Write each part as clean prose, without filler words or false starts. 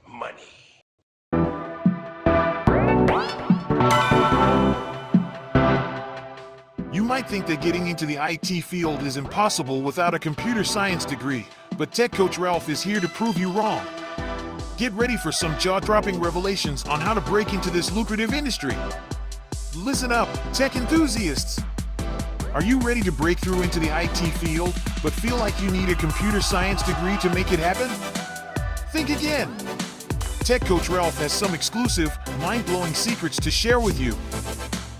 Money. You might think that getting into the IT field is impossible without a computer science degree, but Tech Coach Ralph is here to prove you wrong. Get ready for some jaw-dropping revelations on how to break into this lucrative industry. Listen up, tech enthusiasts! Are you ready to break through into the IT field, but feel like you need a computer science degree to make it happen? Think again! Tech Coach Ralph has some exclusive, mind-blowing secrets to share with you.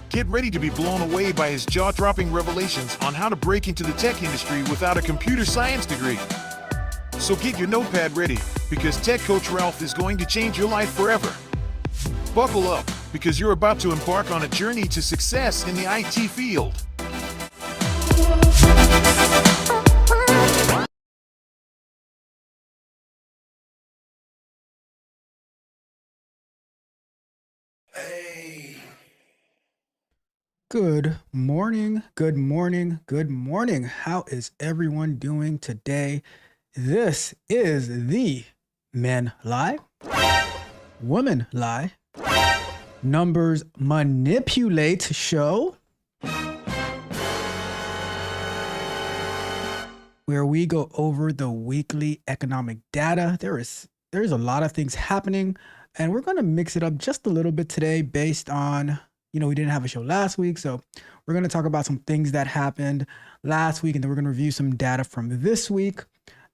Get ready to be blown away by his jaw-dropping revelations on how to break into the tech industry without a computer science degree. So get your notepad ready, because Tech Coach Ralph is going to change your life forever. Buckle up, because you're about to embark on a journey to success in the IT field. Hey. Good morning, good morning, good morning. How is everyone doing today? This is the Men Lie, Women Lie, Numbers Manipulate show, where we go over the weekly economic data. There's a lot of things happening, and we're going to mix it up just a little bit today based on, we didn't have a show last week, so we're going to talk about some things that happened last week, and then we're going to review some data from this week,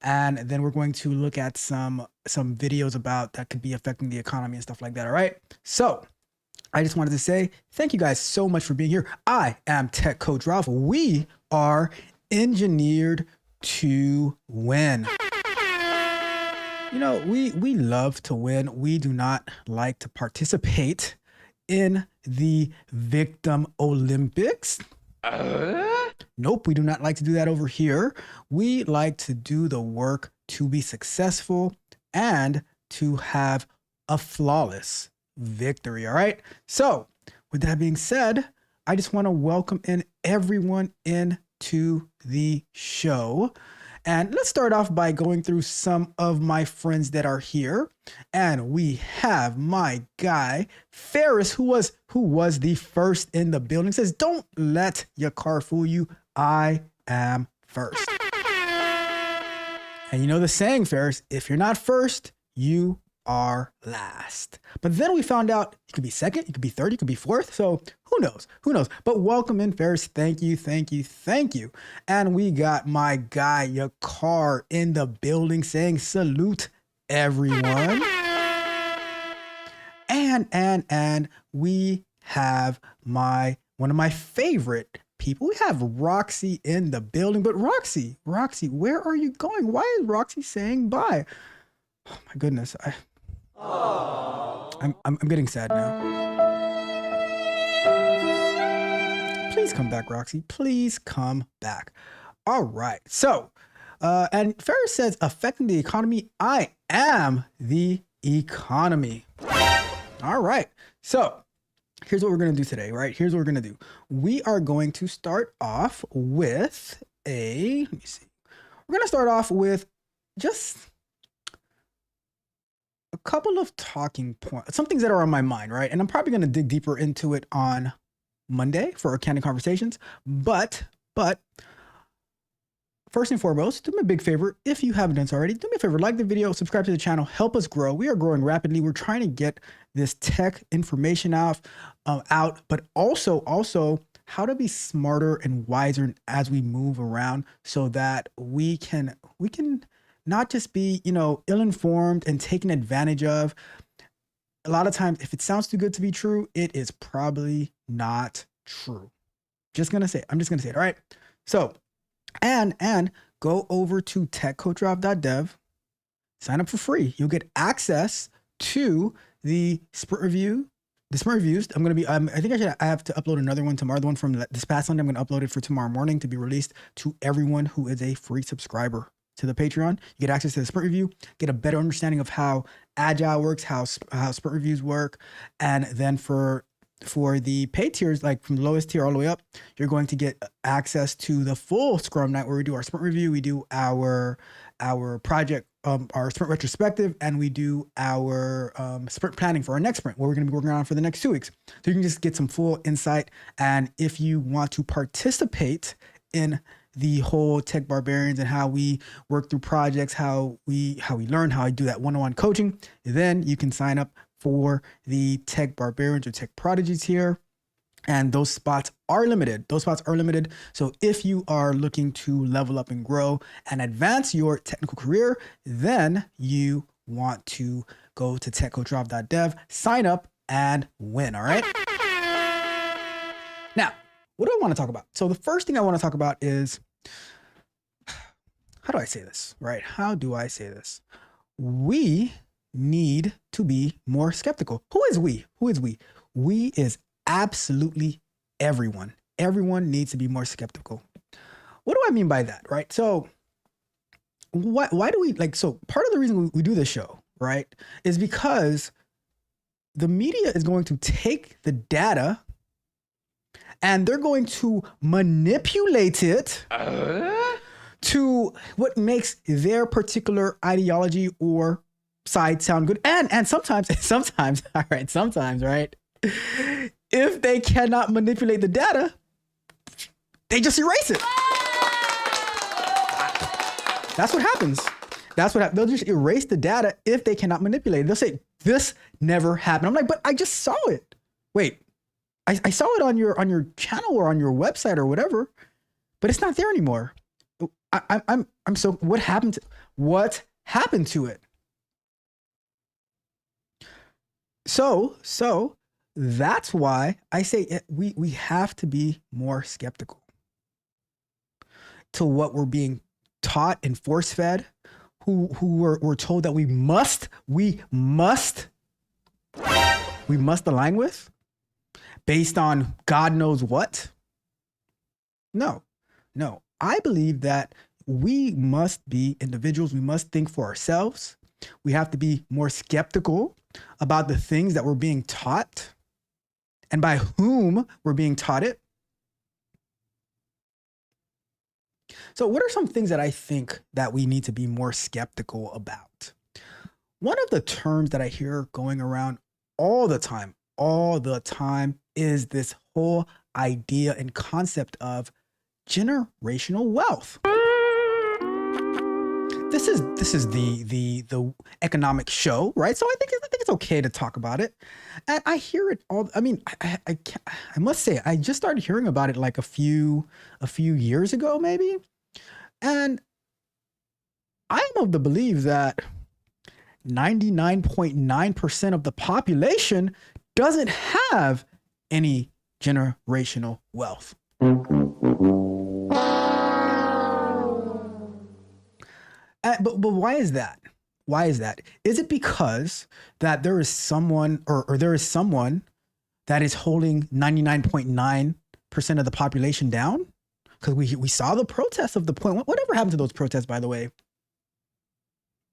and then we're going to look at some videos about that could be affecting the economy and stuff like that. All right. So I just wanted to say thank you guys so much for being here. I am Tech Coach Ralph. We are engineered to win. We love to win. We do not like to participate in the victim Olympics. Nope, we do not like to do that over here. We like to do the work to be successful and to have a flawless victory. All right. So with that being said, I just want to welcome in everyone into the show. And let's start off by going through some of my friends that are here. And we have my guy, Ferris, who was the first in the building. Says, don't let your car fool you. I am first. And you know the saying, Ferris, if you're not first, you are last. But then we found out you could be second, you could be third, you could be fourth. So who knows? Who knows? But welcome in, Ferris. Thank you, thank you, thank you. And we got my guy, Yakar, in the building saying salute, everyone. And we have one of my favorite people. We have Roxy in the building. But Roxy, where are you going? Why is Roxy saying bye? Oh my goodness. I'm getting sad now. Please come back, Roxy. Please come back. All right. So, and Ferris says, affecting the economy. I am the economy. All right. So here's what we're going to do today, right? Here's what we're going to do. We are going to start off with let me see. We're going to start off with just a couple of talking points, some things that are on my mind, right? And I'm probably going to dig deeper into it on Monday for our candid conversations. But first and foremost, do me a big favor. If you haven't done so already, do me a favor, like the video, subscribe to the channel, help us grow. We are growing rapidly. We're trying to get this tech information out, but also how to be smarter and wiser as we move around so that we can not just be, ill-informed and taken advantage of. A lot of times, if it sounds too good to be true, it is probably not true. I'm just going to say it. All right. So, and go over to techcoachralph.dev, sign up for free. You'll get access to the sprint review. The sprint reviews. I'm going to be, I think I have to upload another one tomorrow. The one from this past Sunday, I'm going to upload it for tomorrow morning to be released to everyone who is a free subscriber to the Patreon. You get access to the sprint review, get a better understanding of how Agile works, how sprint reviews work. And then for the paid tiers, like from the lowest tier all the way up, you're going to get access to the full Scrum Night where we do our sprint review. We do our project our sprint retrospective, and we do our sprint planning for our next sprint, where we're going to be working on for the next 2 weeks. So you can just get some full insight. And if you want to participate in the whole Tech Barbarians and how we work through projects, how we learn, how I do that one-on-one coaching, then you can sign up for the Tech Barbarians or Tech Prodigies here. And those spots are limited. So if you are looking to level up and grow and advance your technical career, then you want to go to techcoachralph.dev, sign up and win. All right. Now, what do I want to talk about? So the first thing I want to talk about is, how do I say this, right? How do I say this? We need to be more skeptical. Who is we? We is absolutely everyone. Everyone needs to be more skeptical. What do I mean by that, right? So why do we so part of the reason we do this show, right, is because the media is going to take the data and they're going to manipulate it to what makes their particular ideology or side sound good. And sometimes, all right, right? If they cannot manipulate the data, they just erase it. That's what happens. They'll just erase the data if they cannot manipulate it. They'll say, this never happened. I'm like, but I just saw it. Wait, I saw it on your channel or on your website or whatever, but it's not there anymore. I'm so what happened to it? So that's why I say we have to be more skeptical to what we're being taught and force fed, who we're told that we must align with based on God knows what. No. I believe that we must be individuals. We must think for ourselves. We have to be more skeptical about the things that we're being taught and by whom we're being taught it. So what are some things that I think that we need to be more skeptical about? One of the terms that I hear going around all the time is this whole idea and concept of generational wealth. This is the economic show, right? So I think it's okay to talk about it, and I hear it all. I mean, I must say I just started hearing about it like a few years ago, maybe, and I'm of the belief that 99.9% of the population doesn't have any generational wealth. But why is that? Why is that? Is it because that there is someone or there is someone that is holding 99.9% of the population down? Because we saw the protests of the point. Whatever happened to those protests, by the way?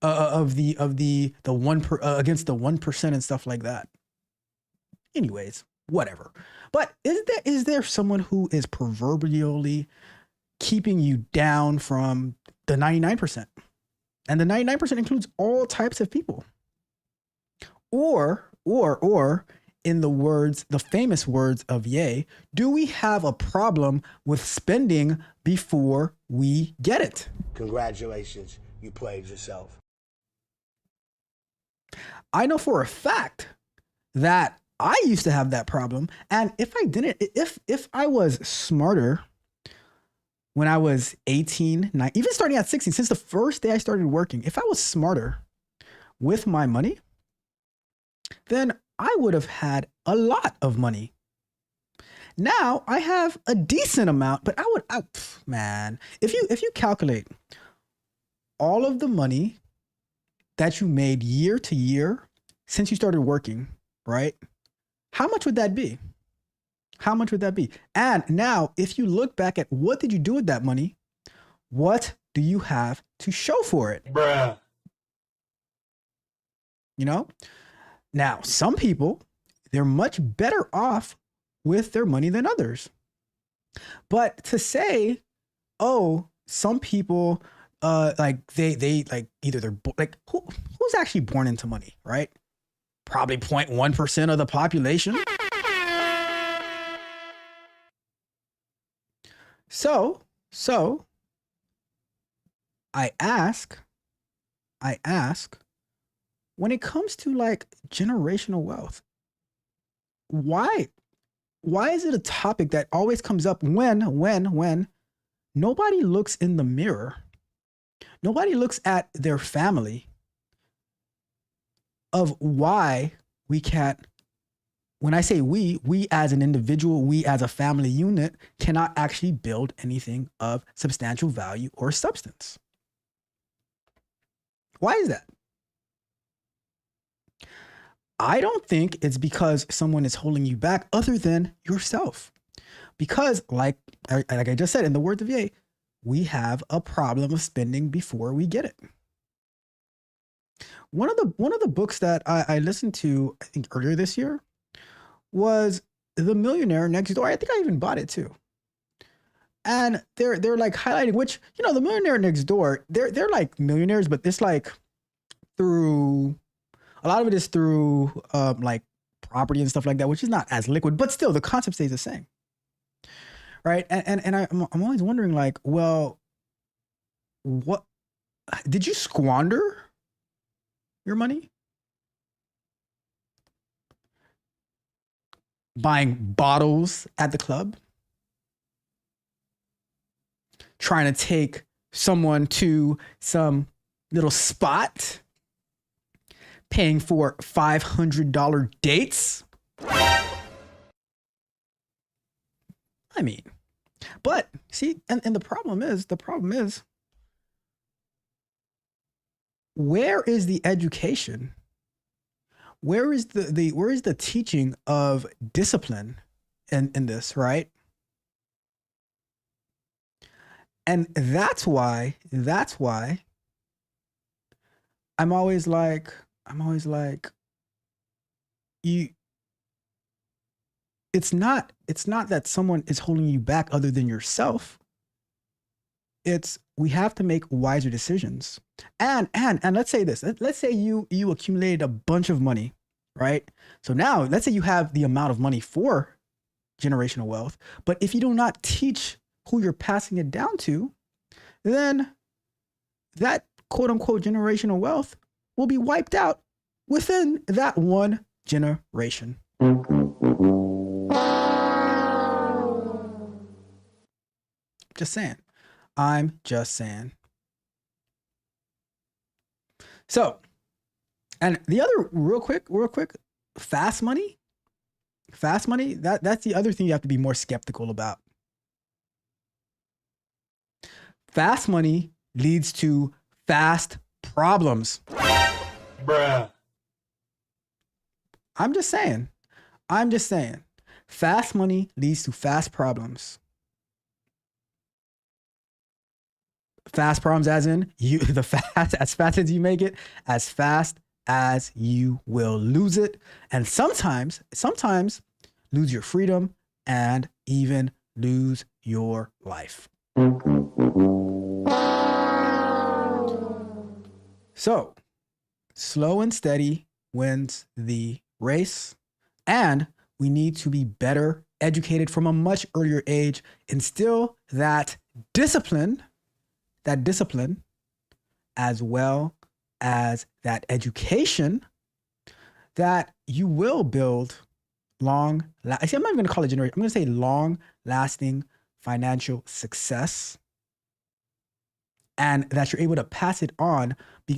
Of the against the 1% and stuff like that. Anyways, whatever. But is there someone who is proverbially keeping you down from the 99%? And the 99% includes all types of people. Or in the famous words of Ye, do we have a problem with spending before we get it? Congratulations, you played yourself. I know for a fact that I used to have that problem. And if I didn't, if I was smarter when I was 18, 19, even starting at 16, since the first day I started working, if I was smarter with my money, then I would have had a lot of money. Now I have a decent amount, but man, if you calculate all of the money that you made year to year since you started working, right? How much would that be? How much would that be? And now, if you look back at what did you do with that money, what do you have to show for it? Bruh. You know? Now, some people, they're much better off with their money than others. But to say, oh, some people like they like either like who's actually born into money, right? Probably 0.1% of the population. So I ask, when it comes to like generational wealth, why is it a topic that always comes up when nobody looks in the mirror? Nobody looks at their family of why we can't. When I say we as an individual, we as a family unit cannot actually build anything of substantial value or substance. Why is that? I don't think it's because someone is holding you back other than yourself. Because like I just said, in the words of Ye, we have a problem of spending before we get it. One of the books that I listened to, I think earlier this year, was The Millionaire Next Door. I think I even bought it too. And they're like highlighting, which, you know, The Millionaire Next Door, they're like millionaires, but it's like through, a lot of it is through like property and stuff like that, which is not as liquid, but still the concept stays the same. Right. And I'm always wondering, like, well, what did you squander your money buying bottles at the club, trying to take someone to some little spot, paying for $500 dates? I mean, but see, and the problem is, where is the education? Where is the teaching of discipline in this, right? And that's why I'm always like, you, it's not that someone is holding you back other than yourself. It's, we have to make wiser decisions. And let's say this, let's say you accumulated a bunch of money, right? So now let's say you have the amount of money for generational wealth, but if you do not teach who you're passing it down to, then that quote unquote generational wealth will be wiped out within that one generation. Just saying. I'm just saying. So, and the other real quick, fast money, that's the other thing you have to be more skeptical about. Fast money leads to fast problems. Bruh. I'm just saying. Fast money leads to fast problems. Fast problems as in as fast as you make it, as fast as you will lose it. And sometimes lose your freedom and even lose your life. So, slow and steady wins the race, and we need to be better educated from a much earlier age. Instill that discipline, as well as that education, that you will build I'm not even going to call it generation. I'm going to say long-lasting financial success, and that you're able to pass it on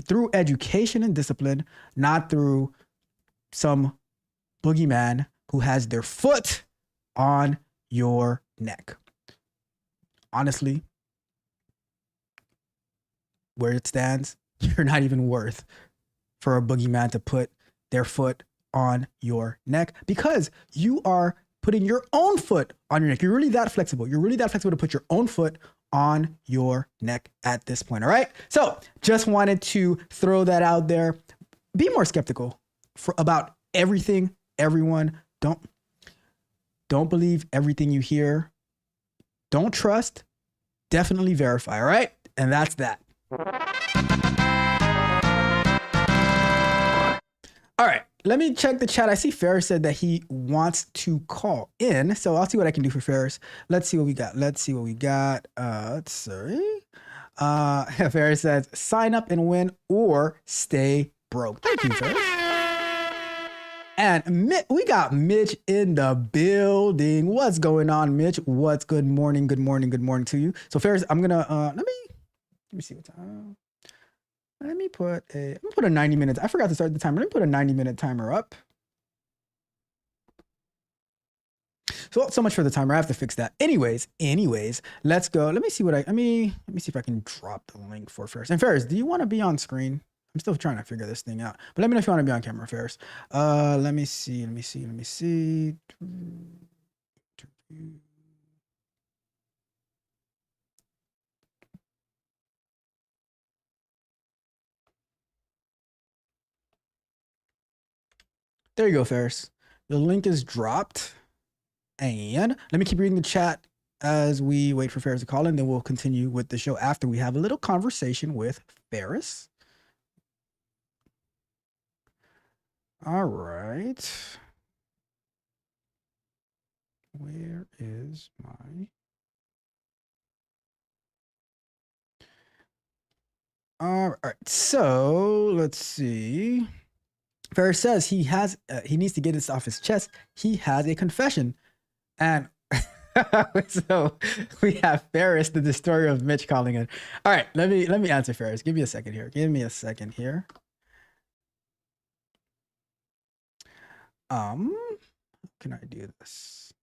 through education and discipline, not through some boogeyman who has their foot on your neck. Honestly, where it stands, you're not even worth for a boogeyman to put their foot on your neck, because you are putting your own foot on your neck. You're really that flexible. You're really that flexible to put your own foot on your neck at this point. All right. So just wanted to throw that out there. Be more skeptical about everything, everyone. Don't believe everything you hear. Don't trust. Definitely verify. All right. And that's that. All right, let me check the chat. I see Ferris said that he wants to call in, so I'll see what I can do for Ferris. Let's see what we got. Sorry. Ferris says, sign up and win or stay broke. Thank you, Ferris. And we got Mitch in the building. What's going on, Mitch? What's good morning? Good morning. Good morning to you. So Ferris, I'm gonna let me see what time. Let me put a 90 minutes. I forgot to start the timer. Let me put a 90-minute timer up. So much for the timer. I have to fix that. Anyways, let's go. Let me see let me see if I can drop the link for Ferris. And Ferris, do you want to be on screen? I'm still trying to figure this thing out. But let me know if you want to be on camera, Ferris. Let me see. There you go, Ferris. The link is dropped. And let me keep reading the chat as we wait for Ferris to call in. Then we'll continue with the show after we have a little conversation with Ferris. All right. Where is my... All right. So let's see. Ferris says he needs to get this off his chest. He has a confession. And so we have Ferris, the destroyer of Mitch, calling in. All right, let me answer Ferris. Give me a second here. How can I do this?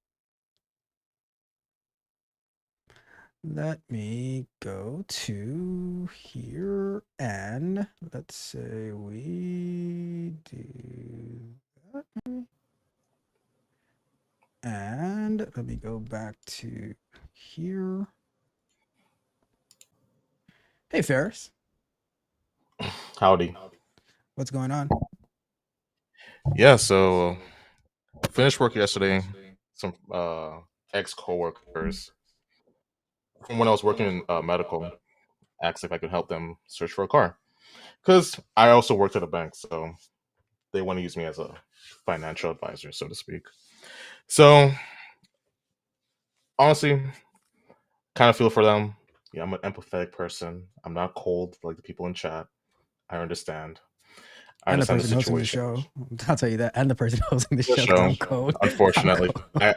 Let me go to here and let's say we do that. And let me go back to here. Hey, Ferris. Howdy. What's going on? Yeah, so finished work yesterday. Some ex-coworkers from when I was working in medical asked if I could help them search for a car. Because I also worked at a bank, so they want to use me as a financial advisor, so to speak. So, honestly, kind of feel for them. Yeah, I'm an empathetic person. I'm not cold like the people in chat. I understand. I And the understand the person hosting the situation. show. I'll tell you that. And the person hosting the The show. show, I'm cold. unfortunately.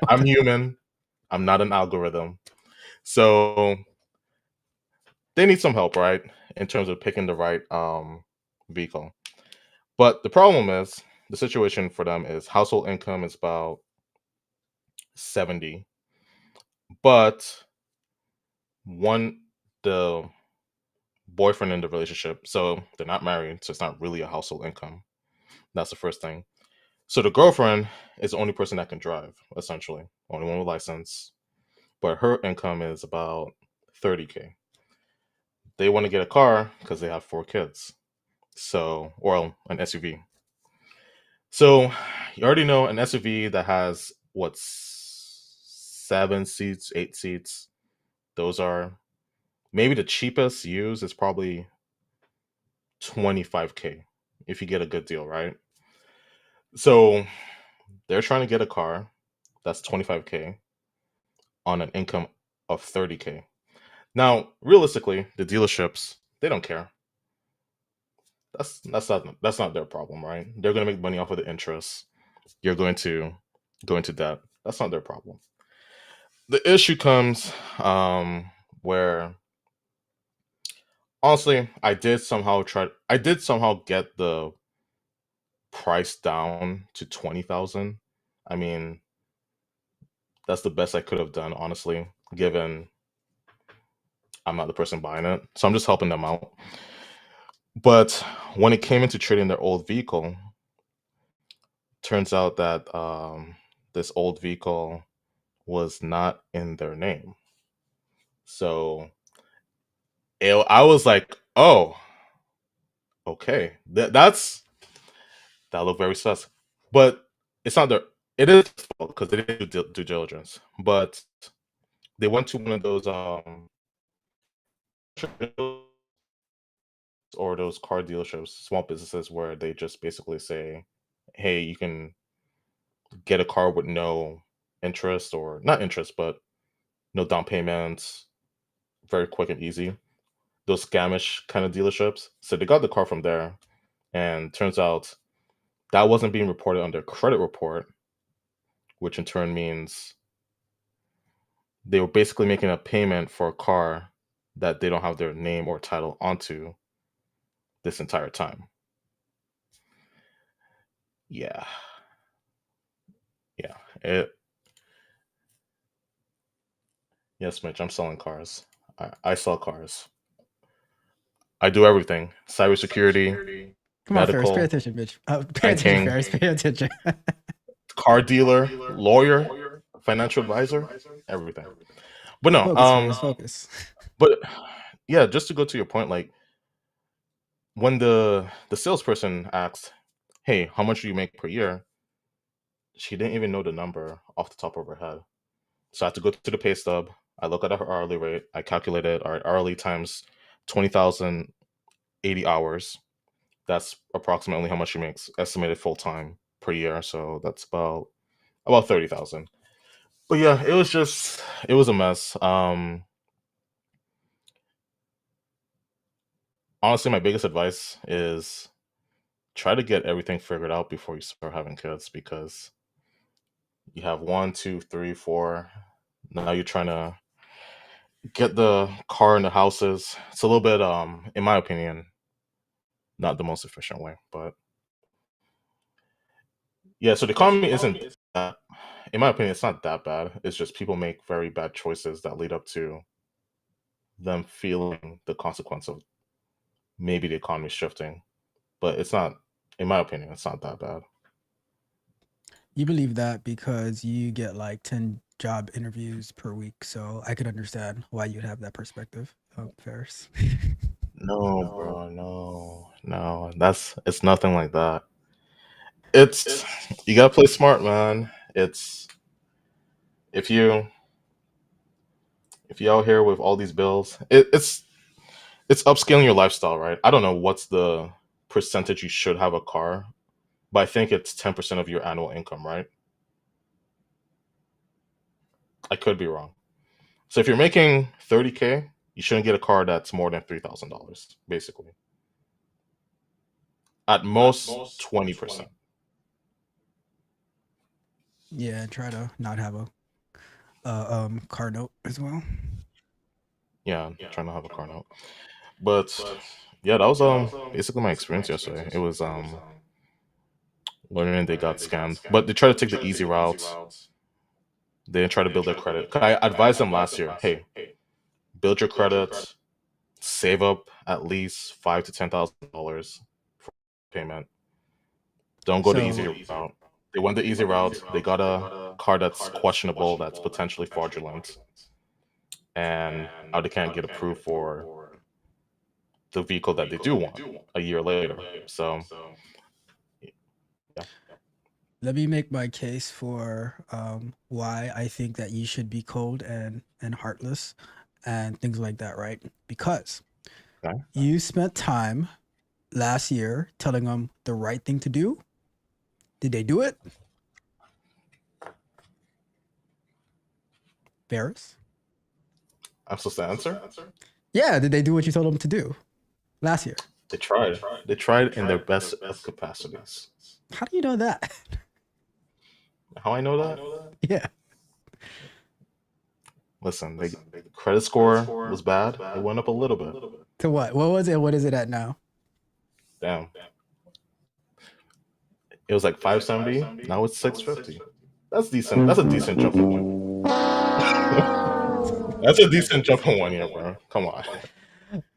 I'm human. I'm not an algorithm. So they need some help, right? In terms of picking the right vehicle. But the problem is the situation for them is household income is about 70. But the boyfriend in the relationship, so they're not married, so it's not really a household income. That's the first thing. So the girlfriend is the only person that can drive, essentially. Only one with license. But her income is about 30K. They want to get a car because they have 4 kids. So, or an SUV. So, you already know an SUV that has, 7 seats, 8 seats. Those are maybe the cheapest used is probably 25K if you get a good deal, right? So, they're trying to get a car that's 25K on an income of 30K. Now, realistically, the dealerships, they don't care. That's not their problem, right? They're going to make money off of the interest. You're going to go into debt. That's not their problem. The issue comes where honestly, I did somehow get the price down to 20,000. I mean, that's the best I could have done, honestly, given I'm not the person buying it. So I'm just helping them out. But when it came into trading their old vehicle, turns out that this old vehicle was not in their name. So I was like, oh, okay, that looked very sus. But it's not their, it is because they didn't do due diligence. But they went to one of those or those car dealerships, small businesses where they just basically say, "Hey, you can get a car with no interest or not interest, but no down payments, very quick and easy." Those scamish kind of dealerships. So they got the car from there, and turns out that wasn't being reported on their credit report, which in turn means they were basically making a payment for a car that they don't have their name or title onto this entire time. Yeah, yeah. Yes, Mitch, I'm selling cars. I sell cars. I do everything: cybersecurity, Come on, Ferris, pay medical, attention, bitch. Pay attention, banking, Ferris, pay attention. car dealer, lawyer, financial advisor, everything. But no, Focus, Ferris, focus. but yeah, just to go to your point, like when the salesperson asked, "Hey, how much do you make per year?" She didn't even know the number off the top of her head. So I had to go to the pay stub. I look at her hourly rate. I calculated our hourly times 20,080 hours. That's approximately how much she makes estimated full time per year. So that's about 30,000. But yeah, it was a mess. Honestly, my biggest advice is try to get everything figured out before you start having kids, because you have one, two, three, four. Now you're trying to get the car and the houses. It's a little bit, in my opinion, not the most efficient way. But yeah, so the economy isn't that, in my opinion, it's not that bad. It's just people make very bad choices that lead up to them feeling the consequence of maybe the economy shifting. But it's not, in my opinion, it's not that bad. You believe that because you get like 10 job interviews per week. So I could understand why you'd have that perspective, Ferris. No, bro, no. It's nothing like that. It's you gotta play smart, man. It's if you if you out here with all these bills, it's upscaling your lifestyle, right? I don't know what's the percentage you should have a car, but I think it's 10% of your annual income, right? I could be wrong. So if you're making 30K, you shouldn't get a car that's more than $3,000, basically. At most 20%. Yeah, and try to not have a car note as well. Yeah, trying to have a car note. But yeah, that was basically my experience yesterday. It was learning they got scammed, but they try to take the easy route. They didn't try to build their credit. 'Cause I advised them last year, hey, build your credit, save up at least $5,000 to $10,000 for payment. Don't go the easy So route. They went the easy route. They got a car that's questionable, that's potentially fraudulent, and now they can't get approved for the vehicle that they do want a year later. So yeah, let me make my case for why I think that you should be cold and heartless and things like that, right? Because okay. you spent time last year telling them the right thing to do. Did they do it? Ferris? I'm supposed to answer. Yeah, did they do what you told them to do last year? They tried. They tried in their best of capacities. How do you know that? How I know that? Yeah. Listen, the credit score was bad. It went up a little bit. To what? What was it? What is it at now? Damn. It was like 570. Now it's 650. That's decent. That's a decent jump in one. That's a decent jump in 1 year, bro. Come on.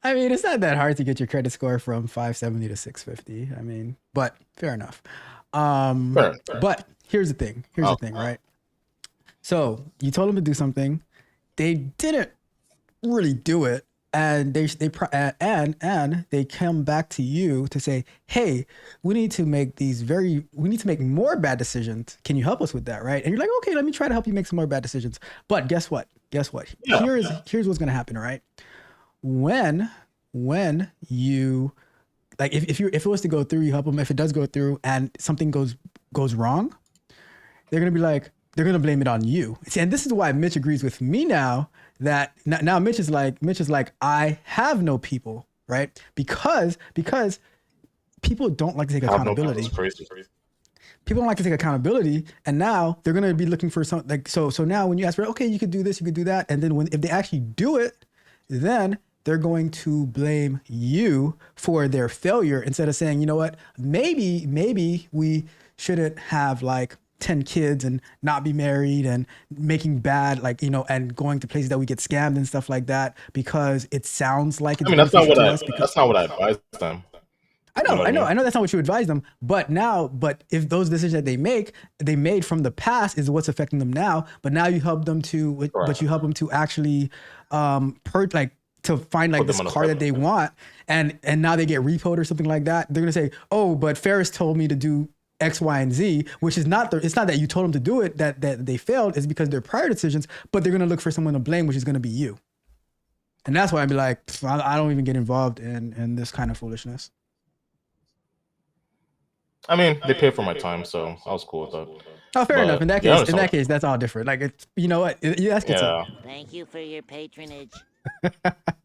I mean, it's not that hard to get your credit score from 570 to 650. I mean, but fair enough. Fair. But here's the thing. Here's the thing, right? So you told them to do something. They didn't really do it, and they come back to you to say, "Hey, we need to make more bad decisions. Can you help us with that?" Right? And you're like, "Okay, let me try to help you make some more bad decisions." But guess what? Yeah. Here's what's gonna happen, right? When you like if it was to go through, you help them. If it does go through and something goes wrong, they're gonna be like, they're gonna blame it on you. See, and this is why Mitch agrees with me now, that now Mitch is like, I have no people, right? Because people don't like to take Have no people is accountability. crazy. People don't like to take accountability, and now they're gonna be looking for something like, so now when you ask for, okay, you could do this, you could do that, and then if they actually do it, then they're going to blame you for their failure, instead of saying, you know what, maybe we shouldn't have like 10 kids and not be married and making bad, like, and going to places that we get scammed and stuff like that, because it sounds like I it's mean, that's not beneficial what to I us. Because that's not what I advise them. I You know, know what I I know, mean? I know that's not what you advise them. But if those decisions that they made from the past is what's affecting them now, but now you help them to, Right. but you help them to actually, like to find like Put this them on a car that pedestal. they want, and now they get repoed or something like that. They're gonna say, oh, but Ferris told me to do X, Y, and Z, which is not it's not that you told them to do it that they failed. It's because their prior decisions. But they're gonna look for someone to blame, which is gonna be you. And that's why I'd be like, I don't even get involved in this kind of foolishness. I mean, they paid for my time, so I was cool with that. Oh, fair enough. But In that yeah, I case, understand what that's all different. Like, it's, you know what? You ask it to. yeah. Thank you for your patronage.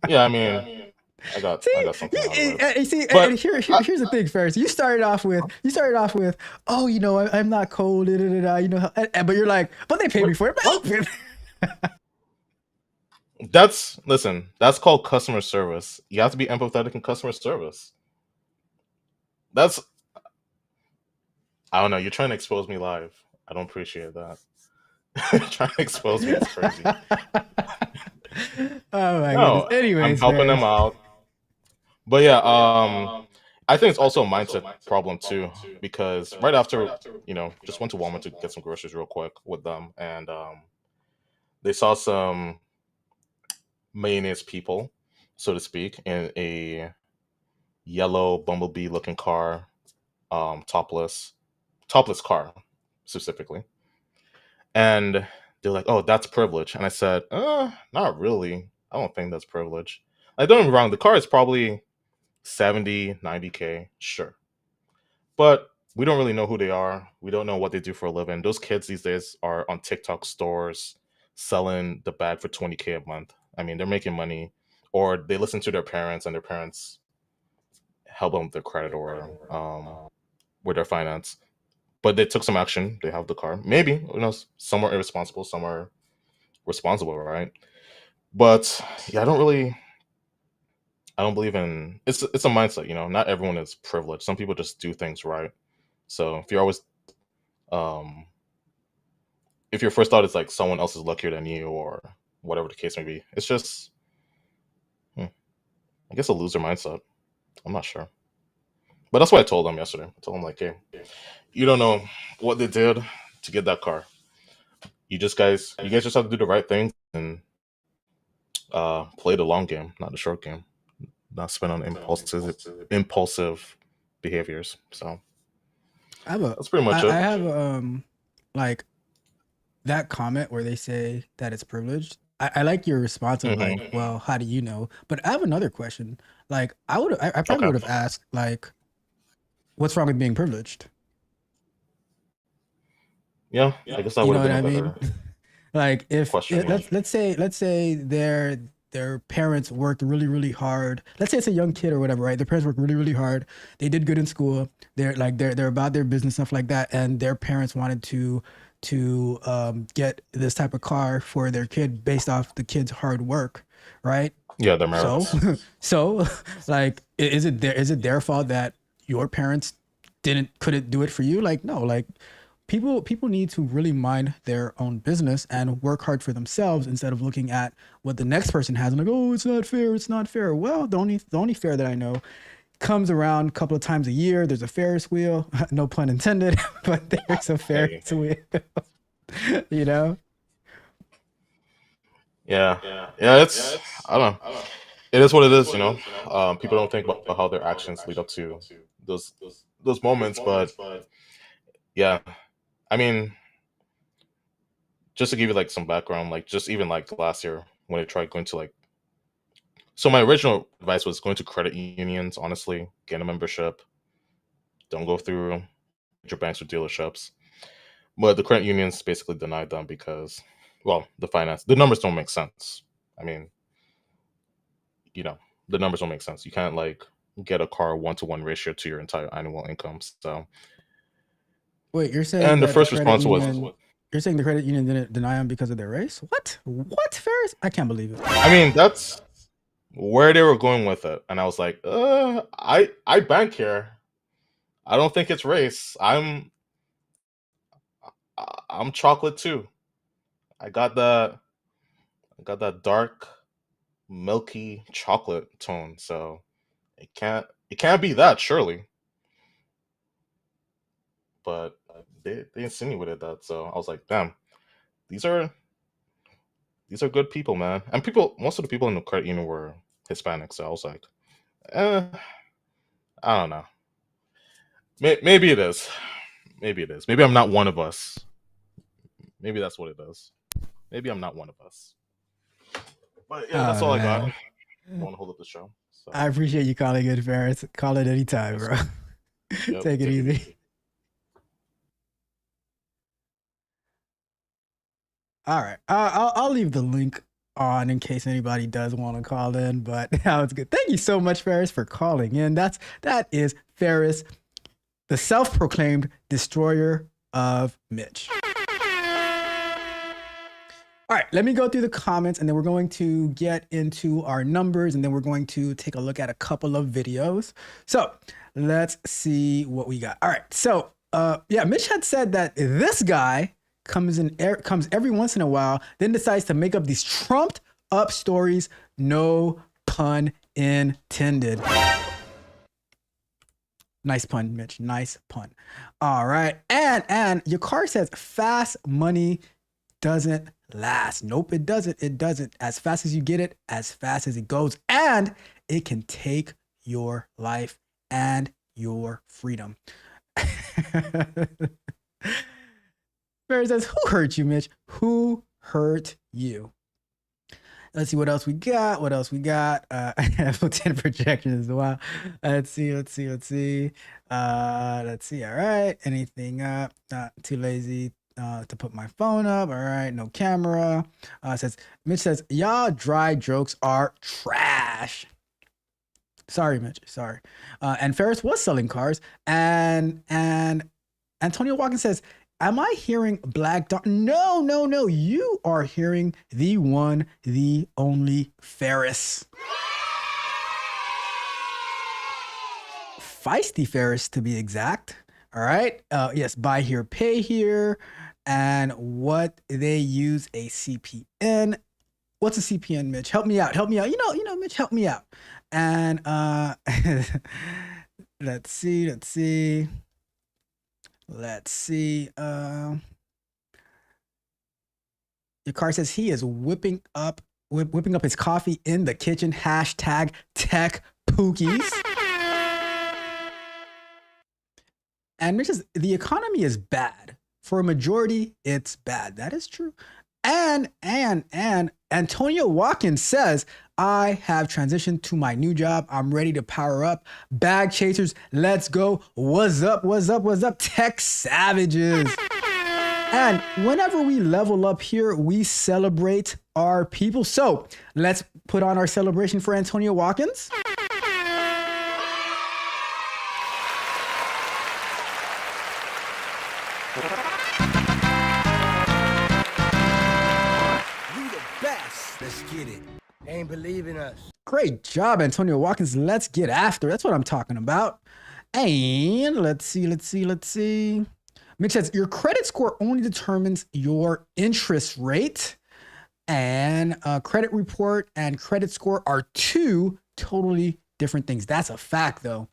Yeah, I mean, I See, got something out of it. you see, and But here's the thing. First, you started off with, oh, I'm not cold, da, da, da, da, but you're like, but they paid me for it. that's called customer service. You have to be empathetic in customer service. That's I don't know. You're trying to expose me live. I don't appreciate that. Trying to expose me is crazy. Oh my goodness. No, I'm Anyways, helping them Ferris. out. But yeah, I think it's also a mindset problem too, because right after, just went to Walmart to get some groceries real quick with them, and they saw some mayonnaise people, so to speak, in a yellow bumblebee looking car, topless car specifically, and they're like, "Oh, that's privilege," and I said, not really. I don't think that's privilege. Like, don't get me wrong, the car is probably 70, 90K, sure. But we don't really know who they are. We don't know what they do for a living. Those kids these days are on TikTok stores selling the bag for 20K a month. I mean, they're making money, or they listen to their parents and their parents help them with their credit or with their finance. But they took some action. They have the car. Maybe, who knows? Some are irresponsible, some are responsible, right? But yeah, I don't believe in it's a mindset, not everyone is privileged. Some people just do things right. So um if your first thought is like someone else is luckier than you or whatever the case may be, it's just I guess a loser mindset. I'm not sure. But that's what I told them yesterday. I told them like, hey, you don't know what they did to get that car. You guys just have to do the right thing and play the long game, not the short game. Not spend on impulsive behaviors. So I have a, that's pretty much I it. have like that comment where they say that it's privileged. I like your response of like, Hmm. well, how do you know? But I have another question. Like, I probably Okay. would have asked like, what's wrong with being privileged? Yeah, I guess that You would know have what been a I mean? better Like, if question. Yeah. let's say their parents worked really hard. Let's say it's a young kid or whatever, right? Their parents worked really really hard. They did good in school. They're about their business, stuff like that, and their parents wanted to get this type of car for their kid based off the kid's hard work, right? Yeah, their So, merits. so like, is it their fault that your parents couldn't do it for you? Like, no, like people need to really mind their own business and work hard for themselves instead of looking at what the next person has and like, oh, it's not fair, it's not fair. Well, the only fair that I know comes around a couple of times a year. There's a Ferris wheel, no pun intended, but there's a Hey. Ferris wheel, you know? Yeah. Yeah, I don't know. It is what it is, People don't think about how their actions lead up to those those moments, but yeah. I mean, just to give you like some background, like just even like last year when I tried going to like So my original advice was going to credit unions. Honestly, get a membership. Don't go through major banks or dealerships. But the credit unions basically denied them because, well, the numbers don't make sense. I mean, you know, the numbers don't make sense. You can't like get a car 1-to-1 ratio to your entire annual income. So, Wait, you're saying and the that the first credit response was, union? You're saying the credit union didn't deny them because of their race? What? What, Ferris? I can't believe it. I mean, that's where they were going with it, and I was like, I bank here. I don't think it's race. I'm chocolate too. I got the I got that dark, milky chocolate tone, so it can't be that surely. But they insinuated that, so I was like, damn, these are these are good people, man. And most of the people in the credit union were Hispanic, so I was like, eh, I don't know. Maybe it is. Maybe it is. Maybe I'm not one of us. Maybe that's what it is. Maybe I'm not one of us. But yeah, that's Oh all I got. man, I want to hold up the show. So I appreciate you calling it, Ferris. Call it anytime, yes, bro. sir. Yep, Take it take it easy. easy. All right, I'll leave the link on in case anybody does want to call in. But that was good. Thank you so much, Ferris, for calling in. That is Ferris, the self-proclaimed destroyer of Mitch. All right, let me go through the comments and then we're going to get into our numbers and then we're going to take a look at a couple of videos. So let's see what we got. All right, so yeah, Mitch had said that this guy comes every once in a while, then decides to make up these trumped up stories, no pun intended. Nice pun, Mitch. Nice pun. All right. And your car says fast money doesn't last. Nope, it doesn't. It doesn't. As fast as you get it, as fast as it goes. And it can take your life and your freedom. Barry says, who hurt you, Mitch? Who hurt you? Let's see what else we got. What else we got? F10 projection as well. Let's see. Let's see. All right. Anything up? Not too lazy to put my phone up. All right. No camera. Mitch says, y'all dry jokes are trash. Sorry, Mitch. Sorry. And Ferris was selling cars. And Antonio Watkins says, am I hearing Black Dog? No. You are hearing the one, the only Ferris. Feisty Ferris, to be exact. All right. Yes, buy here, pay here. And what they use a CPN. What's a CPN, Mitch? Help me out. You know, Mitch, help me out. And let's see. Your car says he is whipping up his coffee in the kitchen. Hashtag tech pookies. And Mitch says the economy is bad. For a majority, it's bad. That is true. And Antonio Watkins says, I have transitioned to my new job. I'm ready to power up. Bag chasers, let's go. What's up, tech savages? And whenever we level up here, we celebrate our people. So let's put on our celebration for Antonio Watkins. Let's get it. Ain't believing us. Great job, Antonio Watkins. Let's get after. That's what I'm talking about. And let's see. Mitch says your credit score only determines your interest rate. And credit report and credit score are two totally different things. That's a fact, though.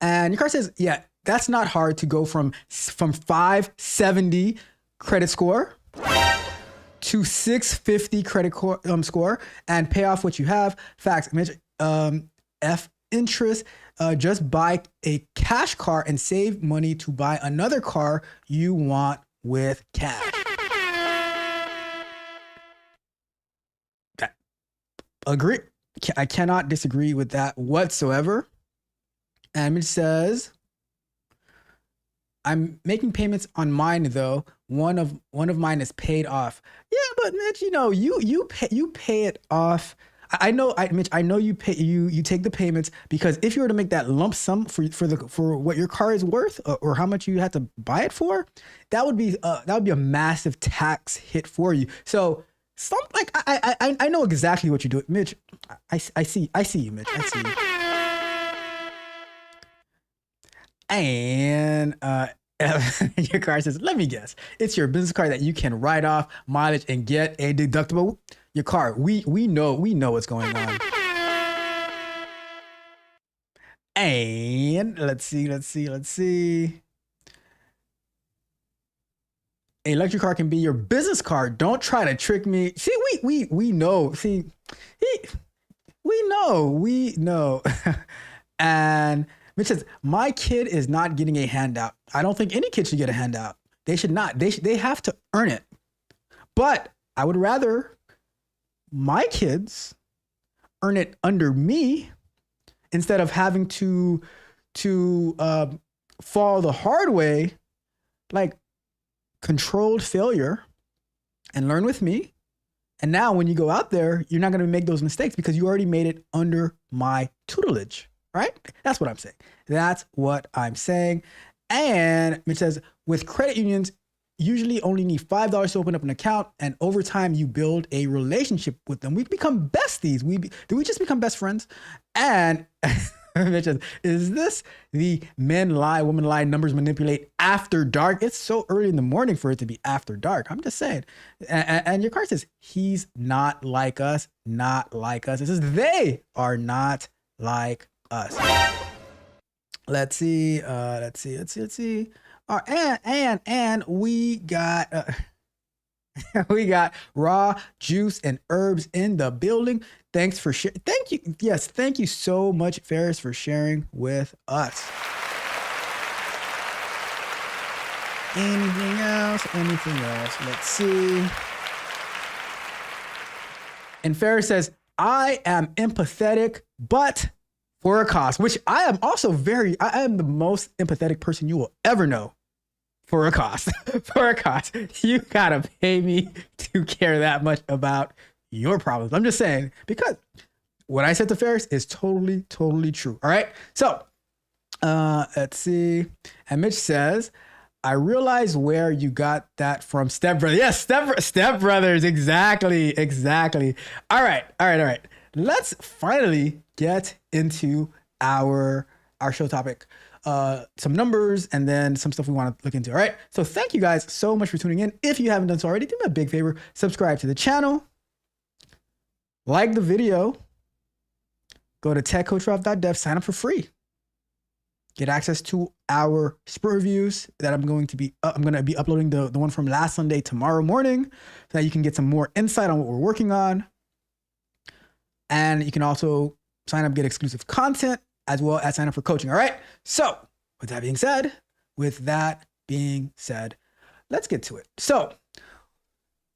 And your car says, yeah, that's not hard to go from 570 credit score to 650 credit score and pay off what you have. Facts, Mitch. F interest. Just buy a cash car and save money to buy another car you want with cash. Okay. Agree. I cannot disagree with that whatsoever. And it says, I'm making payments on mine though. One of mine is paid off. Yeah, but Mitch, you know, you pay it off. Mitch, I know you take the payments because if you were to make that lump sum for what your car is worth or how much you had to buy it for, that would be a massive tax hit for you. So I know exactly what you do, Mitch. I see you, Mitch. I see you. And your car says, let me guess, it's your business card that you can write off mileage and get a deductible. Your car, we know what's going on. And let's see. A electric car can be your business card. Don't try to trick me. See, we know. See, we know. And Mitch says, my kid is not getting a handout. I don't think any kid should get a handout. They should not. They have to earn it. But I would rather my kids earn it under me instead of having to fall the hard way, like controlled failure, and learn with me. And now when you go out there, you're not going to make those mistakes because you already made it under my tutelage, right? That's what I'm saying. And it says, with credit unions, usually only need $5 to open up an account, and over time you build a relationship with them. We become besties. Do we just become best friends? And is this the men lie, women lie, numbers manipulate after dark? It's so early in the morning for it to be after dark. I'm just saying. And your card says, he's not like us, not like us. It says they are not like us. Let's see. And we got we got raw juice and herbs in the building. Thanks for sharing. Thank you. Yes, thank you so much, Ferris, for sharing with us. Anything else? Let's see. And Ferris says, I am empathetic, but for a cost, which I am also I am the most empathetic person you will ever know. For a cost. You gotta pay me to care that much about your problems. I'm just saying, because what I said to Ferris is totally true. All right. So let's see. And Mitch says, I realize where you got that from. Step Brothers. Yes, Step Brothers. Exactly. All right. Let's finally get into our show topic. Some numbers and then some stuff we want to look into. All right. So thank you guys so much for tuning in. If you haven't done so already, do me a big favor, subscribe to the channel, like the video, go to techcoachralph.dev, sign up for free, get access to our sprint reviews that I'm going to be uploading the one from last Sunday tomorrow morning so that you can get some more insight on what we're working on. And you can also sign up, get exclusive content, as well as sign up for coaching. All right. So with that being said, let's get to it. So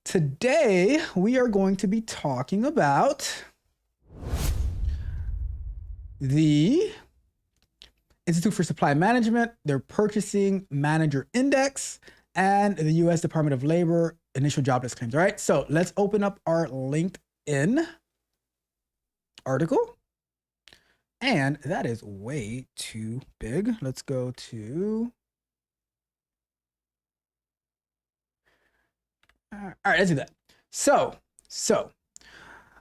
today we are going to be talking about the Institute for Supply Management, their Purchasing Manager Index, and the U.S. Department of Labor initial jobless claims. All right. So let's open up our LinkedIn article. And that is way too big. Let's go to. All right, let's do that. So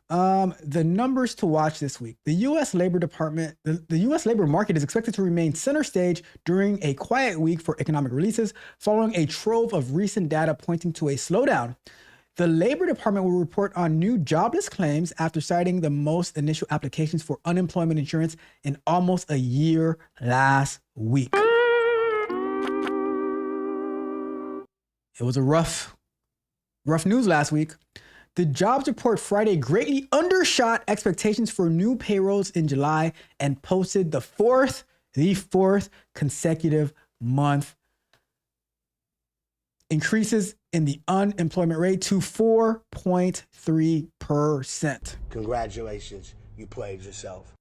the numbers to watch this week. The U.S. Labor Department, the U.S. labor market is expected to remain center stage during a quiet week for economic releases, following a trove of recent data pointing to a slowdown. The Labor Department will report on new jobless claims after citing the most initial applications for unemployment insurance in almost a year last week. It was a rough news last week. The jobs report Friday greatly undershot expectations for new payrolls in July and posted the fourth consecutive month increases in the unemployment rate to 4.3%. Congratulations. You played yourself.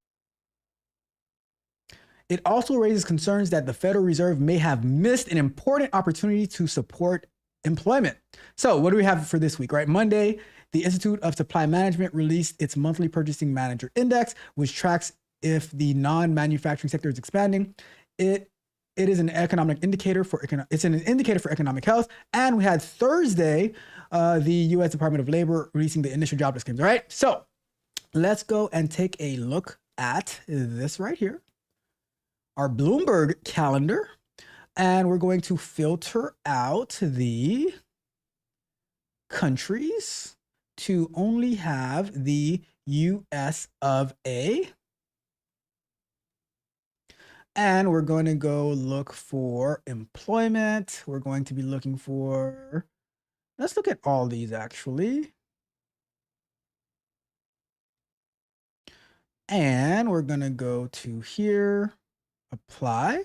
It also raises concerns that the Federal Reserve may have missed an important opportunity to support employment. So, what do we have for this week, right? Monday, the Institute of Supply Management released its monthly Purchasing Manager Index, which tracks if the non-manufacturing sector is expanding. It is an economic indicator for it's an indicator for economic health. And we had Thursday, the U.S. Department of Labor releasing the initial jobless claims. All right, so let's go and take a look at this right here, our Bloomberg calendar, and we're going to filter out the countries to only have the US of A. And we're going to go look for employment. We're going to be looking for, let's look at all these actually. And we're going to go to here, apply.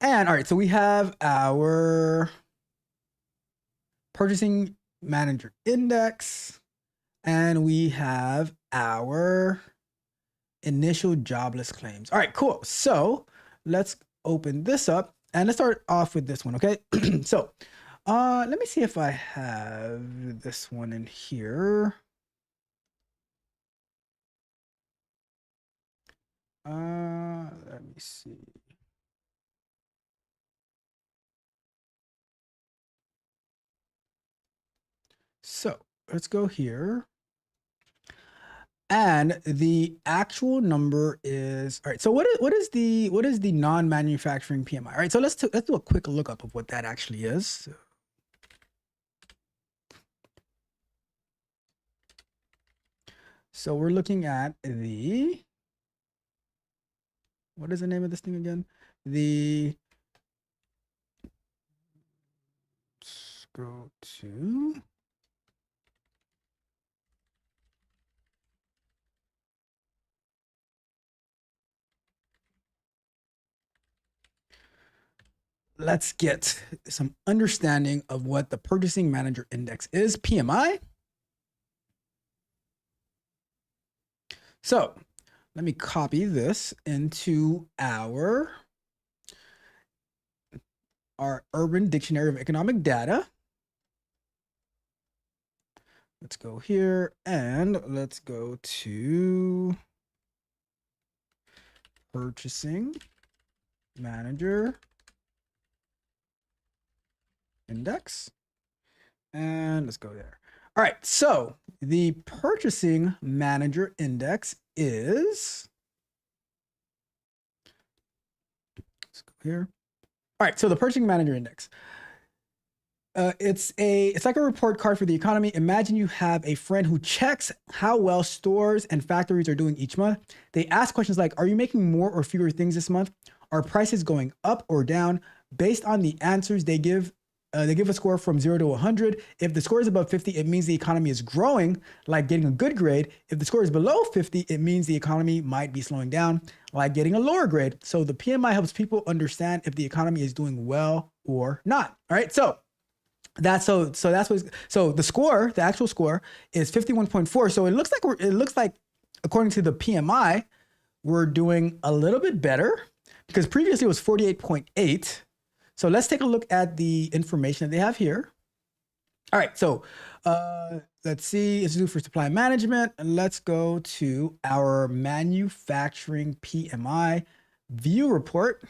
And all right, so we have our Purchasing Manager Index, and we have our initial jobless claims. All right, cool. So let's open this up and let's start off with this one, okay? So let me see if I have this one in here. Let me see. So let's go here. And the actual number is, all right, so what is the non-manufacturing PMI? All right, so let's do a quick lookup of what that actually is. So we're looking at the, what is the name of this thing again? Let's go to, let's get some understanding of what the Purchasing Manager Index is, PMI. So let me copy this into our Urban Dictionary of Economic Data. Let's go here and let's go to Purchasing Manager Index. And let's go there. All right, so the Purchasing Manager Index is, let's go here. All right, so the Purchasing Manager Index. It's like a report card for the economy. Imagine you have a friend who checks how well stores and factories are doing each month. They ask questions like, are you making more or fewer things this month? Are prices going up or down? Based on the answers they give a score from 0 to 100. If the score is above 50, it means the economy is growing, like getting a good grade. If the score is below 50, it means the economy might be slowing down, like getting a lower grade. So the PMI helps people understand if the economy is doing well or not. All right, so the score, the actual score is 51.4. So it looks like according to the PMI, we're doing a little bit better because previously it was 48.8. So let's take a look at the information that they have here. All right, so let's see, Institute for Supply Management, and let's go to our manufacturing PMI view report.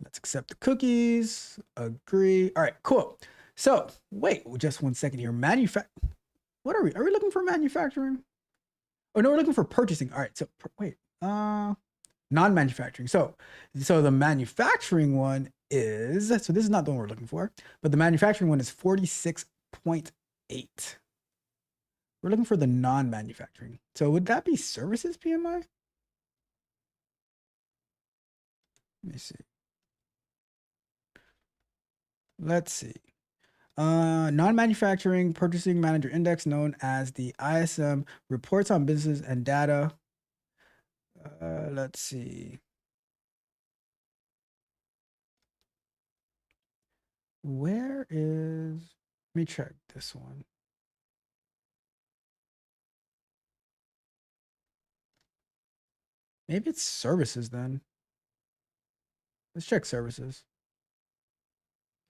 Let's accept the cookies, agree. All right, cool. So wait, just 1 second here. What are we? Are we looking for manufacturing? Oh no, we're looking for purchasing. All right, so wait, non-manufacturing. So the manufacturing one is, so this is not the one we're looking for, but the manufacturing one is 46.8. We're looking for the non-manufacturing. So would that be services PMI? Let me see. Let's see. Non-manufacturing Purchasing Manager Index, known as the ISM, reports on businesses and data. Let's see. Where is, let me check this one. Maybe it's services then. Let's check services.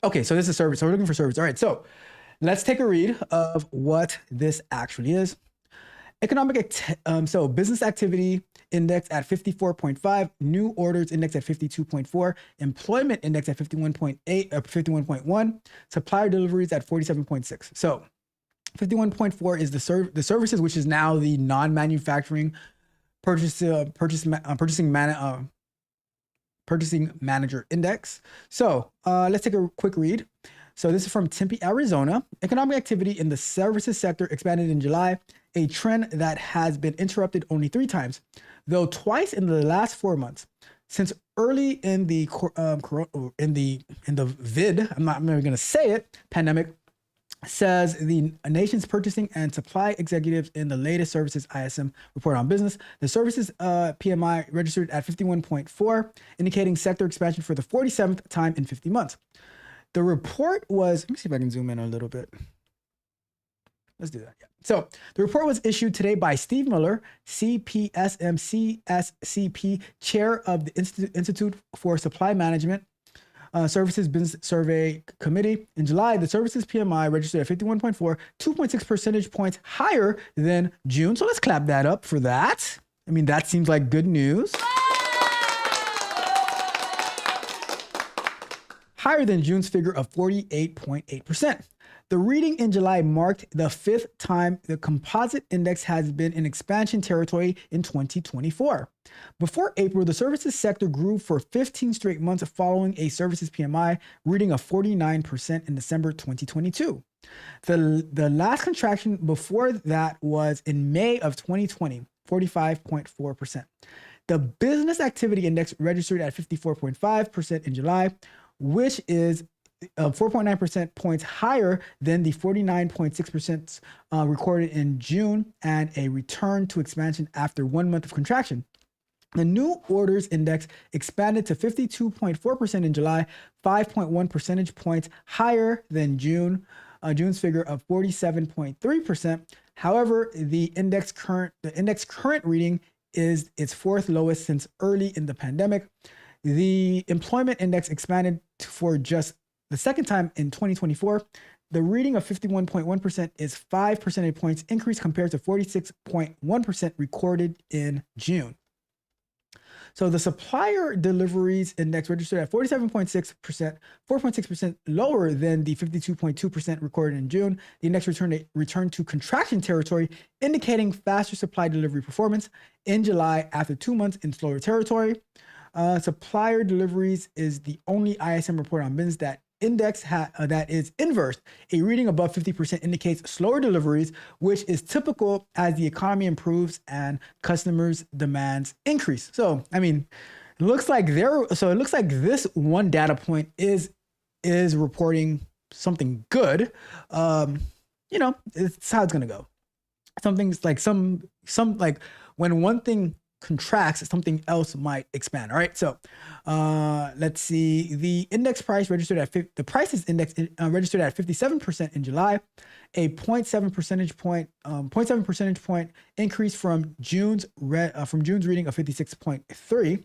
Okay, so this is service. So we're looking for service. All right, so let's take a read of what this actually is. So business activity index at 54.5, new orders index at 52.4, employment index at 51.8, 51.1, supplier deliveries at 47.6. So 51.4 is the services, which is now the non-manufacturing purchasing manager index. So let's take a quick read. So this is from Tempe, Arizona. Economic activity in the services sector expanded in July, a trend that has been interrupted only 3 times, though twice in the last 4 months. Since early in the vid, I'm not even going to say it, pandemic, says the nation's purchasing and supply executives in the latest services ISM report on business. The services PMI registered at 51.4, indicating sector expansion for the 47th time in 50 months. The report was, let me see if I can zoom in a little bit. Let's do that. Yeah. So the report was issued today by Steve Miller, CPSMCSCP, chair of the Institute for Supply Management Services Business Survey Committee. In July, the services PMI registered at 51.4, 2.6 percentage points higher than June. So let's clap that up for that. I mean, that seems like good news. Higher than June's figure of 48.8%. The reading in July marked the 5th time the composite index has been in expansion territory in 2024. Before April, the services sector grew for 15 straight months following a services PMI reading of 49% in December 2022. The last contraction before that was in May of 2020, 45.4%. The business activity index registered at 54.5% in July, which is 4.9% points higher than the 49.6% recorded in June, and a return to expansion after 1 month of contraction. The new orders index expanded to 52.4% in July, 5.1 percentage points higher than June's figure of 47.3%. However, the index current reading is its 4th lowest since early in the pandemic. The employment index expanded for just the 2nd time in 2024. The reading of 51.1% is 5 percentage points increase compared to 46.1% recorded in June. So the supplier deliveries index registered at 47.6%, 4.6% lower than the 52.2% recorded in June. The index returned to contraction territory, indicating faster supply delivery performance in July after 2 months in slower territory. Supplier deliveries is the only ISM report on business that that is inverse. A reading above 50% indicates slower deliveries, which is typical as the economy improves and customers' demands increase. So, I mean, it looks like this one data point is reporting something good. It's how it's gonna go. Something's like some like when one thing contracts, something else might expand. All right, so let's see. The index price registered at the prices index registered at 57% in July, a 0.7 percentage point increase from June's reading of 56.3.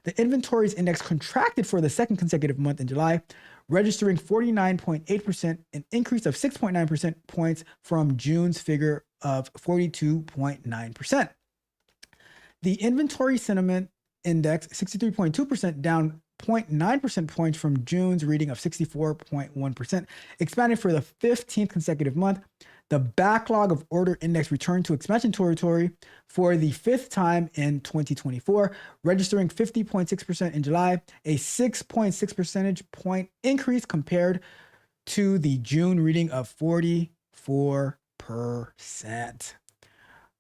The inventories index contracted for the 2nd consecutive month in July, registering 49.8%, an increase of 6.9 percentage points from June's figure of 42.9%. The inventory sentiment index, 63.2%, down 0.9 percentage points from June's reading of 64.1%, expanded for the 15th consecutive month. The backlog of order index returned to expansion territory for the 5th time in 2024, registering 50.6% in July, a 6.6 percentage point increase compared to the June reading of 44%.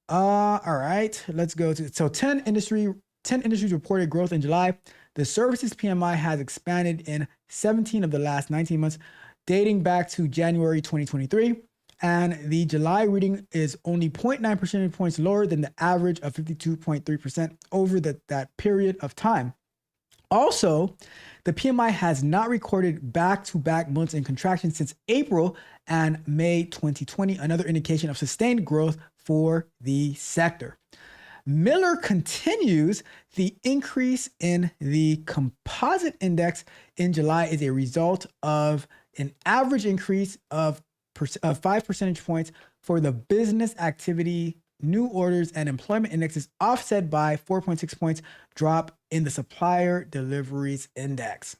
All right, let's go to 10 industries reported growth in July. The services PMI has expanded in 17 of the last 19 months, dating back to January 2023, and the July reading is only 0.9 percentage points lower than the average of 52.3% over that period of time. Also, the PMI has not recorded back-to-back months in contraction since April and May 2020, another indication of sustained growth for the sector. Miller continues. The increase in the composite index in July is a result of an average increase of 5 percentage points for the business activity, new orders, and employment indexes, offset by 4.6 points drop in the supplier deliveries index.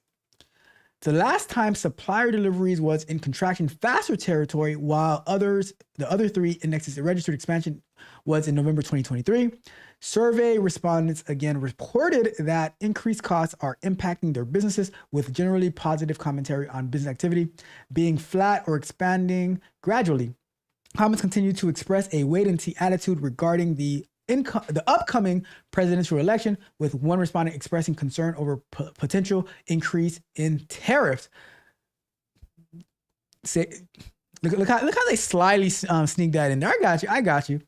The last time supplier deliveries was in contraction faster territory, while the other three indexes registered expansion was in November 2023. Survey respondents again reported that increased costs are impacting their businesses, with generally positive commentary on business activity being flat or expanding gradually. Comments continue to express a wait-and-see attitude regarding the upcoming presidential election, with one respondent expressing concern over potential increase in tariffs. Look how they slyly sneak that in there. I got you.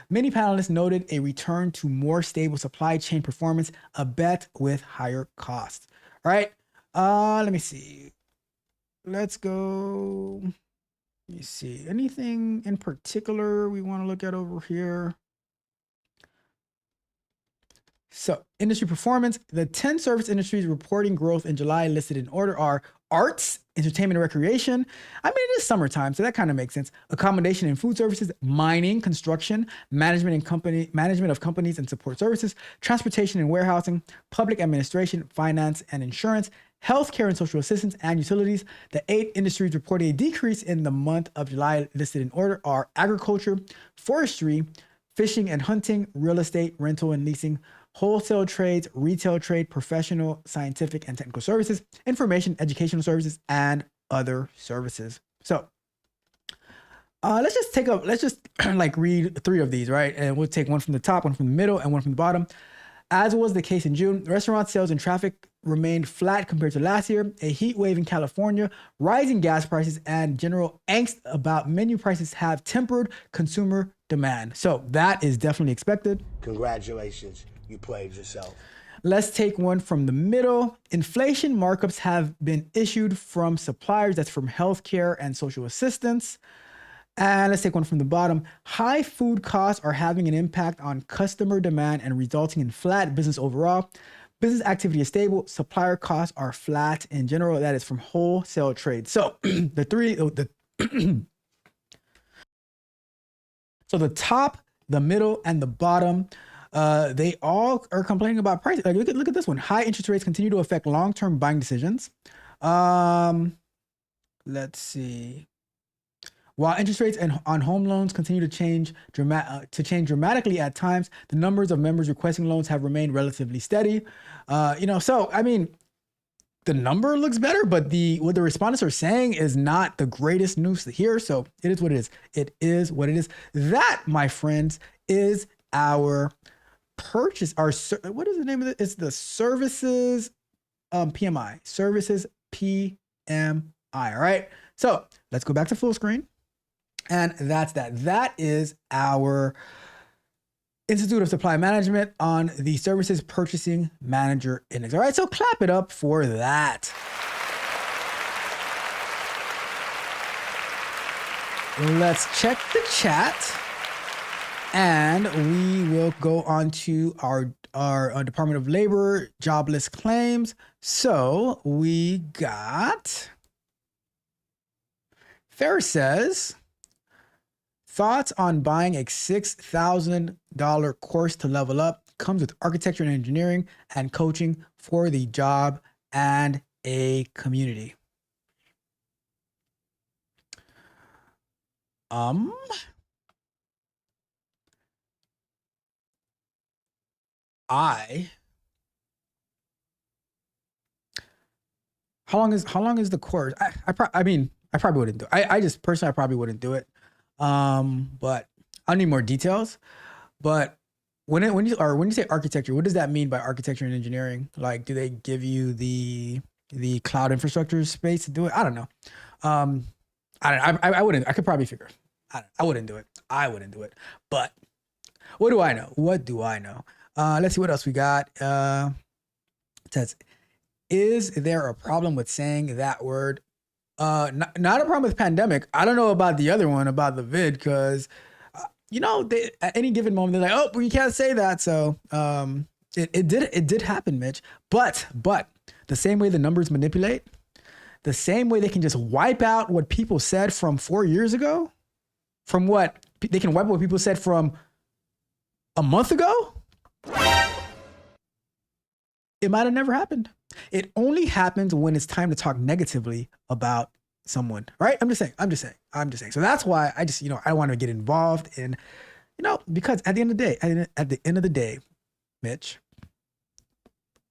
Many panelists noted a return to more stable supply chain performance, a bet with higher costs. All right. Let me see. Let's go. Let me see. Anything in particular we want to look at over here? So, industry performance. The 10 service industries reporting growth in July listed in order are arts, entertainment and recreation. I mean, it is summertime, so that kind of makes sense. Accommodation and food services, mining, construction, management of companies and support services, transportation and warehousing, public administration, finance and insurance, healthcare and social assistance, and utilities. The 8 industries reporting a decrease in the month of July listed in order are agriculture, forestry, fishing and hunting, real estate, rental and leasing, wholesale trades, retail trade, professional, scientific, and technical services, information, educational services, and other services. So let's just like read 3 of these, right? And we'll take one from the top, one from the middle, and one from the bottom. As was the case in June, restaurant sales and traffic remained flat compared to last year. A heat wave in California, rising gas prices, and general angst about menu prices have tempered consumer demand. So that is definitely expected. Congratulations, you played yourself. Let's take one from the middle. Inflation markups have been issued from suppliers. That's from healthcare and social assistance. And let's take one from the bottom. High food costs are having an impact on customer demand and resulting in flat business overall. Business activity is stable. Supplier costs are flat in general. That is from wholesale trade. So so the top, the middle, and the bottom, they all are complaining about prices. Like, look at this one. High interest rates continue to affect long-term buying decisions. Let's see. While interest rates on home loans continue to change dramatically at times, the numbers of members requesting loans have remained relatively steady. So I mean, the number looks better, but what the respondents are saying is not the greatest news to hear. So it is what it is. It is what it is. That, my friends, is our purchase. What is the name of it? It's the services PMI. Services PMI. All right. So let's go back to full screen. And that's that. That is our Institute of Supply Management on the Services Purchasing Manager Index. All right, so clap it up for that. Let's check the chat. And we will go on to our Department of Labor jobless claims. So we got, Fair says, thoughts on buying a $6,000 course to level up, comes with architecture and engineering and coaching for the job and a community. How long is the course? I probably wouldn't do it. I just personally, I probably wouldn't do it. But I need more details. But when you say architecture, what does that mean by architecture and engineering? Like, do they give you the cloud infrastructure space to do it? I don't know. I wouldn't. I could probably figure. I wouldn't do it. I wouldn't do it. But what do I know? What do I know? Let's see what else we got. It says, is there a problem with saying that word? Not a problem with pandemic. I don't know about the other one, about the vid, because at any given moment, they're like, oh, well, you can't say that. So it did happen, Mitch. But the same way the numbers manipulate, the same way they can just wipe out what people said from 4 years ago, from what they can wipe out what people said from a month ago, it might have never happened. It only happens when it's time to talk negatively about someone, right? I'm just saying. So that's why I want to get involved in, because at the end of the day, Mitch,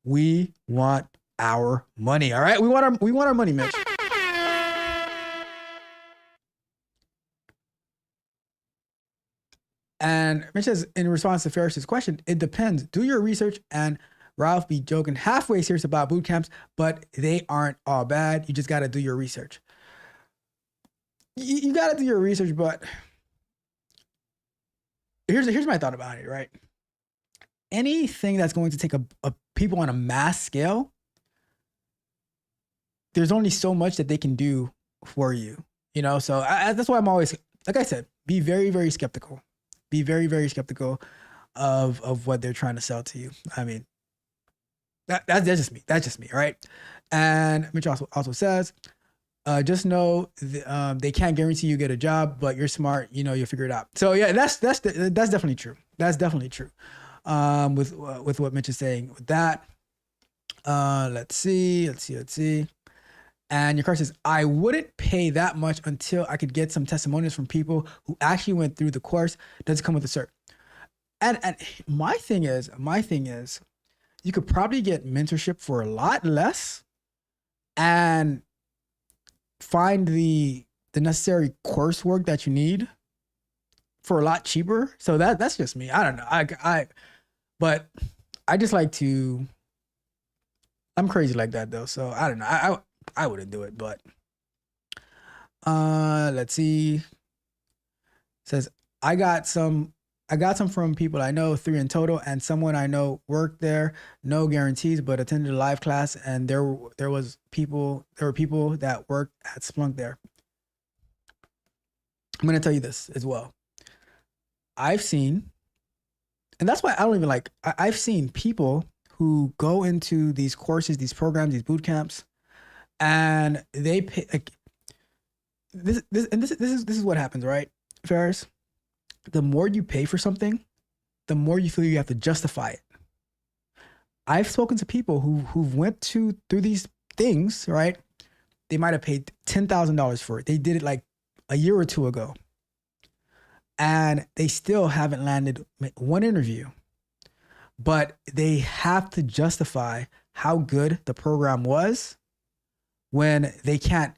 we want our money. All right. We want our money, Mitch. And Mitch says, in response to Ferris's question, it depends. Do your research. And Ralph be joking halfway serious about boot camps, but they aren't all bad. You just got to do your research. You got to do your research, but here's my thought about it, right? Anything that's going to take a people on a mass scale, there's only so much that they can do for you, So that's why I'm always, like I said, be very, very skeptical. Be very, very skeptical of what they're trying to sell to you. I mean, that's just me. That's just me, right? And Mitch also says, just know they can't guarantee you get a job, but you're smart. You'll figure it out. So yeah, that's definitely true. That's definitely true. With what Mitch is saying with that. Let's see. And your car says, I wouldn't pay that much until I could get some testimonials from people who actually went through the course. Doesn't come with a cert. And my thing is, you could probably get mentorship for a lot less and find the necessary coursework that you need for a lot cheaper. So that's just me. I don't know. But I just like to, I'm crazy like that though. So I don't know. I wouldn't do it, but let's see. It says I got some from people I know, 3 in total, and someone I know worked there. No guarantees, but attended a live class, and there were people that worked at Splunk there. I'm gonna tell you this as well. I've seen, and that's why I don't even like. I've seen people who go into these courses, these programs, these boot camps, and they pay like this is what happens, right, Ferris? The more you pay for something, the more you feel you have to justify it. I've spoken to people who went through these things, right? They might have paid $10,000 for it. They did it like a year or two ago, and they still haven't landed one interview. But they have to justify how good the program was when they can't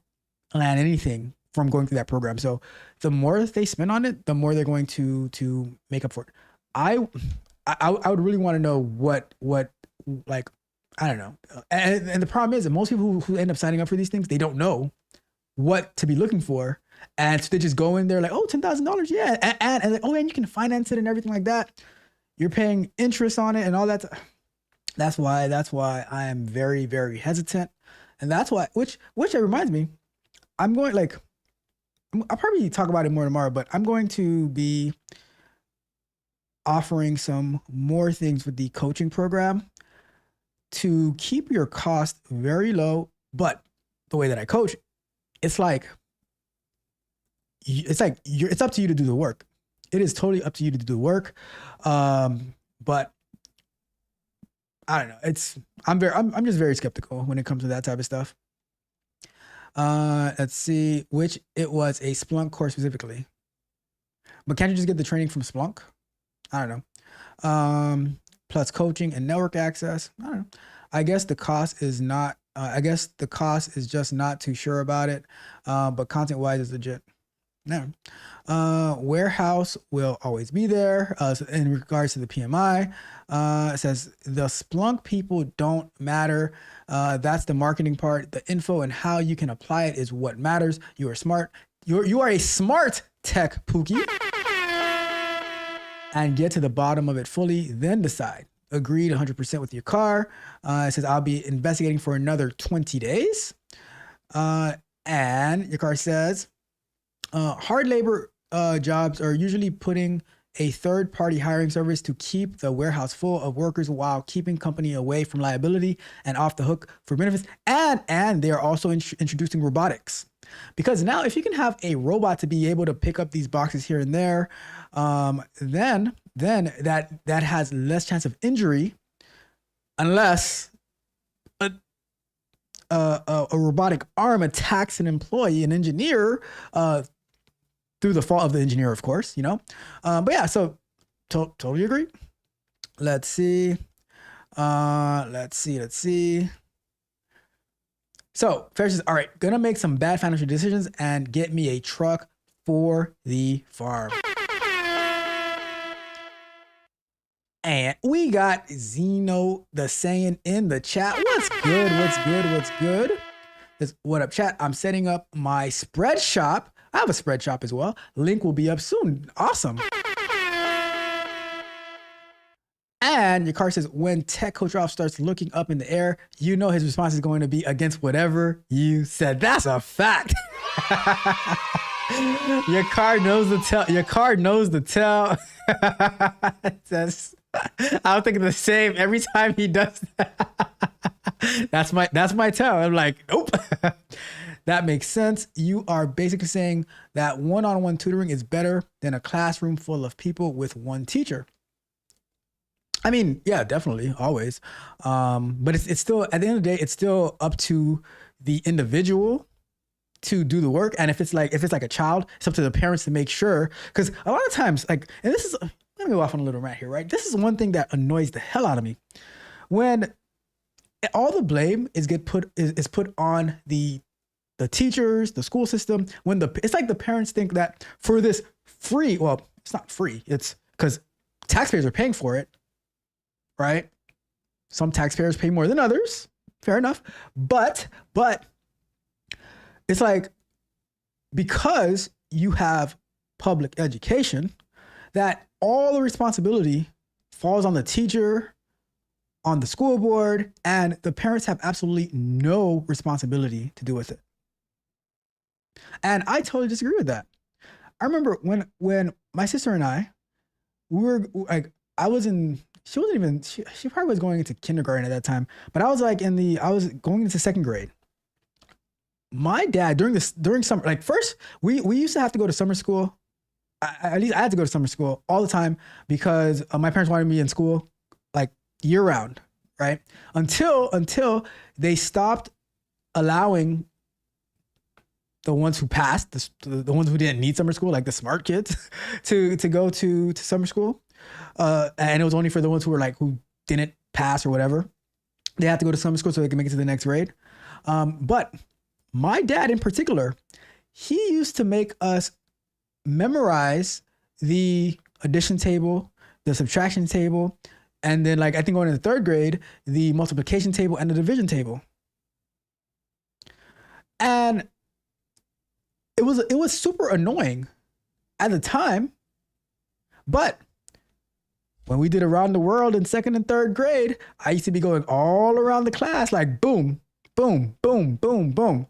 land anything from going through that program. So the more they spend on it, the more they're going to make up for it. I would really want to know what like, I don't know. And the problem is that most people who end up signing up for these things, they don't know what to be looking for. And so they just go in there like, oh, $10,000. Yeah. And like, oh, and you can finance it and everything like that. You're paying interest on it and all that. That's why I am very, very hesitant. And that's why, which reminds me, I'm going like, I'll probably talk about it more tomorrow, but I'm going to be offering some more things with the coaching program to keep your cost very low. But the way that I coach, it's up to you to do the work. It is totally up to you to do the work. But I don't know. I'm just very skeptical when it comes to that type of stuff. Let's see, it was a Splunk course specifically. But can't you just get the training from Splunk? I don't know. Plus coaching and network access. I don't know. I guess the cost is just not too sure about it. But content wise is legit. No. Warehouse will always be there. In regards to the PMI, it says the Splunk people don't matter. That's the marketing part. The info and how you can apply it is what matters. You are smart. You are a smart tech, Pookie. And get to the bottom of it fully, then decide. Agreed 100% with your car. It says I'll be investigating for another 20 days. And your car says, hard labor jobs are usually putting a third-party hiring service to keep the warehouse full of workers while keeping company away from liability and off the hook for benefits. And they are also introducing robotics, because now if you can have a robot to be able to pick up these boxes here and there, then that has less chance of injury, unless a robotic arm attacks an employee, an engineer, through the fault of the engineer, of course, you know. But yeah, so totally agree. Let's see. Let's see. So Ferris says, all right, gonna make some bad financial decisions and get me a truck for the farm. And we got Zeno the Saiyan in the chat. What's good? What's good? What's good? What up, chat? I'm setting up my spread shop. I have a spread shop as well. Link will be up soon. Awesome. And your card says, when Tech Coach Ralph starts looking up in the air, you know his response is going to be against whatever you said. That's a fact. Your card knows the tell. Your card knows the tell. I'm thinking the same every time he does that. That's my tell. I'm like, nope. That makes sense. You are basically saying that one-on-one tutoring is better than a classroom full of people with one teacher. I mean, yeah, definitely, always. But it's still, at the end of the day, it's still up to the individual to do the work. And if it's like a child, it's up to the parents to make sure. Because a lot of times, like, and this is, let me go off on a little rant here, right? This is one thing that annoys the hell out of me. When all the blame is put on the teachers, the school system, when it's like the parents think that for this free, well, it's not free, it's because taxpayers are paying for it, right? Some taxpayers pay more than others, fair enough. But it's like, because you have public education, that all the responsibility falls on the teacher, on the school board, and the parents have absolutely no responsibility to do with it. And I totally disagree with that. I remember when my sister and I, we were like, she probably was going into kindergarten at that time, but I was going into second grade. My dad during summer, like first we used to have to go to summer school. At least I had to go to summer school all the time because my parents wanted me in school like year round, right? Until they stopped allowing the ones who passed, the ones who didn't need summer school, like the smart kids, to go to summer school. And it was only for the ones who didn't pass or whatever. They had to go to summer school so they can make it to the next grade. But my dad in particular, he used to make us memorize the addition table, the subtraction table, and then like I think going into third grade, the multiplication table and the division table. And it was super annoying at the time, but when we did around the world in second and third grade, I used to be going all around the class like boom, boom, boom, boom, boom.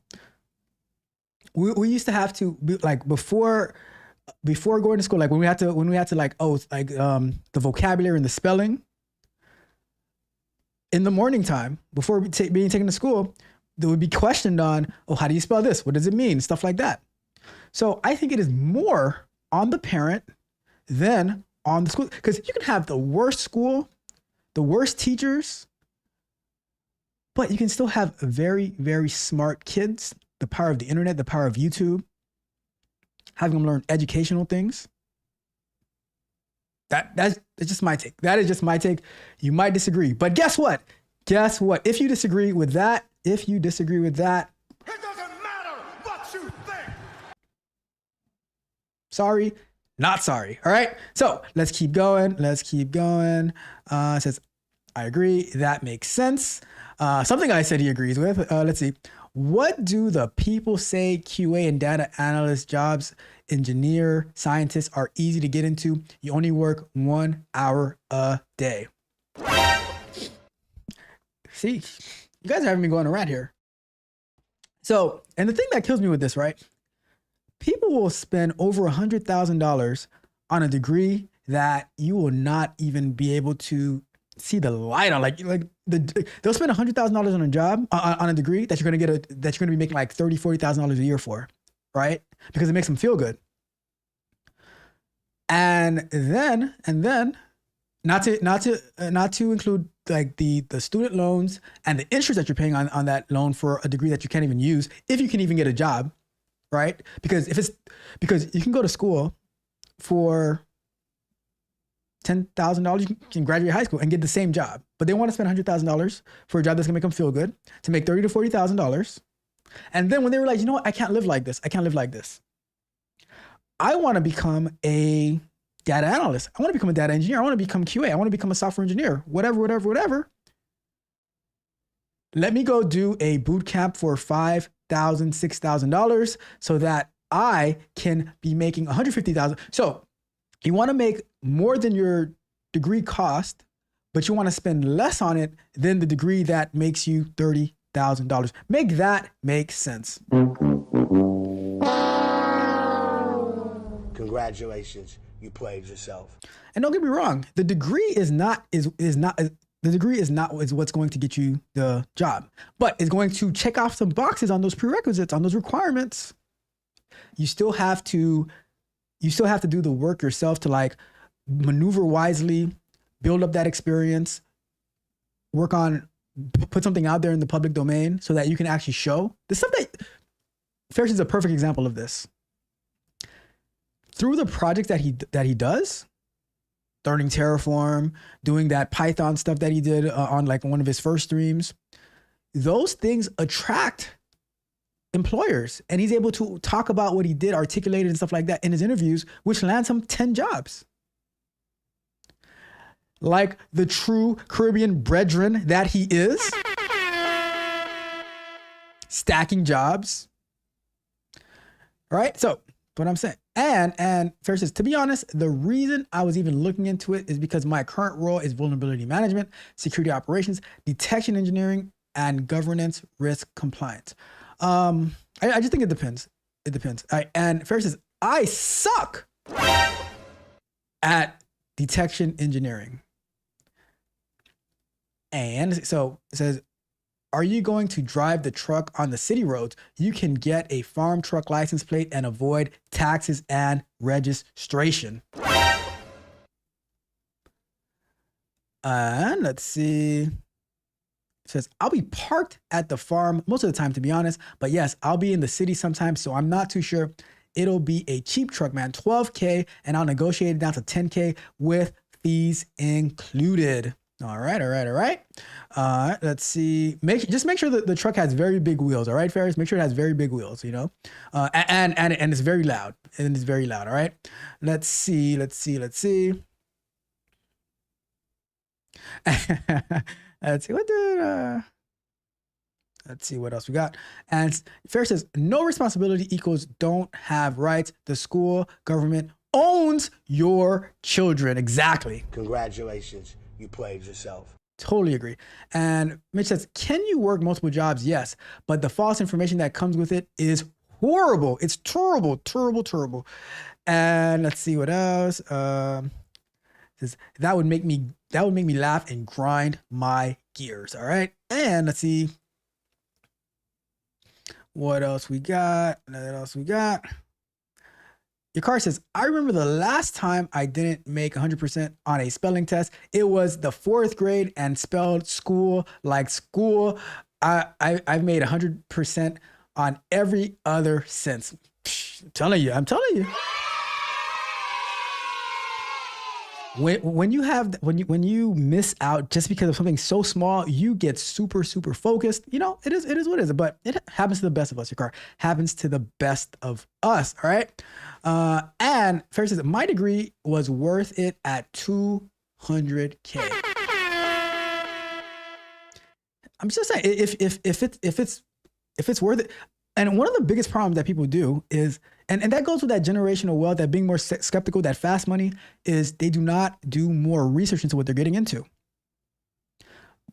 We used to have to be like before going to school, like when we had to the vocabulary and the spelling in the morning time before being taken to school, there would be questioned on, oh, how do you spell this? What does it mean? Stuff like that. So I think it is more on the parent than on the school, because you can have the worst school, the worst teachers, but you can still have very, very smart kids, the power of the internet, the power of YouTube, having them learn educational things. That's just my take. That is just my take. You might disagree, but guess what? If you disagree with that, it doesn't matter what you think. Sorry, not sorry. All right. So let's keep going. It says, I agree. That makes sense. Something I said he agrees with. Let's see. What do the people say QA and data analyst jobs, engineer, scientists are easy to get into? You only work 1 hour a day. See, you guys are having me going around here. So, and the thing that kills me with this, right? People will spend over $100,000 on a degree that you will not even be able to see the light on. They'll spend $100,000 on a job on a degree that you're gonna be making like $30,000-$40,000 a year for, right? Because it makes them feel good. And then not to include like the student loans and the interest that you're paying on that loan for a degree that you can't even use if you can even get a job, right? Because you can go to school for $10,000, you can graduate high school and get the same job, but they want to spend $100,000 for a job that's gonna make them feel good to make $30,000 to $40,000. And then when they realize, you know what, I can't live like this. I want to become a data analyst. I want to become a data engineer. I want to become QA. I want to become a software engineer, whatever. Let me go do a boot camp for $5,000, $6,000 so that I can be making $150,000. So you want to make more than your degree cost, but you want to spend less on it than the degree that makes you $30,000. Make that make sense. Congratulations, you played yourself. And don't get me wrong, the degree is what's going to get you the job, but it's going to check off some boxes on those prerequisites, on those requirements. You still have to do the work yourself to like maneuver wisely, build up that experience, put something out there in the public domain so that you can actually show the stuff that Ferris is a perfect example of this. Through the projects that he does, learning Terraform, doing that Python stuff that he did on like one of his first streams, those things attract employers, and he's able to talk about what he did, articulate it and stuff like that in his interviews, which lands him 10 jobs. Like the true Caribbean brethren that he is, stacking jobs, right? So what I'm saying, and Ferris says, to be honest, the reason I was even looking into it is because my current role is vulnerability management, security operations, detection engineering, and governance risk compliance. I just think it depends. It depends. And Ferris says, I suck at detection engineering. And so it says, are you going to drive the truck on the city roads? You can get a farm truck license plate and avoid taxes and registration. And let's see. It says, I'll be parked at the farm most of the time, to be honest. But yes, I'll be in the city sometimes, so I'm not too sure. It'll be a cheap truck, man. $12K, and I'll negotiate it down to $10K with fees included. All right. Let's see. Just make sure that the truck has very big wheels. All right, Ferris. Make sure it has very big wheels. You know, and it's very loud. And it's very loud. All right. Let's see. Let's see what did. Let's see what else we got. And Ferris says, no responsibility equals don't have rights. The school government owns your children. Exactly. Congratulations. You played yourself. Totally agree. And Mitch says, can you work multiple jobs? Yes, but the false information that comes with it is horrible. It's terrible. And let's see what else. Says, that would make me laugh and grind my gears. All right. And let's see what else we got. Your car says, I remember the last time I didn't make 100% on a spelling test. It was the 4th grade and spelled school like school. I've made 100% on every other since. I'm telling you. When you miss out just because of something so small, you get super focused. You know, it is what it is. But it happens to the best of us. Your car happens to the best of us. All right. And Ferris says, my degree was worth it at $200K. I'm just saying, if it's worth it. And one of the biggest problems that people do is, and that goes with that generational wealth, that being more skeptical, that fast money, is they do not do more research into what they're getting into.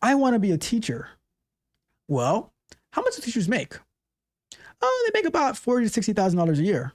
I want to be a teacher. Well, how much do teachers make? Oh, they make about $40,000 to $60,000 a year.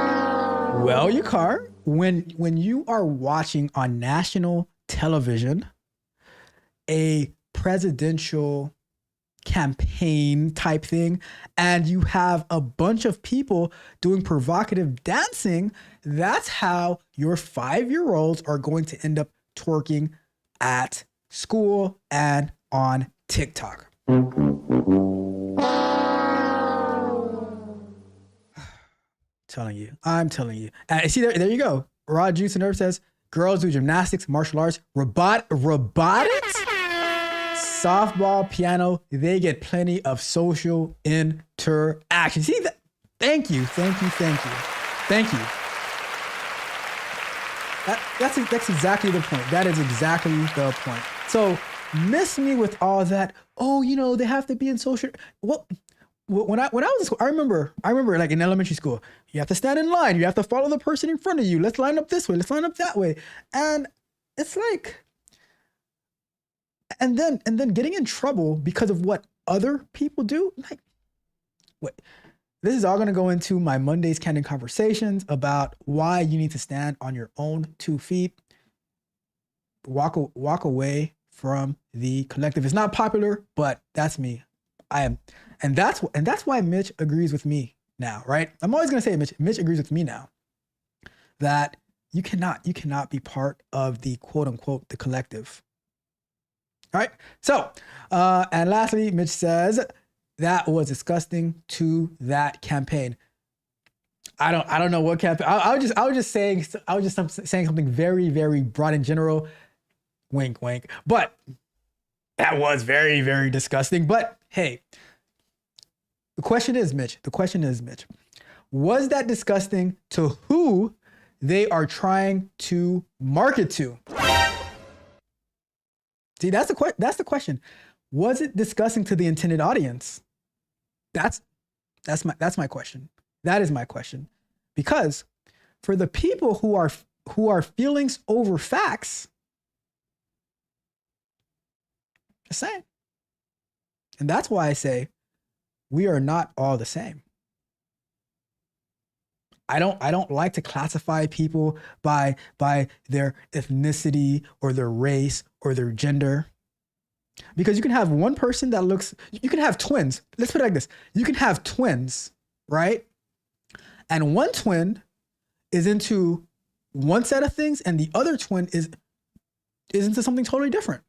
Well, Yakar, when you are watching on national television a presidential campaign type thing, and you have a bunch of people doing provocative dancing, that's how your 5-year-olds are going to end up twerking at school and on TikTok. I'm telling you. See, there you go. Rod Juice and Herb says, girls do gymnastics, martial arts, robotics, softball, piano. They get plenty of social interaction. See that? Thank you. That's exactly the point. That is exactly the point. So miss me with all that. Oh, they have to be in social. Well, when I was in school, I remember like in elementary school, you have to stand in line. You have to follow the person in front of you. Let's line up this way. Let's line up that way. And it's like, and then getting in trouble because of what other people do. Like, what? This is all going to go into my Monday's Candid Conversations about why you need to stand on your own 2 feet. Walk away from the collective. It's not popular, but that's me. I am. And that's why Mitch agrees with me now, right? I'm always going to say Mitch agrees with me now that you cannot be part of the quote unquote the collective. All right. So, and lastly, Mitch says that was disgusting to that campaign. I don't know what campaign. I was just saying something very, very broad in general. Wink, wink. But that was very, very disgusting. But hey, the question is, Mitch, was that disgusting to who they are trying to market to? See, that's the question. Was it disgusting to the intended audience? That's my question. That is my question. Because for the people who are feelings over facts, just saying. And that's why I say we are not all the same. I don't like to classify people by their ethnicity or their race or their gender. Because you can have one person you can have twins. Let's put it like this. You can have twins, right? And one twin is into one set of things and the other twin is into something totally different.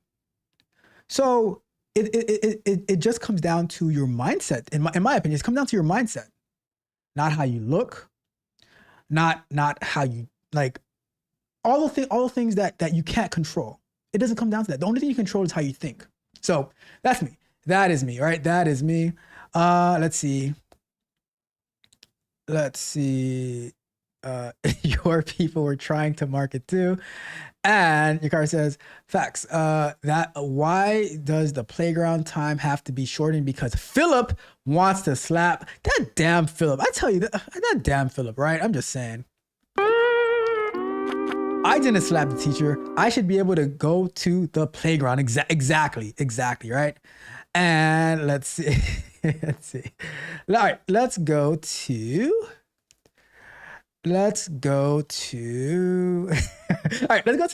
So it just comes down to your mindset. In my opinion, it comes down to your mindset, not how you look, not how you like all the things that you can't control. It doesn't come down to that. The only thing you control is how you think. So that's me. That is me, right? That is me. Let's see. Your people were trying to market too. And Yakar says, facts. That why does the playground time have to be shortened? Because Philip wants to slap that damn Philip. I tell you that damn Philip, right? I'm just saying. I didn't slap the teacher. I should be able to go to the playground. Exactly, right? And let's see. All right, let's go to. All right, let's go to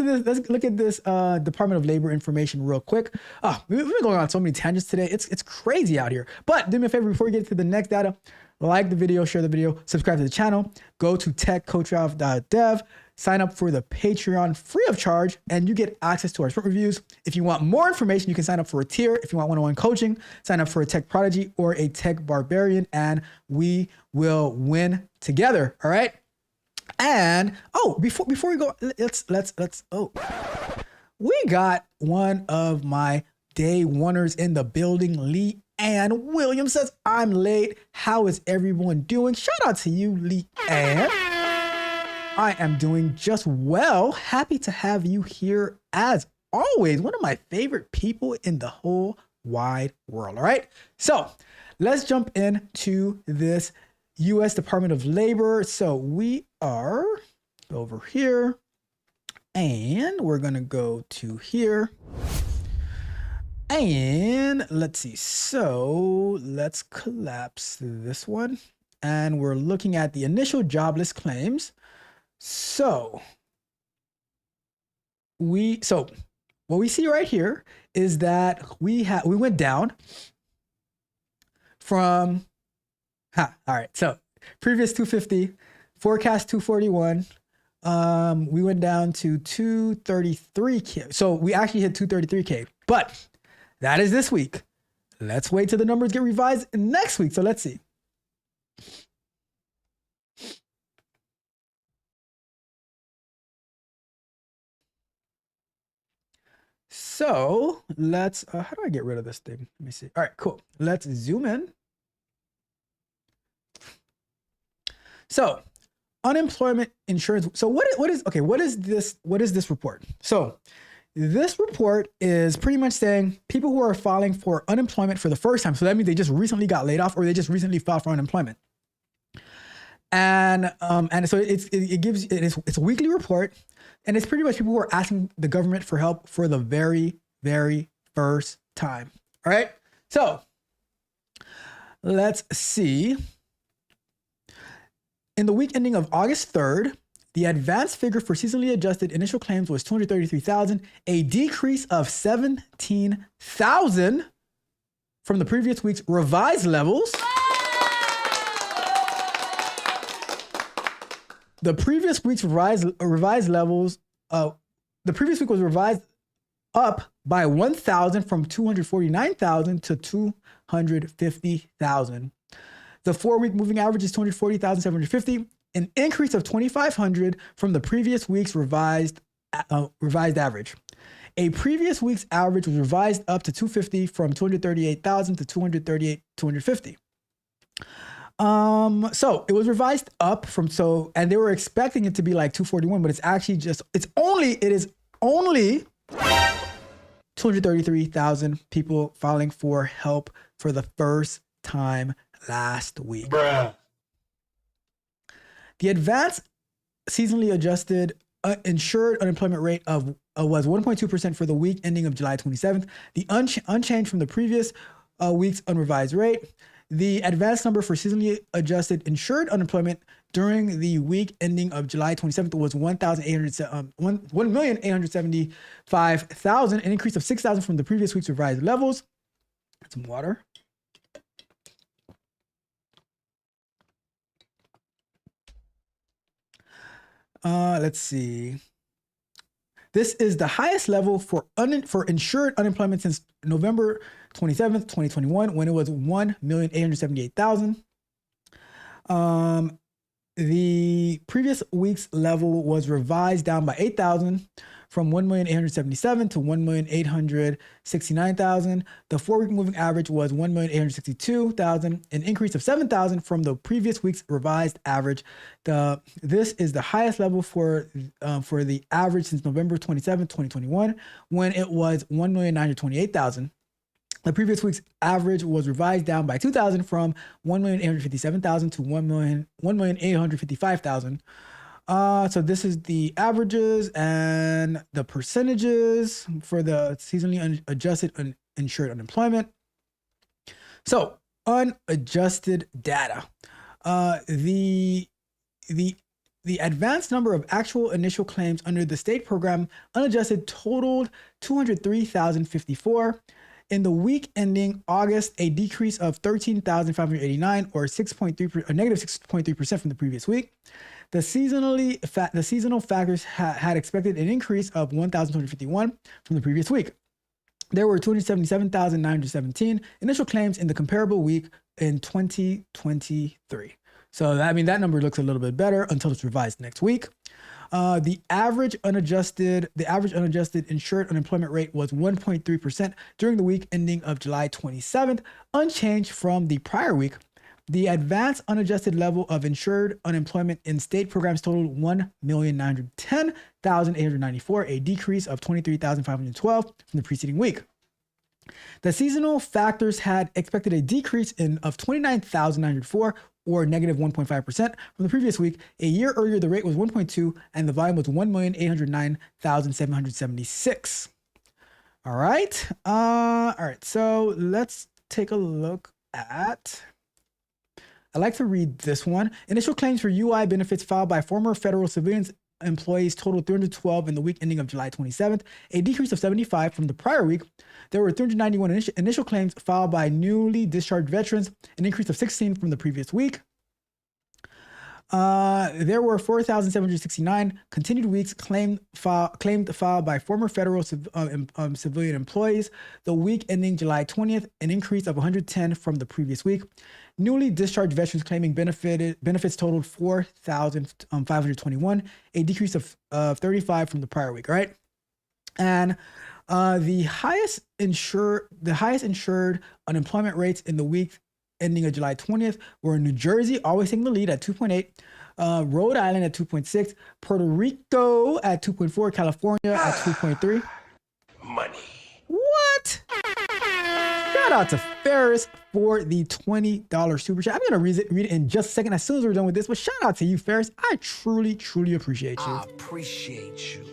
this. Let's look at this Department of Labor information real quick. Oh, we've been going on so many tangents today. It's crazy out here. But do me a favor before we get to the next data, like the video, share the video, subscribe to the channel, go to techcoachralph.dev, sign up for the Patreon free of charge, and you get access to our sprint reviews. If you want more information, you can sign up for a tier. If you want one-on-one coaching, sign up for a tech prodigy or a tech barbarian, and we will win together. All right. And before we go, let's we got one of my day oneers in the building. Lee Ann Williams says, I'm late. How is everyone doing? Shout out to you, Lee Ann. I am doing just well. Happy to have you here as always. One of my favorite people in the whole wide world. All right. So let's jump into this U.S. Department of Labor. So we are over here and we're going to go to here and let's see. So let's collapse this one and we're looking at the initial jobless claims So what we see right here is that we went down from all right. So previous 250, forecast 241. We went down to 233K. So we actually hit 233K, but that is this week. Let's wait till the numbers get revised next week. So let's see. So let's, how do I get rid of this thing? Let me see. All right, cool. Let's zoom in. So unemployment insurance. So what is this report? So this report is pretty much saying people who are filing for unemployment for the first time. So that means they just recently got laid off or they just recently filed for unemployment. And so it's a weekly report, and it's pretty much people who are asking the government for help for the very, very first time. All right. So let's see. In the week ending of August 3rd, the advanced figure for seasonally adjusted initial claims was 233,000, a decrease of 17,000 from the previous week's revised levels. The previous week's revised levels, the previous week was revised up by 1,000 from 249,000 to 250,000. The 4-week moving average is 240,750, an increase of 2,500 from the previous week's revised average. A previous week's average was revised up to 250 from 238,000 to 250. So it was revised up from and they were expecting it to be like 241, but it's actually it is only 233,000 people filing for help for the first time last week. Bruh. The advanced seasonally adjusted insured unemployment rate was 1.2% for the week ending of July 27th, the unchanged from the previous week's unrevised rate. The advanced number for seasonally adjusted insured unemployment during the week ending of July 27th was 1,875,000, an increase of 6,000 from the previous week's revised levels. Some water. Let's see. This is the highest level for insured unemployment since November 27th, 2021, when it was 1,878,000. The previous week's level was revised down by 8,000 from 1,877,000 to 1,869,000. The 4-week moving average was 1,862,000, an increase of 7,000 from the previous week's revised average. This is the highest level for the average since November 27, 2021, when it was 1,928,000. The previous week's average was revised down by 2,000 from 1,857,000 to 1,855,000. So this is the averages and the percentages for the seasonally adjusted insured unemployment. So unadjusted data. The advanced number of actual initial claims under the state program unadjusted totaled 203,054. In the week ending August, a decrease of 13,589 or 6.3%, a negative 6.3% from the previous week. The seasonal factors had expected an increase of 1,251 from the previous week. There were 277,917 initial claims in the comparable week in 2023. So that number looks a little bit better until it's revised next week. The average unadjusted insured unemployment rate was 1.3% during the week ending of July 27th, unchanged from the prior week. The advanced unadjusted level of insured unemployment in state programs totaled 1,910,894, a decrease of 23,512 from the preceding week. The seasonal factors had expected a decrease of 29,904 or negative 1.5% from the previous week. A year earlier, the rate was 1.2 and the volume was 1,809,776. All right. So let's take a look at I like to read this one. Initial claims for UI benefits filed by former federal civilians employees totaled 312 in the week ending of July 27th, a decrease of 75 from the prior week. There were 391 initial claims filed by newly discharged veterans, an increase of 16 from the previous week. There were 4,769 continued weeks claimed filed by former federal civilian employees the week ending July 20th, an increase of 110 from the previous week. Newly discharged veterans claiming benefits totaled 4,521, a decrease of 35 from the prior week. All right, and the highest insured unemployment rates in the week ending of July 20th were in New Jersey, always taking the lead at 2.8, Rhode Island at 2.6, Puerto Rico at 2.4, California at 2.3. Money. What? Shout out to Ferris for the $20 super chat. I'm gonna read it in just a second as soon as we're done with this, but shout out to you, Ferris. I truly, truly appreciate you. I appreciate you.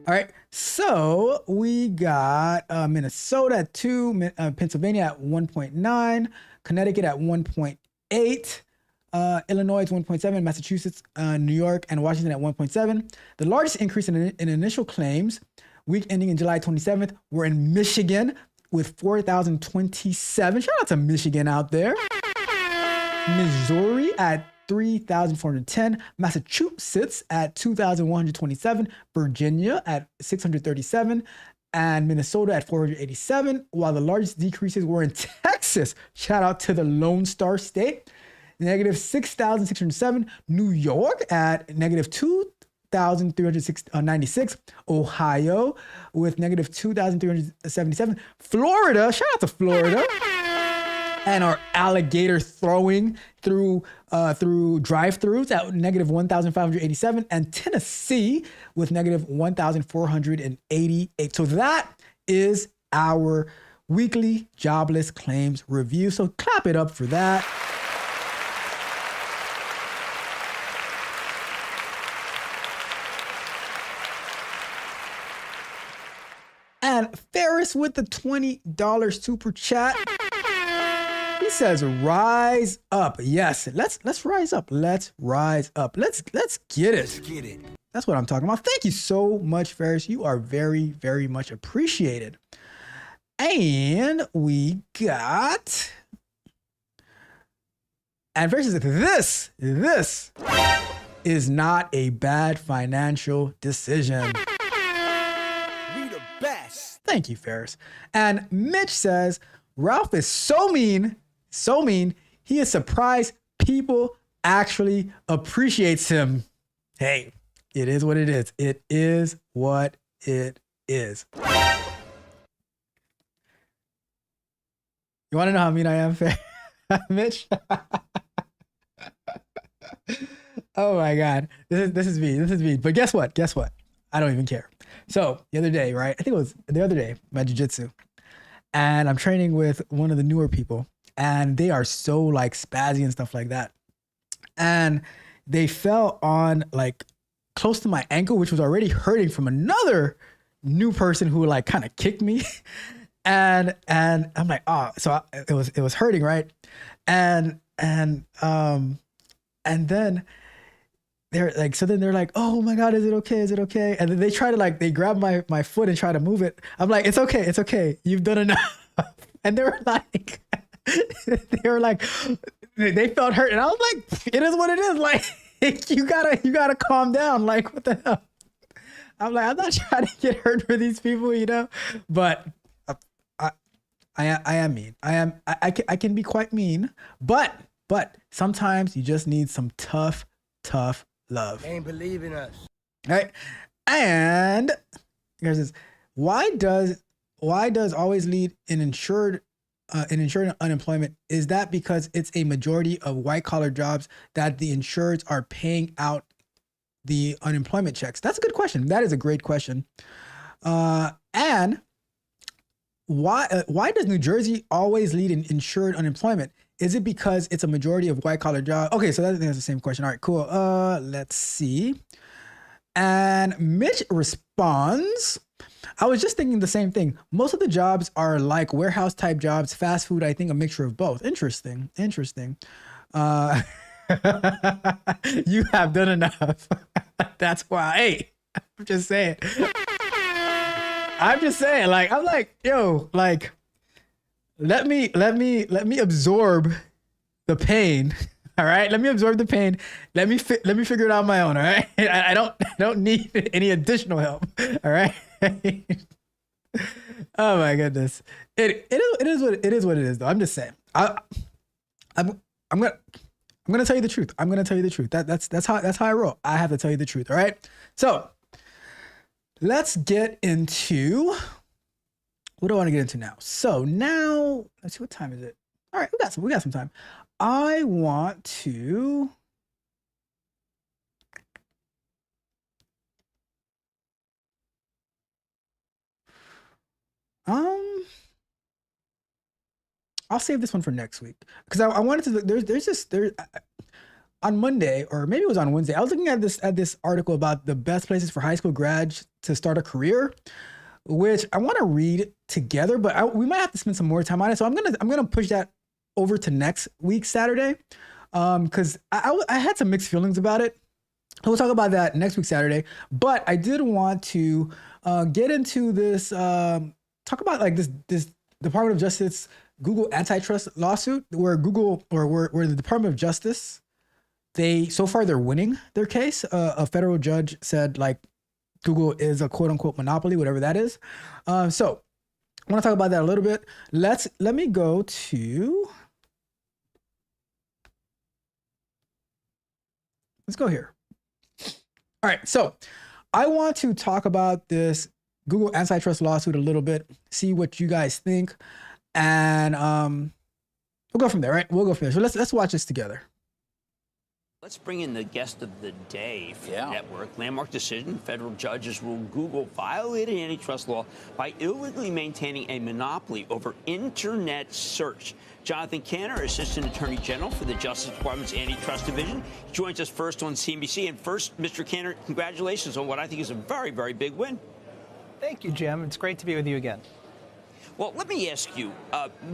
All right, so we got Minnesota at 2, Pennsylvania at 1.9, Connecticut at 1.8, Illinois at 1.7, Massachusetts, New York, and Washington at 1.7. The largest increase in initial claims week ending in July 27th were in Michigan with 4,027. Shout out to Michigan out there. Missouri at 3,410, Massachusetts at 2,127, Virginia at 637, and Minnesota at 487, while the largest decreases were in Texas. Shout out to the Lone Star State, negative 6,607, New York at negative 2,396, Ohio with negative 2,377, Florida, shout out to Florida, and our alligator throwing through drive-throughs at negative 1,587, and Tennessee with negative 1,488. So that is our weekly jobless claims review. So clap it up for that. And Ferris with the $20 super chat. He says, "Rise up." Yes, let's rise up. Let's rise up. Let's get it. Let's get it. That's what I'm talking about. Thank you so much, Ferris. You are very, very much appreciated. And we got, and Ferris says, this is not a bad financial decision. We the best. Thank you, Ferris. And Mitch says, Ralph is so mean, he is surprised people actually appreciates him. Hey, it is what it is. It is what it is. You want to know how mean I am, Mitch? Oh my God. This is me. But guess what? I don't even care. So the other day, right? I think it was the other day, my jiu-jitsu. And I'm training with one of the newer people, and they are so like spazzy and stuff like that. And they fell on like close to my ankle, which was already hurting from another new person who like kind of kicked me. And I'm like, oh, so it was hurting, right? And then they're like, oh my God, is it okay? And then they try to like, they grab my foot and try to move it. I'm like, it's okay. You've done enough. And they were like, they felt hurt. And I was like, it is what it is. Like, you gotta calm down. Like, what the hell? I'm like, I'm not trying to get hurt for these people, you know? But I am mean. I can be quite mean, but sometimes you just need some tough love. They ain't believing us. Right? And here's this. Why does always lead in insured unemployment? Is that because it's a majority of white collar jobs that the insureds are paying out the unemployment checks? That's a good question. That is a great question. And why does New Jersey always lead in insured unemployment? Is it because it's a majority of white collar jobs? Okay, so that's the same question. All right, cool. Let's see. And Mitch responds, I was just thinking the same thing. Most of the jobs are like warehouse type jobs, fast food, I think a mixture of both. Interesting. Uh, you have done enough. That's why. Hey, I'm just saying. I'm just saying. Like, I'm like, yo, like, let me absorb the pain. All right, let me absorb the pain. Let me figure it out on my own. All right, I don't need any additional help. All right. Oh my goodness. It is what it is though. I'm just saying. I'm gonna tell you the truth. I'm gonna tell you the truth. That's how I roll. I have to tell you the truth. All right. So let's get into what do I want to get into now. So now let's see, what time is it? All right, we got some time. I want to I'll save this one for next week because I wanted to. There's on Monday, or maybe it was on Wednesday. I was looking at this article about the best places for high school grads to start a career, which I want to read together, but we might have to spend some more time on it. So I'm gonna push that over to next week Saturday, because I had some mixed feelings about it. We'll talk about that next week Saturday. But I did want to get into this, talk about like this Department of Justice Google antitrust lawsuit, where where the Department of Justice, they're winning their case. A federal judge said like Google is a quote unquote monopoly, whatever that is. So I want to talk about that a little bit. Let me go to. Let's go here. All right, so I want to talk about this Google antitrust lawsuit a little bit, see what you guys think, and we'll go from there, right? We'll go from there. So let's watch this together. Let's bring in the guest of the day for the network. Landmark decision. Federal judges ruled Google violated antitrust law by illegally maintaining a monopoly over internet search. Jonathan Cantor, Assistant Attorney General for the Justice Department's Antitrust Division, joins us first on CNBC. And first, Mr. Cantor, congratulations on what I think is a very, very big win. Thank you, Jim. It's great to be with you again. Well, let me ask you,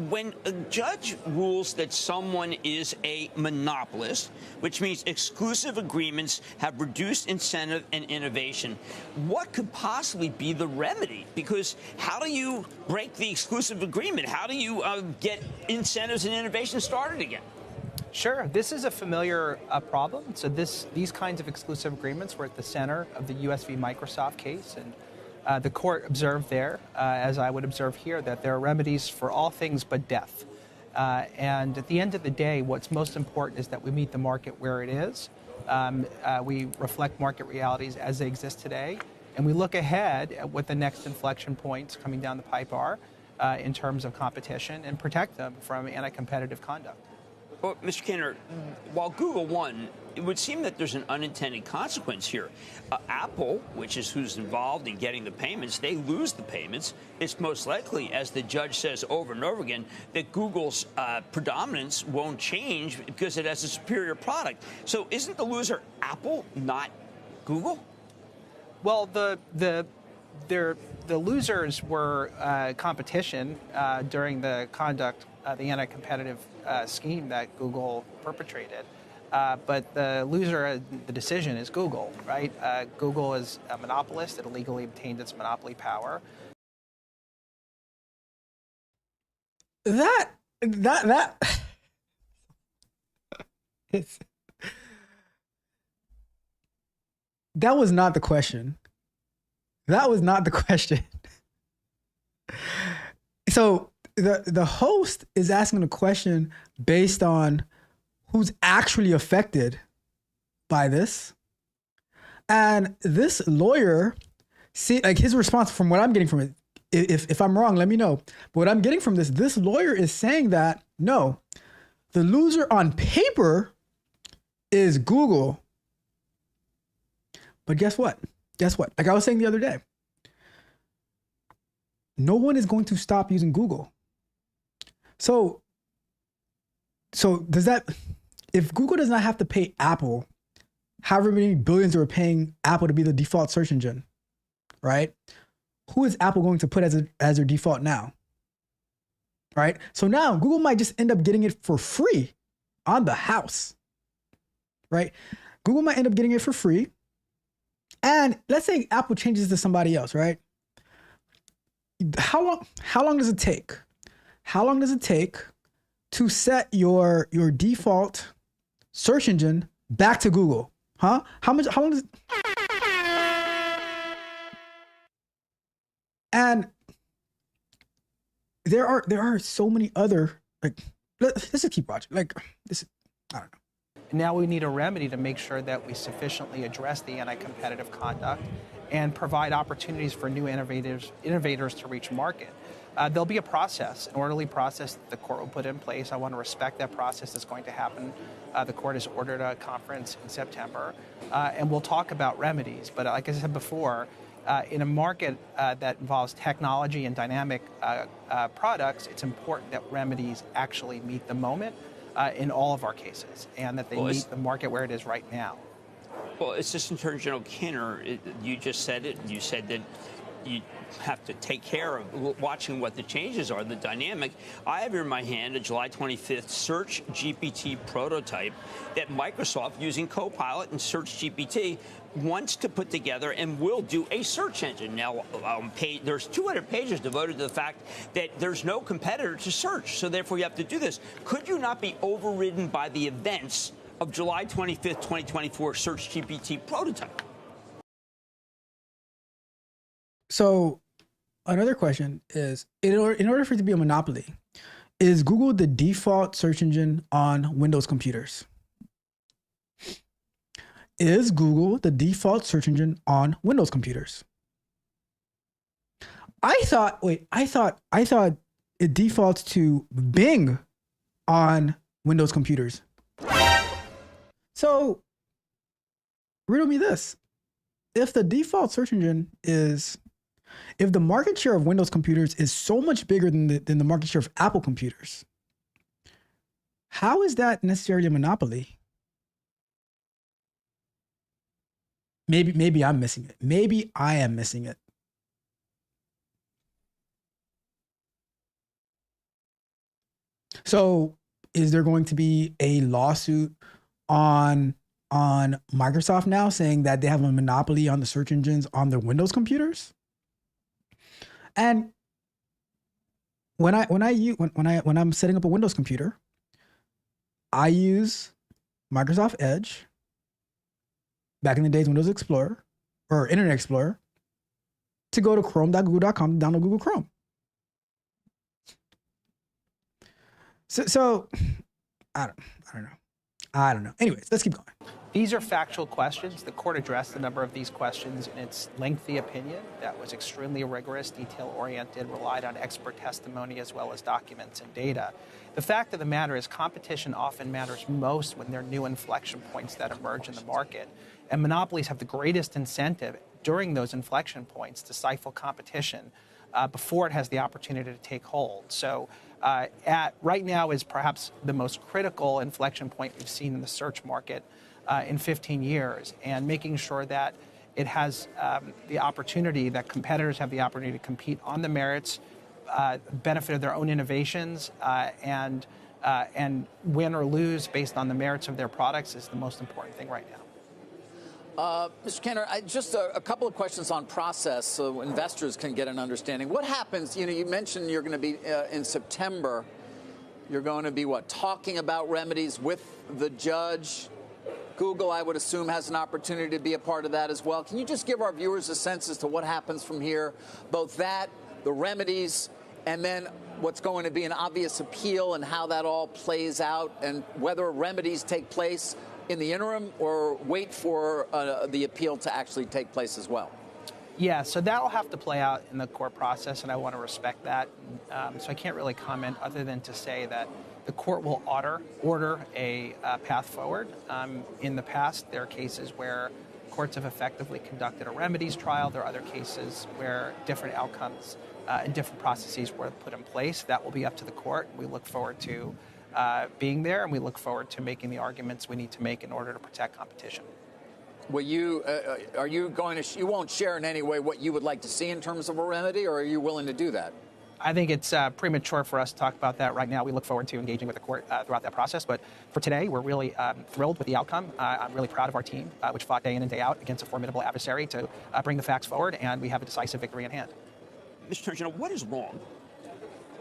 when a judge rules that someone is a monopolist, which means exclusive agreements have reduced incentive and innovation, what could possibly be the remedy? Because how do you break the exclusive agreement? How do you get incentives and innovation started again? Sure. This is a familiar problem. So these kinds of exclusive agreements were at the center of the US v. Microsoft case, and the court observed there, as I would observe here, that there are remedies for all things but death. And at the end of the day, what's most important is that we meet the market where it is. We reflect market realities as they exist today, and we look ahead at what the next inflection points coming down the pipe are in terms of competition and protect them from anti-competitive conduct. Well, Mr. Cantor, while Google won, it would seem that there's an unintended consequence here. Apple, which is who's involved in getting the payments, they lose the payments. It's most likely, as the judge says over and over again, that Google's predominance won't change because it has a superior product. So isn't the loser Apple, not Google? Well, the losers were competition during the conduct, the anti-competitive scheme that Google perpetrated. But the loser, the decision is Google, right? Google is a monopolist. It illegally obtained its monopoly power. That was not the question. That was not the question. So the host is asking a question based on who's actually affected by this. And this lawyer, like his response, from what I'm getting from it, if I'm wrong, let me know. But what I'm getting from this lawyer is saying that, no, the loser on paper is Google. But guess what? Like I was saying the other day, no one is going to stop using Google. So does that, if Google does not have to pay Apple however many billions they're paying Apple to be the default search engine, right? Who is Apple going to put as their default now? Right? So now Google might just end up getting it for free on the house, right? Google might end up getting it for free. And let's say Apple changes to somebody else, right? How long does it take? How long does it take to set your default search engine back to Google? Huh? How long does it? And there are so many other, like, let's just keep watching. Like, this, I don't know. Now we need a remedy to make sure that we sufficiently address the anti-competitive conduct and provide opportunities for new innovators to reach market. There'll be a process, an orderly process that the court will put in place. I want to respect that process that's going to happen. The court has ordered a conference in September, and we'll talk about remedies. But like I said before, in a market that involves technology and dynamic products, it's important that remedies actually meet the moment in all of our cases, and that they meet the market where it is right now. Well, Assistant Attorney General Kinner, you just said it. You said that you have to take care of watching what the changes are, the dynamic. I have here in my hand a July 25th Search GPT prototype that Microsoft, using Copilot and Search GPT, wants to put together and will do a search engine. Now, there's 200 pages devoted to the fact that there's no competitor to search, so therefore you have to do this. Could you not be overridden by the events of July 25th, 2024 Search GPT prototype? So another question is, in order for it to be a monopoly, is Google the default search engine on Windows computers? Is Google the default search engine on Windows computers? I thought it defaults to Bing on Windows computers. So riddle me this. If the default search engine is, if the market share of Windows computers is so much bigger than the market share of Apple computers, how is that necessarily a monopoly? Maybe I'm missing it. Maybe I am missing it. So is there going to be a lawsuit on Microsoft now saying that they have a monopoly on the search engines on their Windows computers? And when I'm setting up a Windows computer, I use Microsoft Edge, back in the days Windows Explorer or Internet Explorer, to go to chrome.google.com to download Google Chrome. So I don't know. Anyways, let's keep going. These are factual questions. The court addressed a number of these questions in its lengthy opinion that was extremely rigorous, detail-oriented, relied on expert testimony as well as documents and data. The fact of the matter is competition often matters most when there are new inflection points that emerge in the market. And monopolies have the greatest incentive during those inflection points to stifle competition before it has the opportunity to take hold. So right now is perhaps the most critical inflection point we've seen in the search market in 15 years, and making sure that it has the opportunity, that competitors have the opportunity to compete on the merits, benefit of their own innovations, and win or lose based on the merits of their products is the most important thing right now. Mr. Kenner, just a couple of questions on process so investors can get an understanding. What happens, you mentioned you're going to be in September, you're going to be, talking about remedies with the judge. Google, I would assume, has an opportunity to be a part of that as well. Can you just give our viewers a sense as to what happens from here, both that, the remedies, and then what's going to be an obvious appeal and how that all plays out, and whether remedies take place in the interim or wait for the appeal to actually take place as well? Yeah, so that'll have to play out in the court process, and I want to respect that. So I can't really comment other than to say that the court will order a path forward. In the past, there are cases where courts have effectively conducted a remedies trial. There are other cases where different outcomes and different processes were put in place. That will be up to the court. We look forward to being there, and we look forward to making the arguments we need to make in order to protect competition. Will you, you won't share in any way what you would like to see in terms of a remedy, or are you willing to do that? I think it's premature for us to talk about that right now. We look forward to engaging with the court throughout that process. But for today, we're really thrilled with the outcome. I'm really proud of our team, which fought day in and day out against a formidable adversary to bring the facts forward, and we have a decisive victory in hand. Mr. Attorney General, what is wrong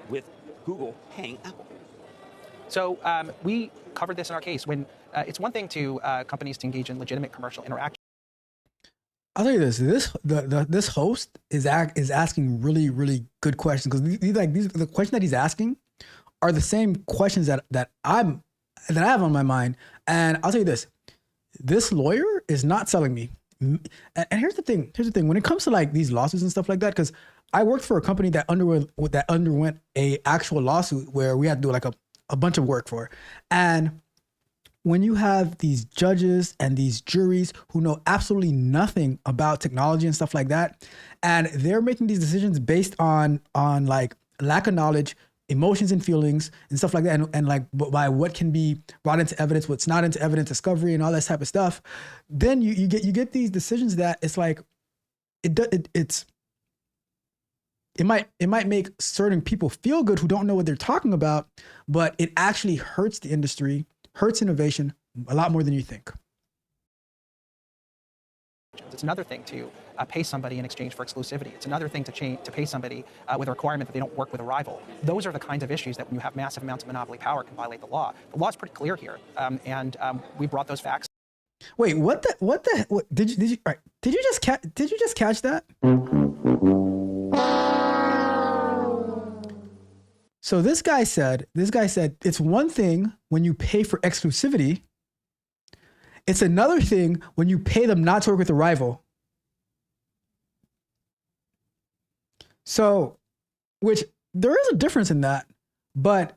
with Google paying Apple? So we covered this in our case. When it's one thing to companies to engage in legitimate commercial interaction. I'll tell you this: this host is asking really good questions, because the questions that he's asking are the same questions that I have on my mind. And I'll tell you this lawyer is not selling me. And here's the thing: when it comes to like these lawsuits and stuff like that, because I worked for a company that underwent a actual lawsuit where we had to do like a bunch of work for, and when you have these judges and these juries who know absolutely nothing about technology and stuff like that, and they're making these decisions based on like lack of knowledge, emotions and feelings and stuff like that, and like by what can be brought into evidence, what's not into evidence, discovery and all that type of stuff, then you get these decisions that it's like it might make certain people feel good who don't know what they're talking about, but it actually hurts the industry, hurts innovation a lot more than you think. It's another thing to pay somebody in exchange for exclusivity. It's another thing to pay somebody with a requirement that they don't work with a rival. Those are the kinds of issues that when you have massive amounts of monopoly power can violate the law. The law is pretty clear here, and we brought those facts. Wait, what did you just catch that? So this guy said it's one thing when you pay for exclusivity. It's another thing when you pay them not to work with a rival. So, which there is a difference in that, but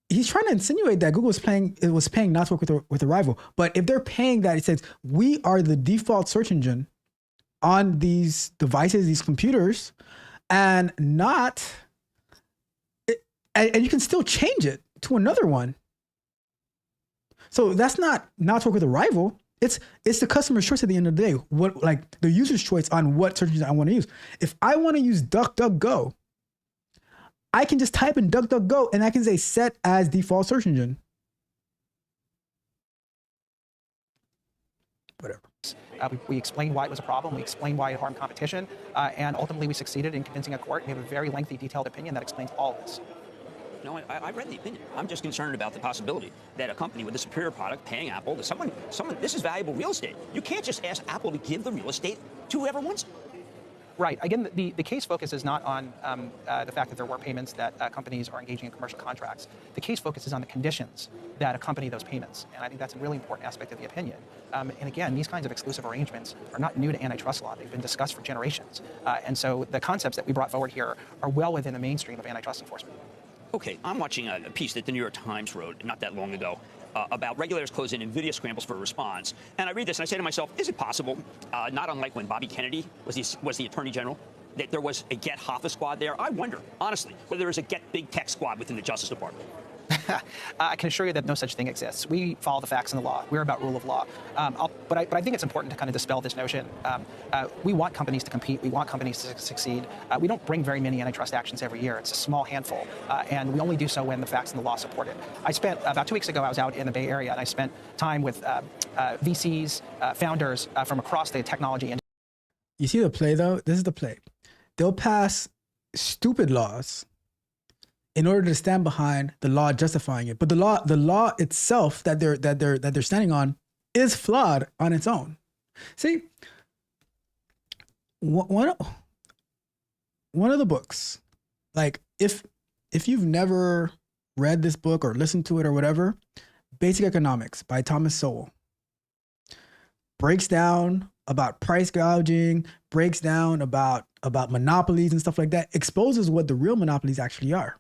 he's trying to insinuate that Google was paying not to work with a rival. But if they're paying that, it says we are the default search engine on these devices, these computers, and not. And you can still change it to another one. So that's not to work with a rival. It's the customer's choice at the end of the day. What, like, the user's choice on what search engine I want to use. If I want to use DuckDuckGo, I can just type in DuckDuckGo and I can say set as default search engine. Whatever. We explained why it was a problem. We explained why it harmed competition. And ultimately, we succeeded in convincing a court. We have a very lengthy, detailed opinion that explains all of this. No, I read the opinion. I'm just concerned about the possibility that a company with a superior product paying Apple, that someone, this is valuable real estate. You can't just ask Apple to give the real estate to whoever wants it. Right. Again, the case focuses not on the fact that there were payments that companies are engaging in commercial contracts. The case focuses on the conditions that accompany those payments. And I think that's a really important aspect of the opinion. And again, these kinds of exclusive arrangements are not new to antitrust law. They've been discussed for generations. And so the concepts that we brought forward here are well within the mainstream of antitrust enforcement. Okay, I'm watching a piece that the New York Times wrote not that long ago about regulators closing NVIDIA scrambles for a response. And I read this and I say to myself, is it possible, not unlike when Bobby Kennedy was the Attorney General, that there was a Get Hoffa squad there? I wonder, honestly, whether there is a Get Big Tech squad within the Justice Department. I can assure you that no such thing exists. We follow the facts and the law. We're about rule of law. But I think it's important to kind of dispel this notion. We want companies to compete. We want companies to succeed. We don't bring very many antitrust actions every year. It's a small handful. And we only do so when the facts and the law support it. I spent, about 2 weeks ago, I was out in the Bay Area, and I spent time with VCs, founders from across the technology industry. You see the play, though? This is the play. They'll pass stupid laws in order to stand behind the law justifying it. But the law itself that they're standing on is flawed on its own. See, one of the books, like if you've never read this book or listened to it or whatever, Basic Economics by Thomas Sowell breaks down about price gouging, breaks down about monopolies and stuff like that, exposes what the real monopolies actually are.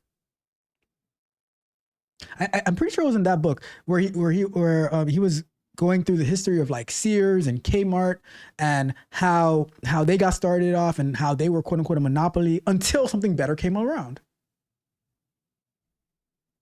I'm pretty sure it was in that book where he was going through the history of like Sears and Kmart and how they got started off and how they were quote unquote a monopoly until something better came around.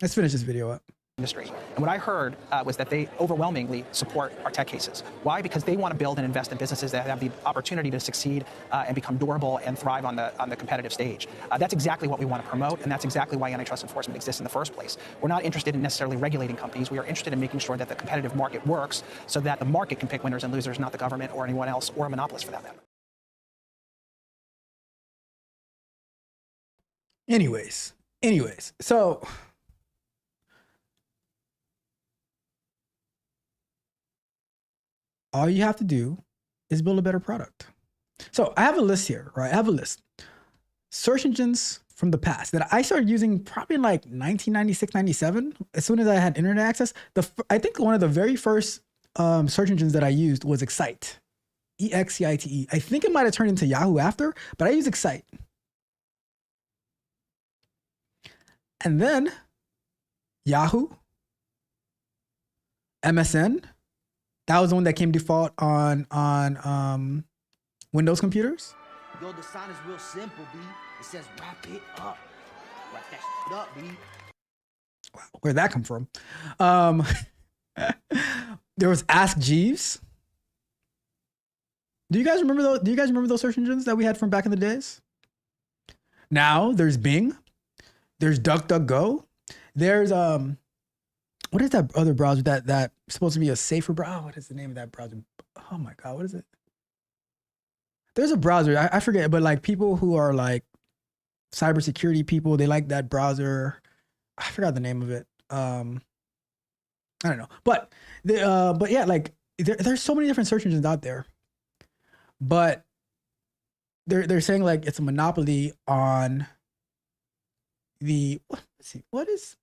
Let's finish this video up. industry. And what I heard was that they overwhelmingly support our tech cases. Why? Because they want to build and invest in businesses that have the opportunity to succeed and become durable and thrive on the competitive stage. That's exactly what we want to promote, and that's exactly why antitrust enforcement exists in the first place. We're not interested in necessarily regulating companies. We are interested in making sure that the competitive market works so that the market can pick winners and losers, not the government or anyone else or a monopolist for that matter. Anyways, so all you have to do is build a better product. So I have a list here, right? I have a list. Search engines from the past that I started using probably in like 1996, 97. As soon as I had internet access, I think one of the very first search engines that I used was Excite, E-X-C-I-T-E. I think it might have turned into Yahoo after, but I use Excite. And then Yahoo, MSN. That was the one that came default on Windows computers. Yo, the sign is real simple, B. It says wrap it up. Wrap that shit up, B. Wow, where'd that come from? There was Ask Jeeves. Do you guys remember those? Do you guys remember those search engines that we had from back in the days? Now there's Bing. There's DuckDuckGo. There's what is that other browser that's supposed to be a safer browser? What is the name of that browser? Oh my God, what is it? There's a browser, I forget, but like people who are like cybersecurity people, they like that browser. I forgot the name of it. I don't know, but yeah, like there's so many different search engines out there, but they're saying like it's a monopoly on the, let's see, what is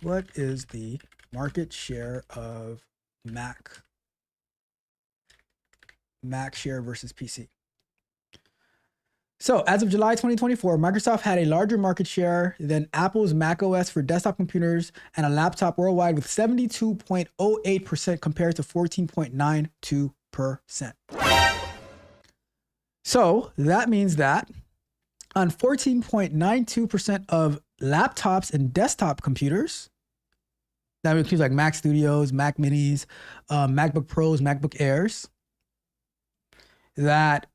the market share of Mac share versus PC? So as of July 2024, Microsoft had a larger market share than Apple's Mac OS for desktop computers and a laptop worldwide with 72.08% compared to 14.92%. So that means that on 14.92% of laptops and desktop computers, that includes like Mac Studios, Mac Minis, MacBook Pros, MacBook Airs, that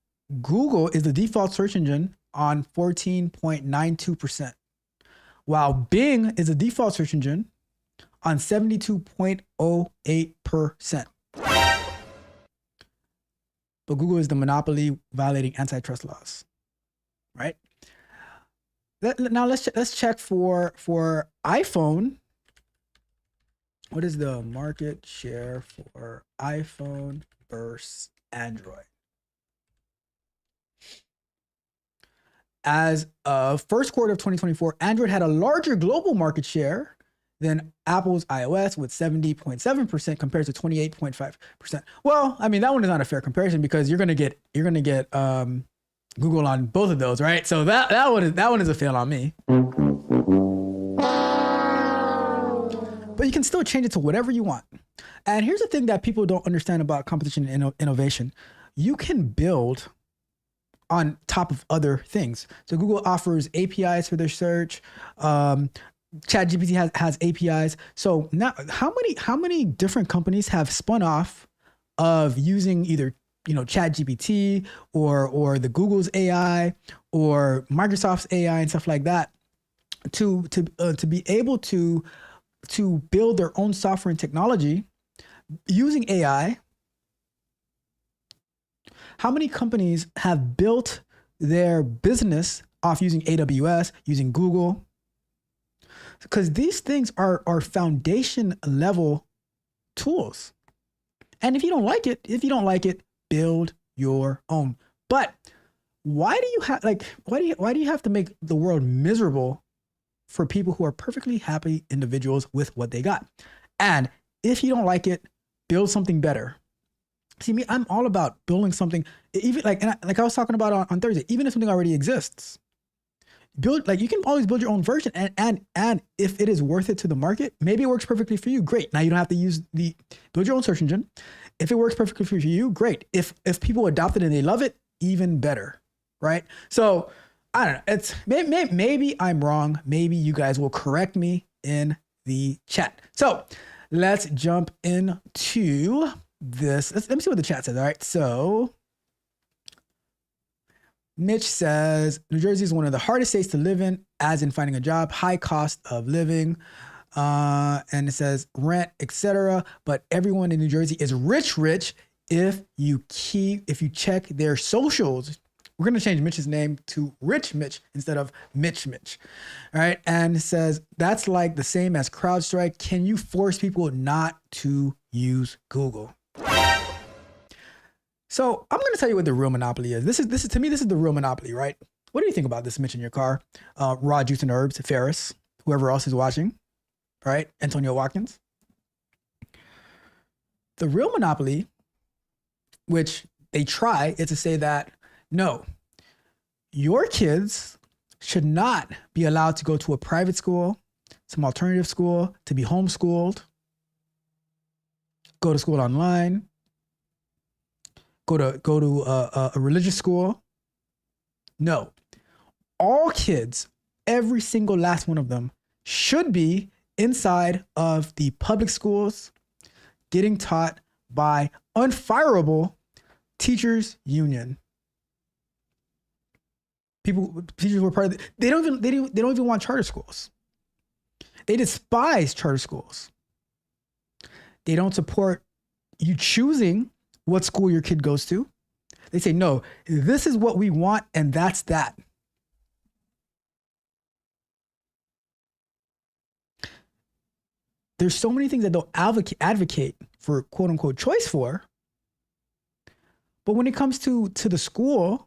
Google is the default search engine on 14.92%, while Bing is the default search engine on 72.08%. But Google is the monopoly violating antitrust laws, right? Now let's check for iPhone. What is the market share for iPhone versus Android? As of first quarter of 2024, Android had a larger global market share than Apple's iOS with 70.7% compared to 28.5%. Well, I mean, that one is not a fair comparison because you're gonna get Google on both of those, right? So that one is a fail on me. But you can still change it to whatever you want. And here's the thing that people don't understand about competition and innovation. You can build on top of other things. So Google offers APIs for their search. ChatGPT has APIs. So now how many different companies have spun off of using either ChatGPT or the Google's AI or Microsoft's AI and stuff like that to be able to build their own software and technology using AI? How many companies have built their business off using AWS, using Google? Because these things are foundation level tools. And if you don't like it, build your own. But why do you have to make the world miserable for people who are perfectly happy individuals with what they got? And if you don't like it, build something better. See, me, I'm all about building something, even like I was talking about on Thursday, even if something already exists. You can always build your own version, and if it is worth it to the market, maybe it works perfectly for you, great. Now you don't have to build your own search engine. If it works perfectly for you, great. If people adopt it and they love it, even better, right? So I don't know. It's maybe I'm wrong. Maybe you guys will correct me in the chat. So let's jump into this. Let me see what the chat says. All right. So Mitch says, New Jersey is one of the hardest states to live in, as in finding a job, high cost of living. And it says rent, etc. But everyone in New Jersey is rich if you check their socials. We're going to change Mitch's name to Rich Mitch instead of Mitch. All right. And it says, that's like the same as CrowdStrike. Can you force people not to use Google? So I'm going to tell you what the real monopoly is. This is to me, this is the real monopoly, right? What do you think about this, Mitch, in your car? Raw Juice and Herbs, Ferris, whoever else is watching, right? Antonio Watkins. The real monopoly, which they try, is to say that, no, your kids should not be allowed to go to a private school, some alternative school, to be homeschooled, go to school online, go to a religious school. No, all kids, every single last one of them, should be inside of the public schools, getting taught by unfireable teachers union. Teachers were part of they don't even want charter schools. They despise charter schools. They don't support you choosing what school your kid goes to. They say, no, this is what we want, and that's that. There's so many things that they'll advocate for quote unquote choice for. But when it comes to the school,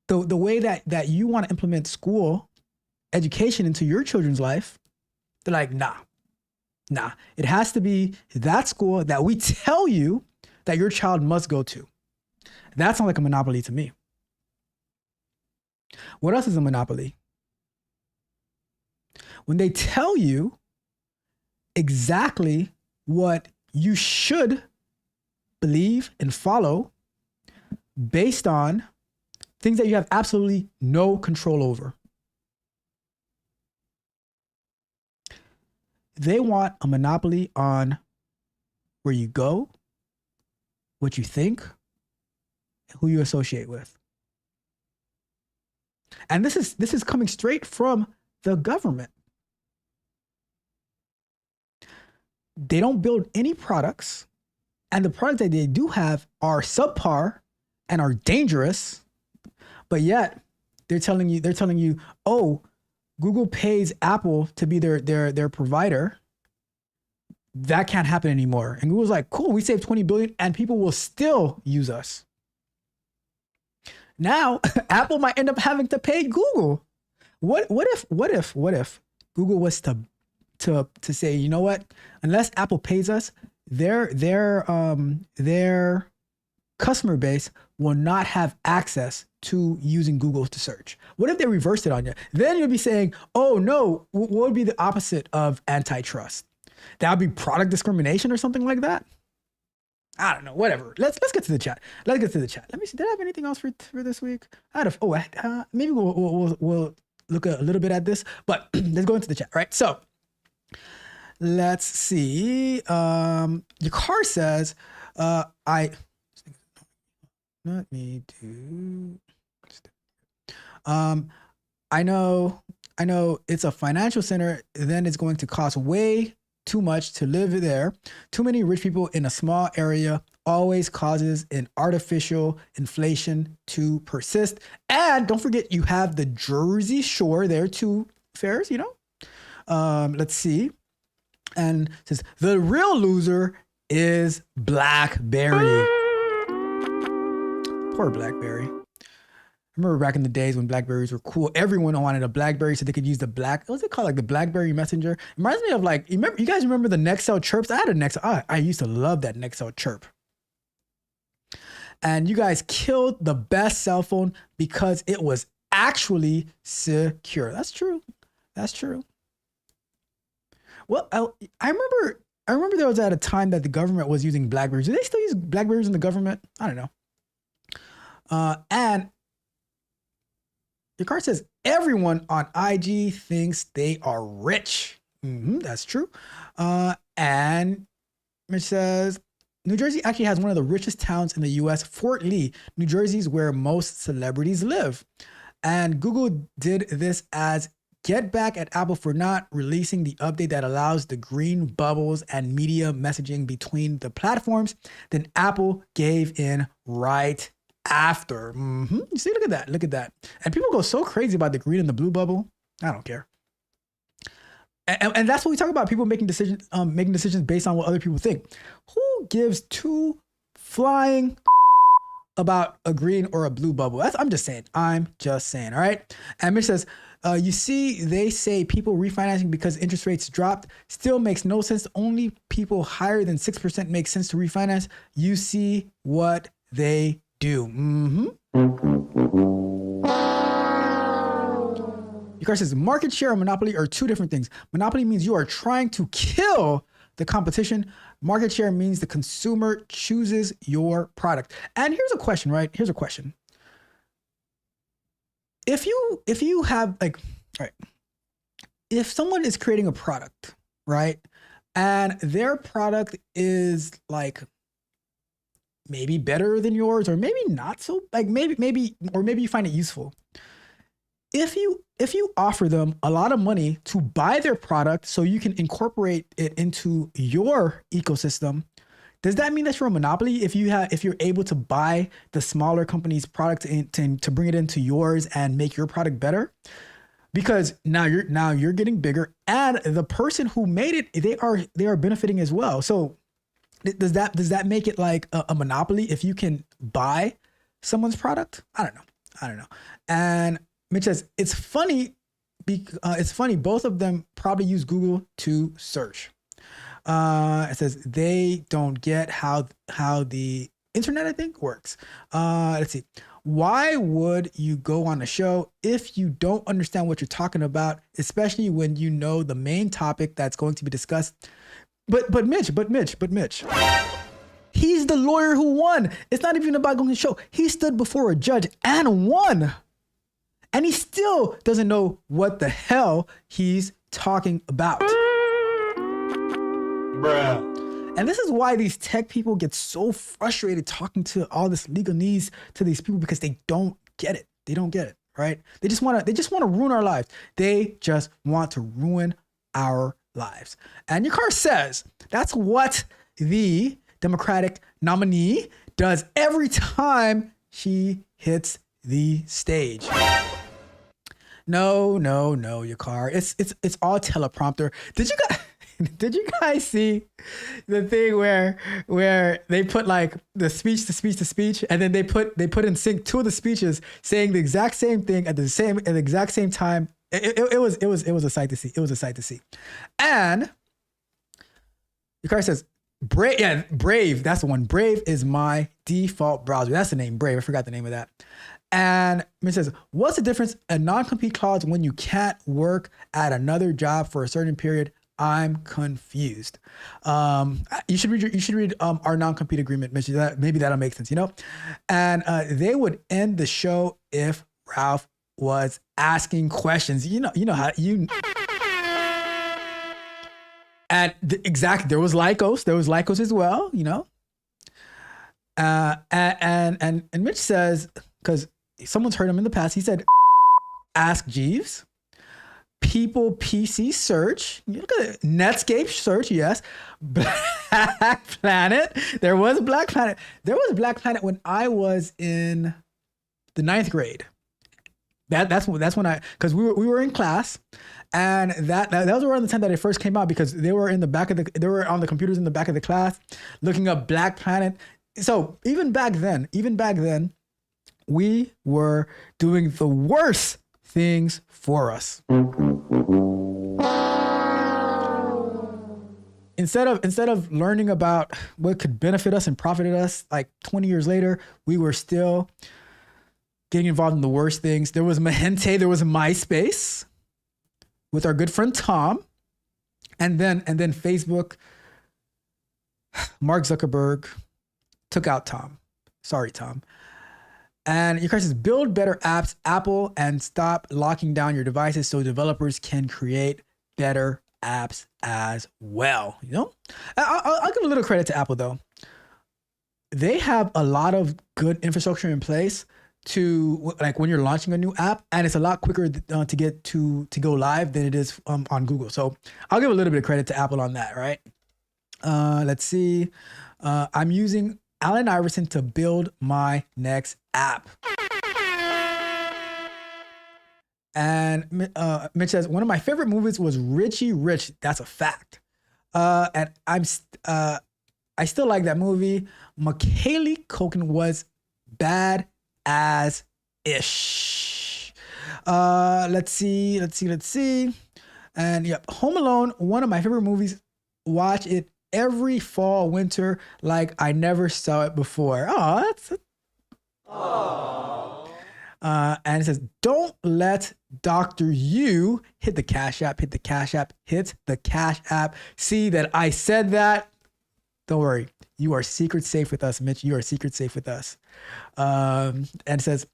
the way that you want to implement school education into your children's life, they're like, nah. It has to be that school that we tell you that your child must go to. That sounds like a monopoly to me. What else is a monopoly? When they tell you exactly what you should believe and follow based on things that you have absolutely no control over. They want a monopoly on where you go, what you think, who you associate with. And this is coming straight from the government. They don't build any products, and the products that they do have are subpar and are dangerous, but yet they're telling you, oh, Google pays Apple to be their provider. That can't happen anymore. And Google's like, cool, we saved 20 billion and people will still use us. Now, Apple might end up having to pay Google. What if Google was to say, you know what? Unless Apple pays us, their customer base will not have access to using Google to search. What if they reversed it on you? Then you'll be saying, oh no, what would be the opposite of antitrust? That would be product discrimination or something like that. I don't know, whatever. Let's get to the chat. Let's get to the chat. Let me see. Did I have anything else for this week? Maybe we'll look a little bit at this, but let's go into the chat, right? So let's see. Your car says, let me do. I know it's a financial center, then it's going to cost way too much to live there. Too many rich people in a small area always causes an artificial inflation to persist. And don't forget, you have the Jersey Shore there too, Ferris, you know? Let's see. And it says, the real loser is BlackBerry. Poor BlackBerry. I remember back in the days when Blackberries were cool. Everyone wanted a BlackBerry so they could use the what's it called? Like the BlackBerry Messenger. It reminds me of like, you guys remember the Nextel chirps? I had a Nextel. I used to love that Nextel chirp. And you guys killed the best cell phone because it was actually secure. That's true. That's true. Well, I remember there was at a time that the government was using Blackberries. Do they still use Blackberries in the government? I don't know. And your card says everyone on IG thinks they are rich. That's true. And it says New Jersey actually has one of the richest towns in the US. Fort Lee, New Jersey is where most celebrities live. And Google did this as get back at Apple for not releasing the update that allows the green bubbles and media messaging between the platforms. Then Apple gave in right after. You see, look at that. Look at that. And people go so crazy about the green and the blue bubble. I don't care. And that's what we talk about. People making decisions based on what other people think. Who gives two flying about a green or a blue bubble? I'm just saying. All right. And Mitch says, you see, they say people refinancing because interest rates dropped still makes no sense. Only people higher than 6% make sense to refinance. You see what they do. Your car says market share and monopoly are two different things. Monopoly means you are trying to kill the competition. Market share means the consumer chooses your product. And here's a question, right? Here's a question. If you have if someone is creating a product, right? And their product is like maybe better than yours, or maybe not so, like maybe you find it useful. If you offer them a lot of money to buy their product so you can incorporate it into your ecosystem, does that mean that you're a monopoly if you're able to buy the smaller company's product to bring it into yours and make your product better? Because now you're getting bigger, and the person who made it, they are benefiting as well. So does that make it like a monopoly if you can buy someone's product? I don't know. And Mitch says it's funny. Both of them probably use Google to search. It says they don't get how the internet, I think, works. Let's see. Why would you go on a show if you don't understand what you're talking about, especially when you know the main topic that's going to be discussed? But Mitch. He's the lawyer who won. It's not even about going to the show. He stood before a judge and won. And he still doesn't know what the hell he's talking about. Bruh. And this is why these tech people get so frustrated talking to all this legalese to these people, because they don't get it. They don't get it, right? They just want to ruin our lives. They just want to ruin our lives. And your car says that's what the Democratic nominee does every time she hits the stage. No, your car. It's all teleprompter. Did you guys see the thing where they put like the speech to speech, and then they put in sync two of the speeches saying the exact same thing at the exact same time? It was a sight to see. It was a sight to see. And your car says Brave. Yeah, Brave. That's the one. Brave is my default browser. That's the name. Brave. I forgot the name of that. And it says, what's the difference? A non-compete clause when you can't work at another job for a certain period? I'm confused. You should read our non-compete agreement. Maybe that'll make sense, you know? And they would end the show if Ralph was asking questions. You know how you. And there was Lycos as well, you know? And Mitch says, because someone's heard him in the past, he said, ask Jeeves. People PC search. You look at it. Netscape search, yes. Black Planet. There was Black Planet. There was Black Planet when I was in the 9th grade. That's when because we were in class, and that was around the time that it first came out, because they were on the computers in the back of the class looking up Black Planet. So even back then, we were doing the worst things for us. Instead of learning about what could benefit us and profit us, like 20 years later, we were still getting involved in the worst things. There was Mahente, there was MySpace with our good friend Tom, and then Facebook. Mark Zuckerberg took out Tom. Sorry, Tom. And your question is, build better apps, Apple, and stop locking down your devices so developers can create better apps as well. You know, I'll give a little credit to Apple though. They have a lot of good infrastructure in place to like when you're launching a new app, and it's a lot quicker to get to go live than it is on Google. So I'll give a little bit of credit to Apple on that, right? Let's see. I'm using Allen Iverson to build my next app. And Mitch says, one of my favorite movies was Richie Rich. That's a fact. And I still like that movie. Macaulay Culkin was bad as ish. Let's see. And yep, Home Alone, one of my favorite movies. Watch it every fall, winter, like I never saw it before. Oh, that's and it says, don't let Dr. You hit the Cash App, hit the Cash App, hit the Cash App. See that I said that? Don't worry. You are secret safe with us, Mitch. You are secret safe with us. And it says,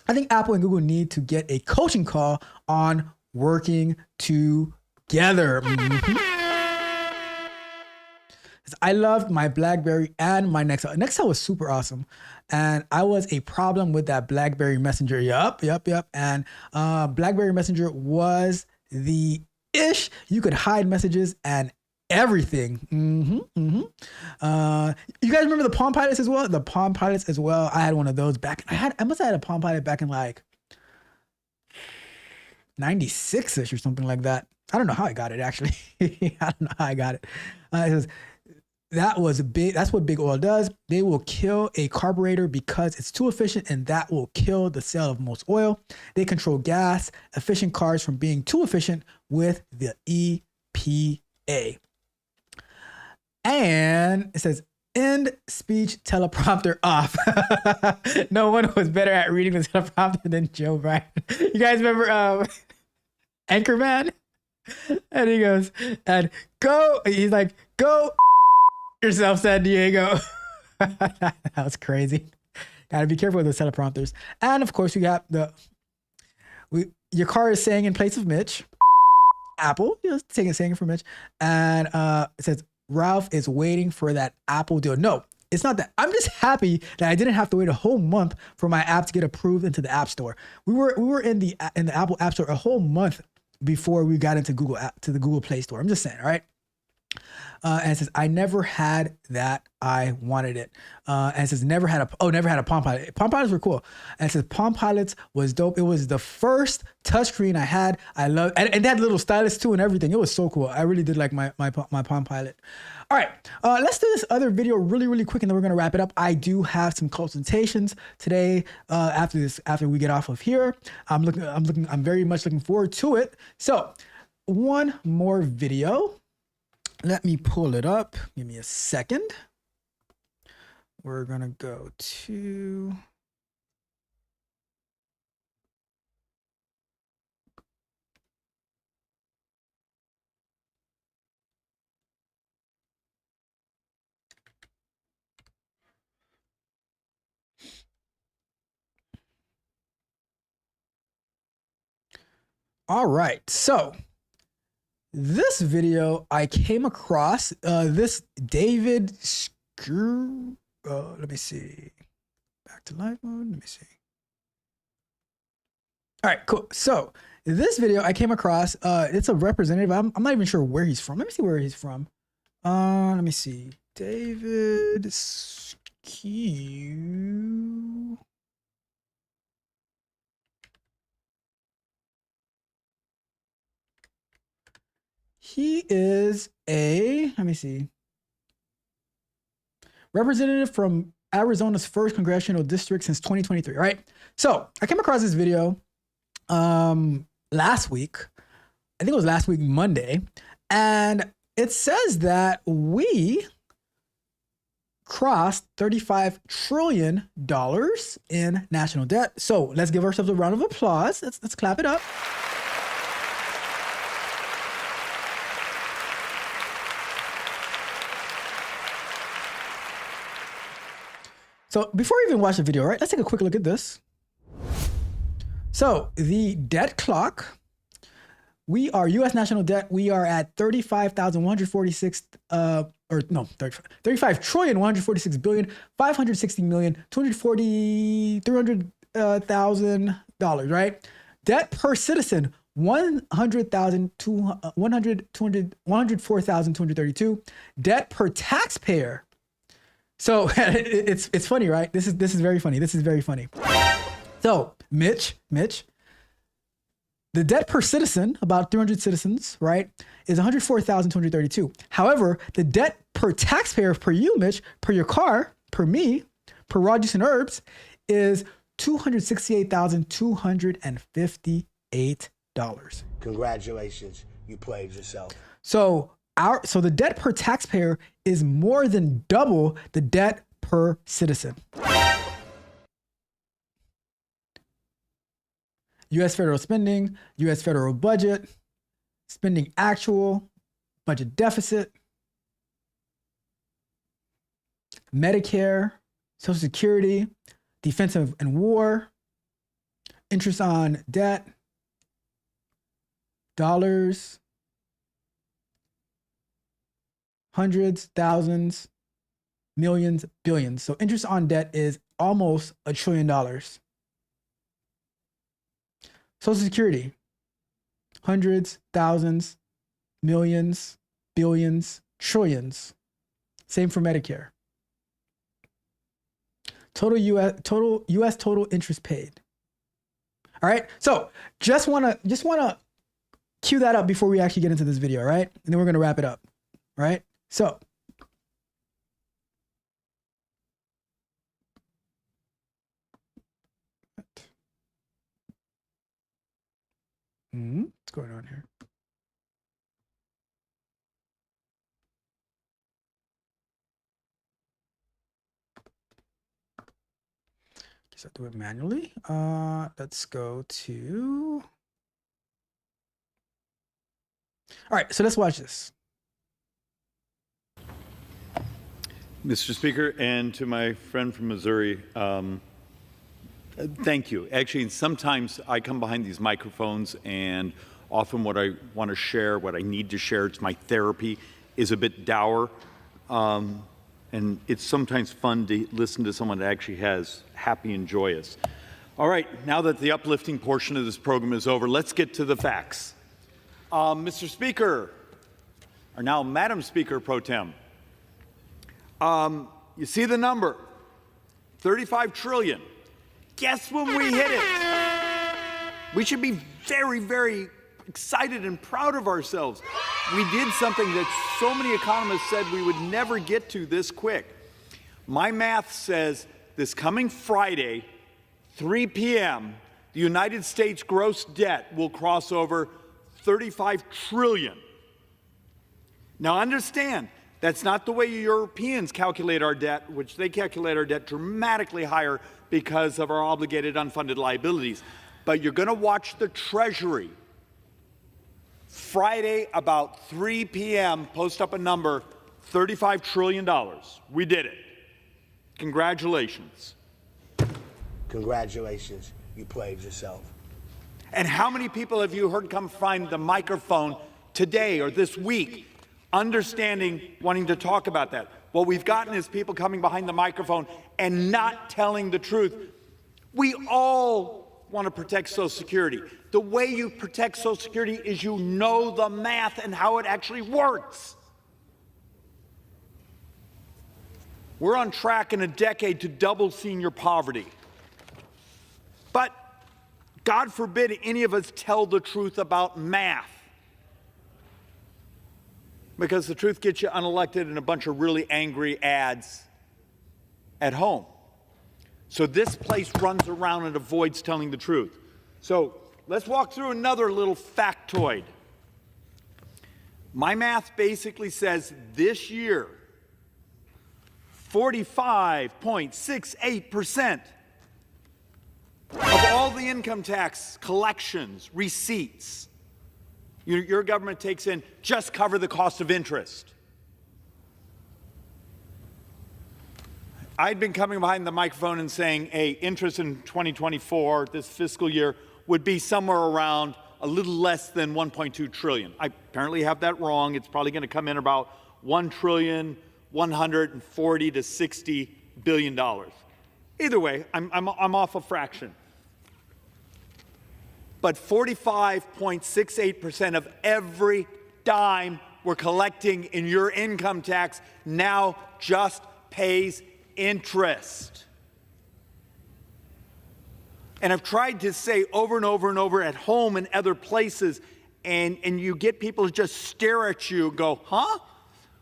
I think Apple and Google need to get a coaching call on working together. I loved my BlackBerry and my Nextel. Nextel was super awesome. And I was a problem with that BlackBerry Messenger. Yup. And BlackBerry Messenger was the ish. You could hide messages and everything. You guys remember the Palm Pilots as well? The Palm Pilots as well. I had one of those back. I must have had a Palm Pilot back in like 96-ish or something like that. I don't know how I got it actually. I don't know how I got it. It says, that was big. That's what big oil does. They will kill a carburetor because it's too efficient, and that will kill the sale of most oil. They control gas efficient cars from being too efficient with the EPA. And it says, end speech teleprompter off. No one was better at reading the teleprompter than Joe Biden. You guys remember Anchorman? And he goes, and go. He's like, go yourself, San Diego. That was crazy. Gotta be careful with those teleprompters. And of course, we got your car is saying in place of Mitch. Apple, saying for Mitch. And it says, Ralph is waiting for that Apple deal. No, it's not that. I'm just happy that I didn't have to wait a whole month for my app to get approved into the App Store. We were in the Apple App Store a whole month before we got into the Google Play Store. I'm just saying, all right? And it says, I never had that. I wanted it. And it says, never had a Palm Pilot. Palm Pilots were cool. And it says, Palm Pilots was dope. It was the first touchscreen I had. I love, and they had little stylus too and everything. It was so cool. I really did like my Palm Pilot. All right, let's do this other video really quick, and then we're gonna wrap it up. I do have some consultations today after we get off of here. I'm very much looking forward to it. So one more video. Let me pull it up. Give me a second. We're gonna go to. All right, so this video I came across this David Screw. Let me see. Back to live mode. Let me see. All right, cool. So this video I came across. It's a representative. I'm not even sure where he's from. Let me see where he's from. Let me see. David Skew. He is let me see, representative from Arizona's 1st congressional district since 2023. All right. So I came across this video last week. I think it was last week, Monday. And it says that we crossed $35 trillion in national debt. So let's give ourselves a round of applause. Let's clap it up. So before we even watch the video, right, let's take a quick look at this. So the debt clock we are U.S. national debt. We are at 35,146, or no, 35 trillion, 146 billion, 560 million, 300,000 dollars, right? Debt per citizen, 104,232. Debt per taxpayer. So it's funny, right? This is very funny. This is very funny. So Mitch, the debt per citizen, about 300 citizens, right, is 104,232. However, the debt per taxpayer, per you, Mitch, per your car, per me, per Rogers and Herbs, is $268,258. Congratulations, you played yourself. So the debt per taxpayer is more than double the debt per citizen. U.S. federal spending, U.S. federal budget, spending actual, budget deficit, Medicare, Social Security, defense and war, interest on debt, dollars, hundreds, thousands, millions, billions. So interest on debt is almost $1 trillion. Social Security, hundreds, thousands, millions, billions, trillions. Same for Medicare. Total U.S. total interest paid. All right. So just wanna cue that up before we actually get into this video, right? And then we're gonna wrap it up. Right? So what's going on here? Guess I'll do it manually. Let's go to. All right, so let's watch this. Mr. Speaker, and to my friend from Missouri, thank you. Actually, sometimes I come behind these microphones, and often what I want to share, what I need to share, it's my therapy, is a bit dour. And it's sometimes fun to listen to someone that actually has happy and joyous. All right, now that the uplifting portion of this program is over, let's get to the facts. Mr. Speaker, or now Madam Speaker Pro Tem, you see the number, 35 trillion. Guess when we hit it? We should be very, very excited and proud of ourselves. We did something that so many economists said we would never get to this quick. My math says this coming Friday, 3 p.m., the United States gross debt will cross over 35 trillion. Now understand, that's not the way Europeans calculate our debt, which they calculate our debt dramatically higher because of our obligated unfunded liabilities. But you're going to watch the Treasury Friday about 3 p.m. post up a number, $35 trillion. We did it. Congratulations. Congratulations, you played yourself. And how many people have you heard come find the microphone today or this week, understanding, wanting to talk about that? What we've gotten is people coming behind the microphone and not telling the truth. We all want to protect Social Security. The way you protect Social Security is you know the math and how it actually works. We're on track in a decade to double senior poverty. But God forbid any of us tell the truth about math, because the truth gets you unelected and a bunch of really angry ads at home. So this place runs around and avoids telling the truth. So let's walk through another little factoid. My math basically says this year, 45.68% of all the income tax collections, receipts, your government takes in just cover the cost of interest. I'd been coming behind the microphone and saying, hey, interest in 2024, this fiscal year, would be somewhere around a little less than 1.2 trillion. I apparently have that wrong. It's probably going to come in about 1,140 to 60 billion dollars. Either way, I'm off a fraction. But 45.68% of every dime we're collecting in your income tax now just pays interest. And I've tried to say over and over and over at home and other places, and you get people to just stare at you and go, huh?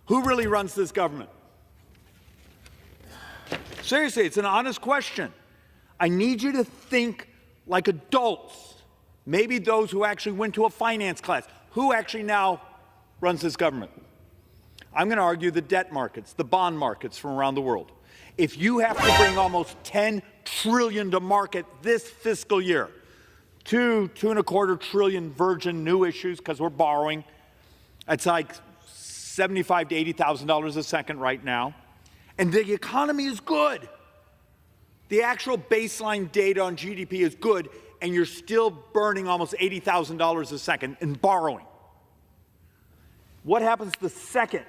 Who really runs this government? Seriously, it's an honest question. I need you to think like adults, maybe those who actually went to a finance class. Who actually now runs this government? I'm going to argue the debt markets, the bond markets from around the world. If you have to bring almost 10 trillion to market this fiscal year, two and a quarter trillion virgin new issues because we're borrowing, it's like $75,000 to $80,000 a second right now, and the economy is good. The actual baseline data on GDP is good, and you're still burning almost $80,000 a second in borrowing. What happens the second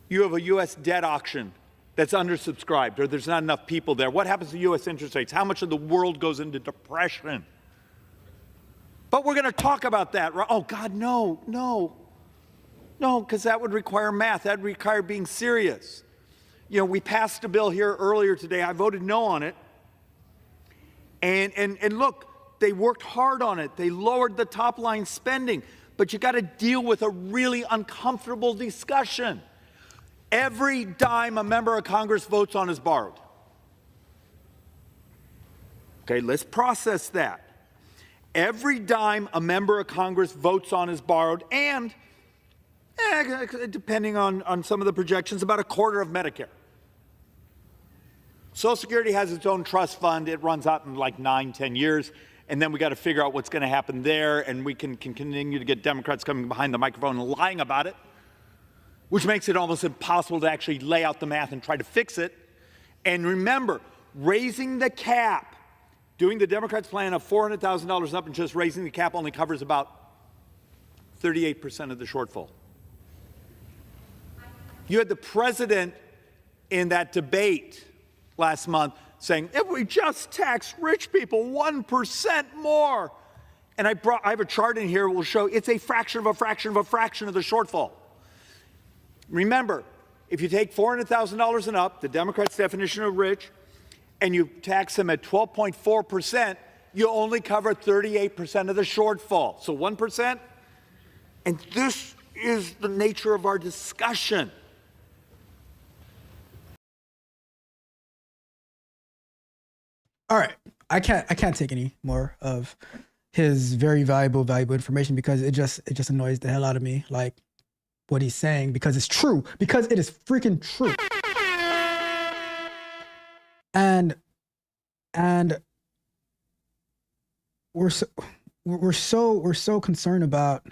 you have a U.S. debt auction that's undersubscribed or there's not enough people there? What happens to U.S. interest rates? How much of the world goes into depression? But we're going to talk about that. Oh, God, no, because that would require math. That would require being serious. You know, we passed a bill here earlier today. I voted no on it. And look, they worked hard on it. They lowered the top line spending. But you got to deal with a really uncomfortable discussion. Every dime a member of Congress votes on is borrowed. Okay, let's process that. Every dime a member of Congress votes on is borrowed, and depending on some of the projections, about a quarter of Medicare. Social Security has its own trust fund. It runs out in like 9-10 years. And then we got to figure out what's going to happen there. And we can continue to get Democrats coming behind the microphone and lying about it, which makes it almost impossible to actually lay out the math and try to fix it. And remember, raising the cap, doing the Democrats' plan of $400,000 up and just raising the cap only covers about 38% of the shortfall. You had the president in that debate last month saying, if we just tax rich people 1% more, and I have a chart in here that will show it's a fraction of a fraction of a fraction of the shortfall. Remember, if you take $400,000 and up, the Democrats' definition of rich, and you tax them at 12.4%, you only cover 38% of the shortfall. So 1%, and this is the nature of our discussion. All right, I can't take any more of his very valuable information because it just annoys the hell out of me, like what he's saying, because it's true, because it is freaking true. And we're so concerned about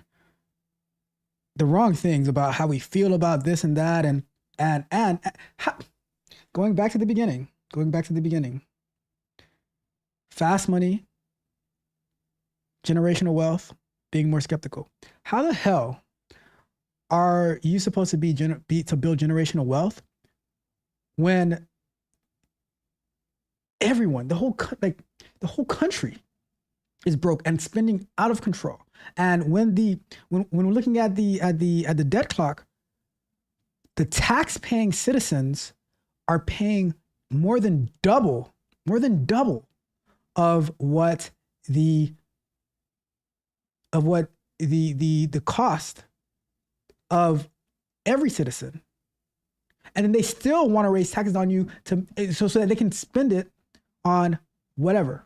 the wrong things, about how we feel about this and that, and how, going back to the beginning. Fast money, generational wealth, being more skeptical. How the hell are you supposed to be to build generational wealth when everyone, the whole country is broke and spending out of control? And when we're looking at the debt clock, the tax-paying citizens are paying more than double of what the cost of every citizen, and then they still want to raise taxes on you so that they can spend it on whatever.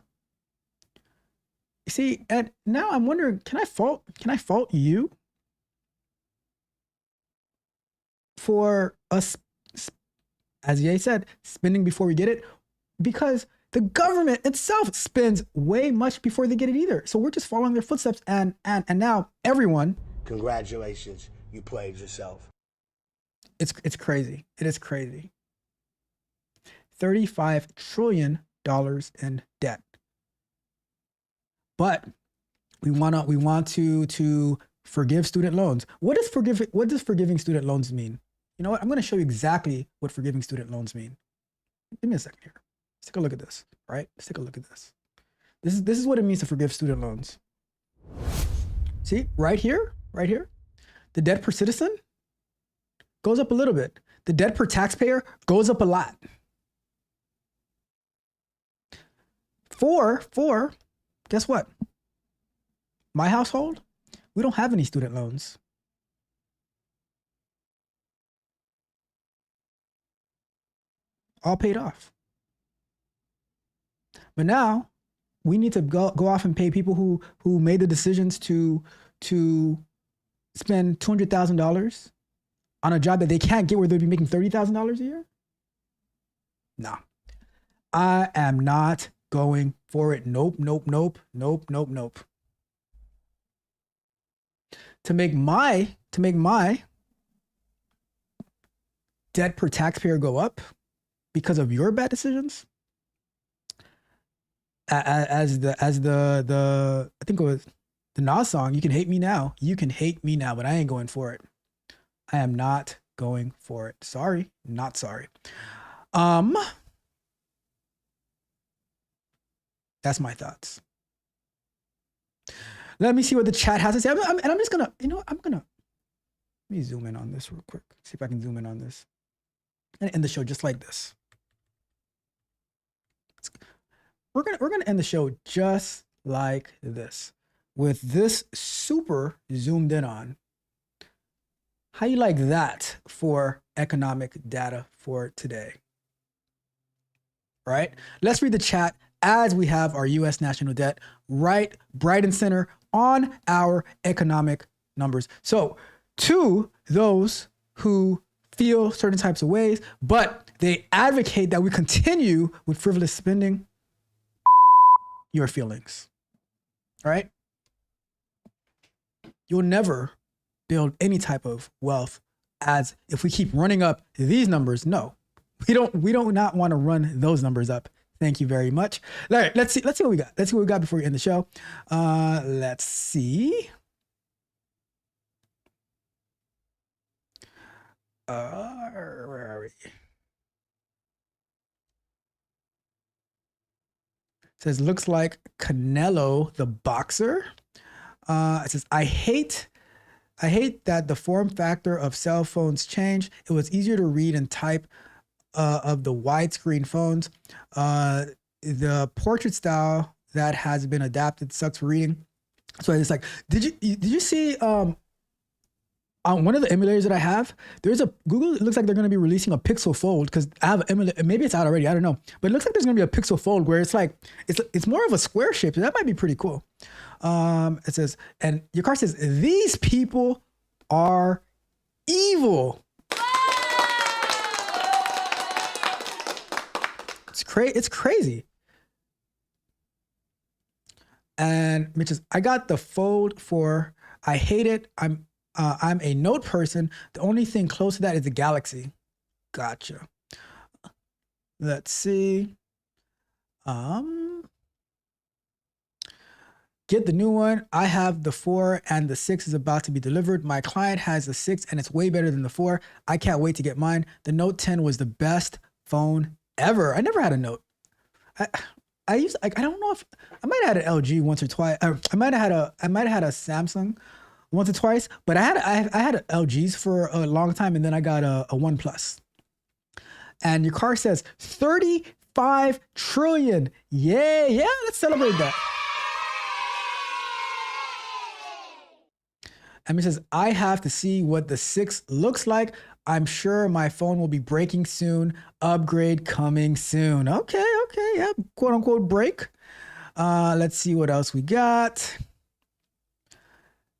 You see, and now I'm wondering, can I fault you for us, as Ye said, spending before we get it? Because the government itself spends way much before they get it either. So we're just following their footsteps, and now everyone. Congratulations, you played yourself. It's crazy. It is crazy. $35 trillion in debt. But We want to forgive student loans. What does forgiving student loans mean? You know what? I'm going to show you exactly what forgiving student loans mean. Give me a second here. Let's take a look at this. All right, let's take a look at this. This is what it means to forgive student loans. See, right here, the debt per citizen goes up a little bit. The debt per taxpayer goes up a lot. For guess what? My household, we don't have any student loans. All paid off. But now we need to go off and pay people who made the decisions to spend $200,000 on a job that they can't get where they'd be making $30,000 a year. No, I am not going for it. Nope. To make my debt per taxpayer go up because of your bad decisions, as the I think it was the Nas song, "You Can Hate Me Now." You can hate me now, but I ain't going for it. I am not going for it. Sorry, not sorry. That's my thoughts. Let me see what the chat has to say. I'm just gonna, let me zoom in on this real quick. See if I can zoom in on this and end the show just like this. We're gonna end the show just like this, with this super zoomed in on. How you like that for economic data for today? Right? Let's read the chat as we have our U.S. national debt right bright and center on our economic numbers. So to those who feel certain types of ways, but they advocate that we continue with frivolous spending, your feelings, right? You'll never build any type of wealth as if we keep running up these numbers. No, we don't not want to run those numbers up. Thank you very much. All right, let's see what we got. Let's see what we got before we end the show. Let's see. Where are we? It says, looks like Canelo the boxer. It says, I hate that the form factor of cell phones changed. It was easier to read and type of the widescreen phones. The portrait style that has been adapted sucks for reading. So it's like, did you see on one of the emulators that I have, there's a Google, it looks like they're going to be releasing a Pixel Fold, because I have an emulator, maybe it's out already, I don't know, but it looks like there's going to be a Pixel Fold where it's like, it's more of a square shape. So that might be pretty cool. It says, and your car says, these people are evil. It's crazy. And Mitch says, I got the Fold 4. I hate it. I'm a Note person. The only thing close to that is the Galaxy. Gotcha. Let's see. Get the new one. I have the 4 and the 6 is about to be delivered. My client has the 6 and it's way better than the 4. I can't wait to get mine. The Note 10 was the best phone ever. I never had a Note. I don't know if I might have had an LG once or twice. I might have had a Samsung once or twice, but I had LGs for a long time, and then I got a OnePlus. And your car says 35 trillion. Yeah, let's celebrate that. And it says, I have to see what the 6 looks like. I'm sure my phone will be breaking soon. Upgrade coming soon. Okay, yeah, quote unquote break. Let's see what else we got.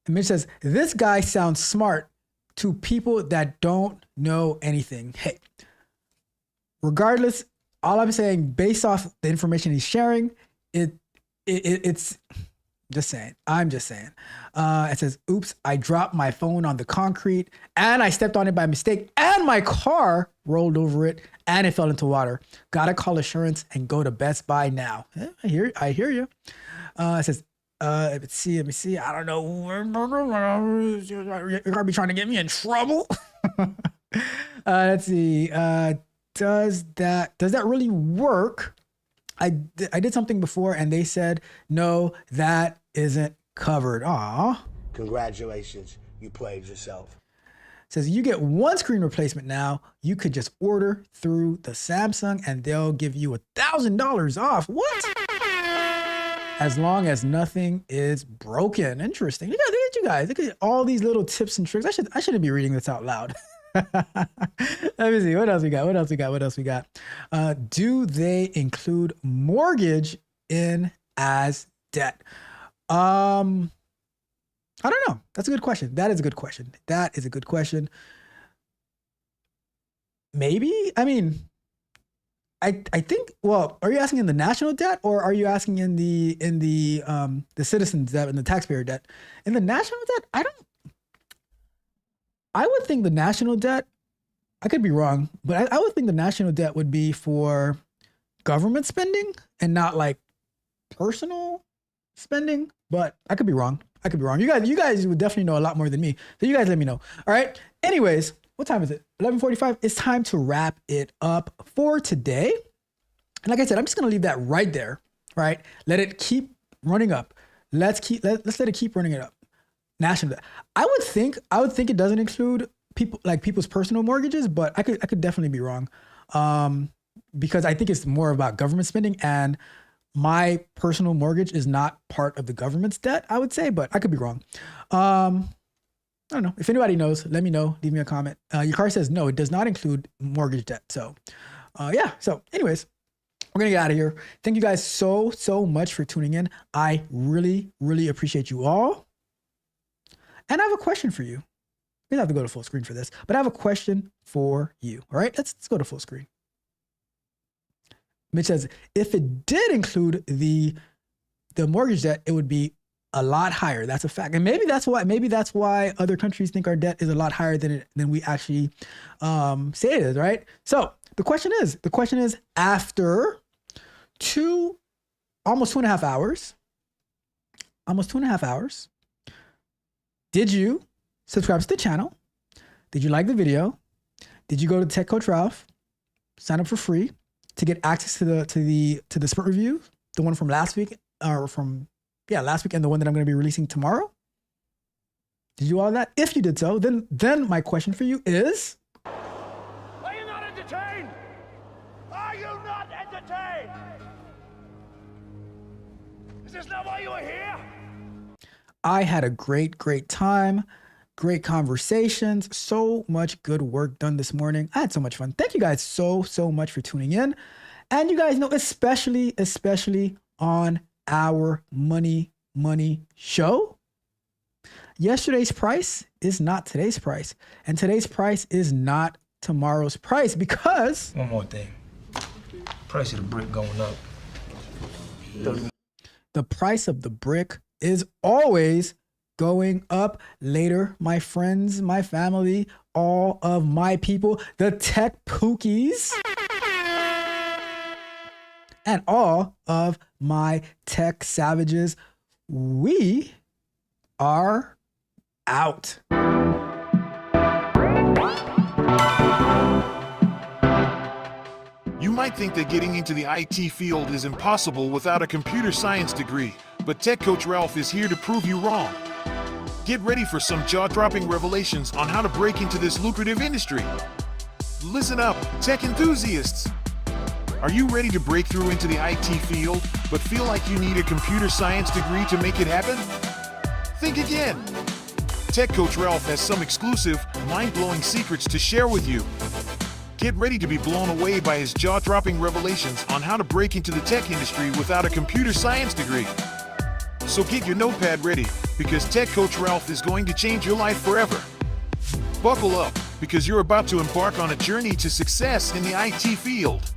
And Mitch says, this guy sounds smart to people that don't know anything. Hey, regardless, all I'm saying, based off the information he's sharing, it's just saying. I'm just saying. It says, oops, I dropped my phone on the concrete and I stepped on it by mistake and my car rolled over it and it fell into water. Gotta call insurance and go to Best Buy now. Yeah, I hear you. It says, Let me see. I don't know. You're gonna be trying to get me in trouble. Let's see. Does that really work? I did something before and they said, no, that isn't covered. Aw. Congratulations, you played yourself. Says you get one screen replacement now. You could just order through the Samsung and they'll give you $1,000 off. What? As long as nothing is broken. Interesting. Look at you guys. Look at all these little tips and tricks. I shouldn't be reading this out loud. Let me see. What else we got? Do they include mortgage in as debt? I don't know. That's a good question. That is a good question. Maybe. I mean, I think. Well, are you asking in the national debt or are you asking in the citizens debt and the taxpayer debt? In the national debt, I would think the national debt. I could be wrong, but I would think the national debt would be for government spending and not like personal spending. But I could be wrong. You guys would definitely know a lot more than me. So you guys let me know. All right. Anyways, what time is it? 11:45. It's time to wrap it up for today. And like I said, I'm just gonna leave that right there. Right. Let it keep running up. Let's let it keep running it up. National debt. I would think it doesn't include people's personal mortgages, but I could definitely be wrong. Because I think it's more about government spending and my personal mortgage is not part of the government's debt, I would say, but I could be wrong. I don't know. If anybody knows, let me know. Leave me a comment. Your car says no, it does not include mortgage debt. So yeah. So anyways, we're gonna get out of here. Thank you guys so much for tuning in. I really appreciate you all. And I have a question for you. We don't have to go to full screen for this, but I have a question for you. All right, let's go to full screen. Mitch says, if it did include the mortgage debt, it would be a lot higher. That's a fact. And maybe that's why other countries think our debt is a lot higher than we actually say it is, right? So the question is after almost 2.5 hours, did you subscribe to the channel? Did you like the video? Did you go to Tech Coach Ralph, sign up for free to get access to the sprint review, the one from last week, last week, and the one that I'm going to be releasing tomorrow? Did you do all of that? If you did so, then my question for you is, are you not entertained? Are you not entertained? Is this not why you are here? I had a great time, great conversations, so much good work done this morning. I had so much fun. Thank you guys so much for tuning in. And you guys know, especially on our money show, yesterday's price is not today's price. And today's price is not tomorrow's price because... One more thing. Price of the brick going up. The price of the brick is always going up. Later, my friends, my family, all of my people, the tech pookies, and all of my tech savages, we are out. You might think that getting into the IT field is impossible without a computer science degree, but Tech Coach Ralph is here to prove you wrong. Get ready for some jaw-dropping revelations on how to break into this lucrative industry. Listen up, tech enthusiasts. Are you ready to break through into the IT field, but feel like you need a computer science degree to make it happen? Think again. Tech Coach Ralph has some exclusive, mind-blowing secrets to share with you. Get ready to be blown away by his jaw-dropping revelations on how to break into the tech industry without a computer science degree. So get your notepad ready, because Tech Coach Ralph is going to change your life forever. Buckle up, because you're about to embark on a journey to success in the IT field.